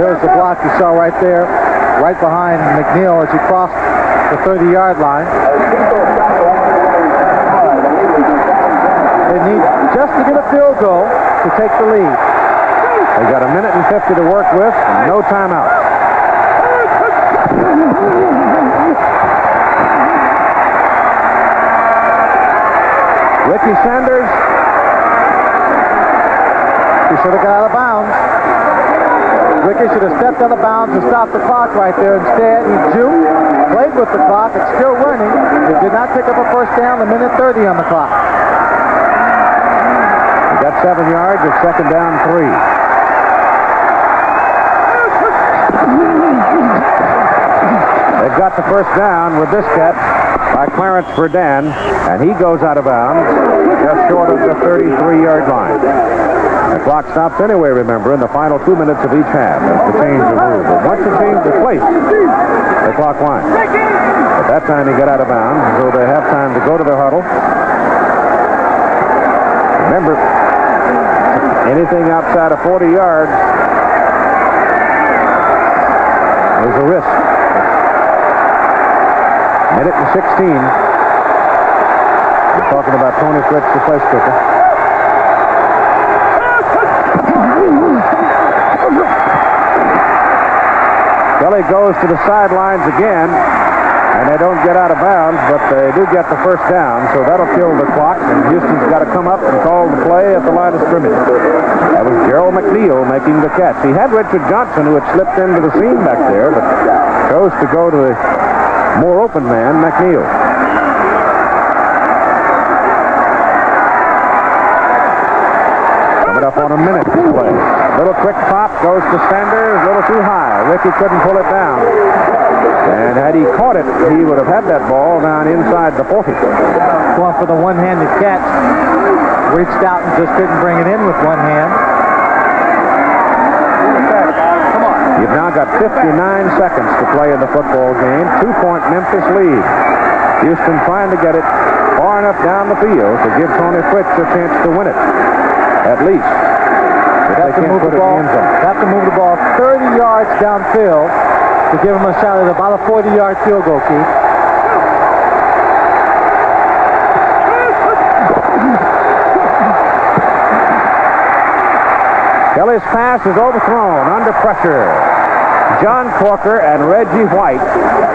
Speaker 4: There's the block you saw right there, right behind McNeil as he crossed the 30-yard line. They need just to get a field goal to take the lead.
Speaker 3: They got 1 minute and 50 to work with, and no timeout. Ricky Sanders.
Speaker 4: He should have got out of bounds. Ricky should have stepped out of bounds and stopped the clock right there. Instead, he juked, played with the clock. It's still running. He did not pick up a first down. 1 minute 30 on the clock.
Speaker 3: He got 7 yards. It's 2nd down 3. they've got the first down with this catch by Clarence Verdun, and he goes out of bounds just short of the 33-yard line. The clock stops anyway, remember, in the final 2 minutes of each half. That's the change of rule. But once the change is placed, the clock winds. At that time, he got out of bounds, so they have time to go to the huddle. Remember, anything outside of 40 yards is a risk. Minute and 16. We're talking about Tony Fritz, the place kicker. Kelly goes to the sidelines again, and they don't get out of bounds, but they do get the first down, so that'll kill the clock, and Houston's got to come up and call the play at the line of scrimmage. That was Gerald McNeil making the catch. He had Richard Johnson, who had slipped into the seam back there, but chose to go to the more open man, McNeil. Coming up on a minute to play. Little quick pop goes to Sanders, a little too high. Ricky couldn't pull it down. And had he caught it, he would have had that ball down inside the 40.
Speaker 4: Going for the one-handed catch. Reached out and just couldn't bring it in with one hand. Come on.
Speaker 3: You've now got 59 seconds to play in the football game. 2-point Memphis lead. Houston trying to get it far enough down the field to give Tony Fritz a chance to win it. At least. If they can't put it in the end zone.
Speaker 4: Have to move the ball 30 yards downfield to give him a shot at about a 40-yard field goal, Keith.
Speaker 3: Kelly's pass is overthrown under pressure. John Corker and Reggie White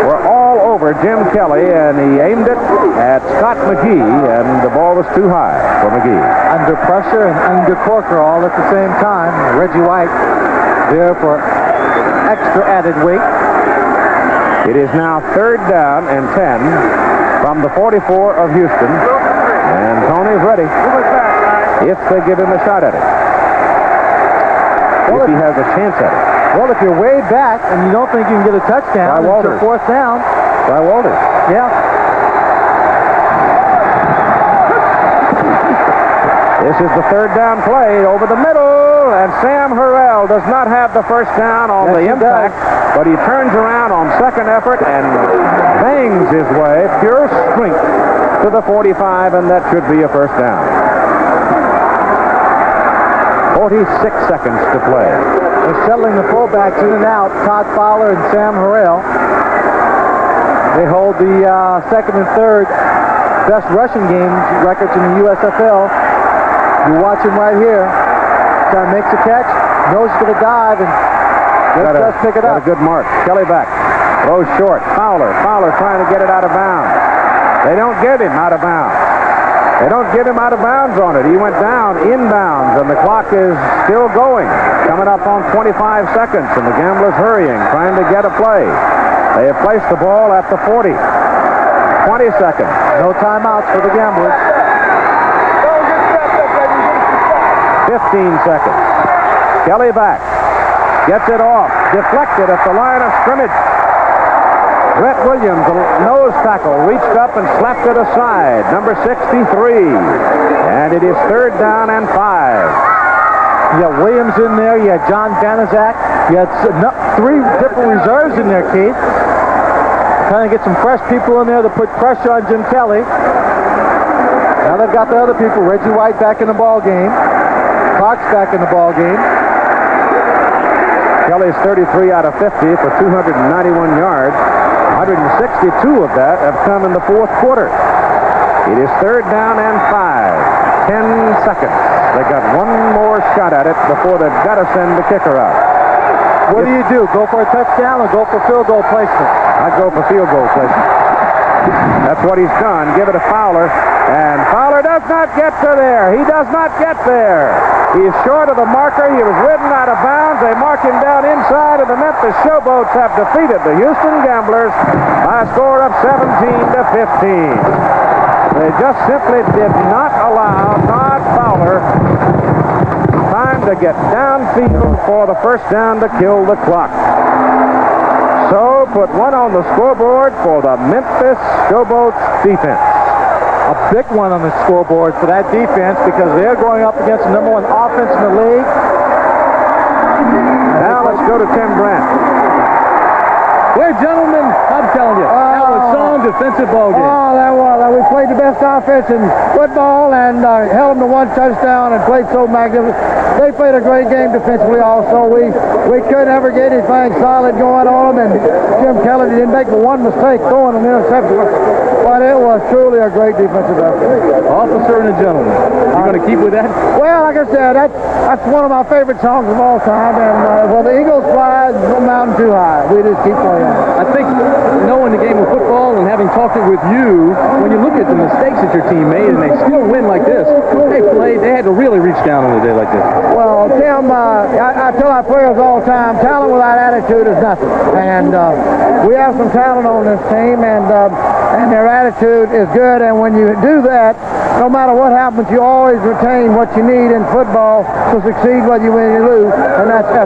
Speaker 3: were all over Jim Kelly, and he aimed it at Scott McGee, and the ball was too high for McGee.
Speaker 4: Under pressure and under Corker all at the same time. Reggie White there for extra added weight.
Speaker 3: It is now 3rd down and 10 from the 44 of Houston, and Tony's ready if they give him a shot at it. If he has a chance at it.
Speaker 4: Well, if you're way back and you don't think you can get a touchdown, it's a 4th down.
Speaker 3: By Walters.
Speaker 4: Yeah.
Speaker 3: This is the 3rd down play over the middle, and Sam Harrell does not have the first down on the impact, but he turns around on second effort and bangs his way, pure strength, to the 45, and that should be a first down. 46 seconds to play.
Speaker 4: They're settling the fullbacks in and out, Todd Fowler and Sam Harrell. They hold the 2nd and 3rd best rushing games records in the USFL. You watch him right here. Kind of makes a catch, knows he's going to dive, and just pick it up.
Speaker 3: Got a good mark. Kelly back. Throws short. Fowler trying to get it out of bounds. They don't get him out of bounds. They don't get him out of bounds on it. He went down inbounds, and the clock is still going. Coming up on 25 seconds, and the Gamblers hurrying, trying to get a play. They have placed the ball at the 40. 20 seconds.
Speaker 4: No timeouts for the Gamblers.
Speaker 3: 15 seconds. Kelly back. Gets it off. Deflected at the line of scrimmage. Brett Williams, a nose tackle, reached up and slapped it aside. Number 63. And it is 3rd down and 5.
Speaker 4: You got Williams in there. You had John Banaszak. You had 3 different reserves in there, Keith. Trying to get some fresh people in there to put pressure on Jim Kelly. Now they've got the other people. Reggie White back in the ball game. Clark's back in the ball game.
Speaker 3: Kelly's 33 out of 50 for 291 yards. 162 of that have come in the 4th quarter. It is 3rd down and 5. 10 seconds. They got one more shot at it before they've got to send the kicker out.
Speaker 4: What do you do? Go for a touchdown or go for field goal placement?
Speaker 3: I'd go for field goal placement. That's what he's done. Give it to Fowler. And Fowler does not get to there. He does not get there. He's short of the marker. He was ridden out of bounds. They mark him down inside, and the Memphis Showboats have defeated the Houston Gamblers by a score of 17-15. They just simply did not allow Todd Fowler time to get downfield for the first down to kill the clock. So put one on the scoreboard for the Memphis Showboats defense.
Speaker 1: A big one on the scoreboard for that defense because they're going up against the number 1 offense in the league.
Speaker 3: Now let's go to Tim Brent.
Speaker 1: Well, gentlemen, I'm telling you, that was some defensive ball game.
Speaker 2: Oh, that was. We played the best offense in football and held them to 1 touchdown and played so magnificent. They played a great game defensively also. We couldn't ever get anything solid going on them, and Jim Kelly didn't make but one mistake throwing an interception. But it was truly a great defensive effort.
Speaker 1: Officer and a gentleman. You going to keep with that?
Speaker 2: Well, like I said, that's one of my favorite songs of all time. And well, the Eagles fly, no mountain too high. We just keep playing.
Speaker 1: I think knowing the game of football and having talked it with you, when you look at the mistakes that your team made and they still win like this, they had to really reach down on a day like this.
Speaker 2: Well, Tim, I tell our players all the time, talent without attitude is nothing. And we have some talent on this team, and their attitude is good. And when you do that, no matter what happens, you always retain what you need in football to succeed whether you win or you lose, and that's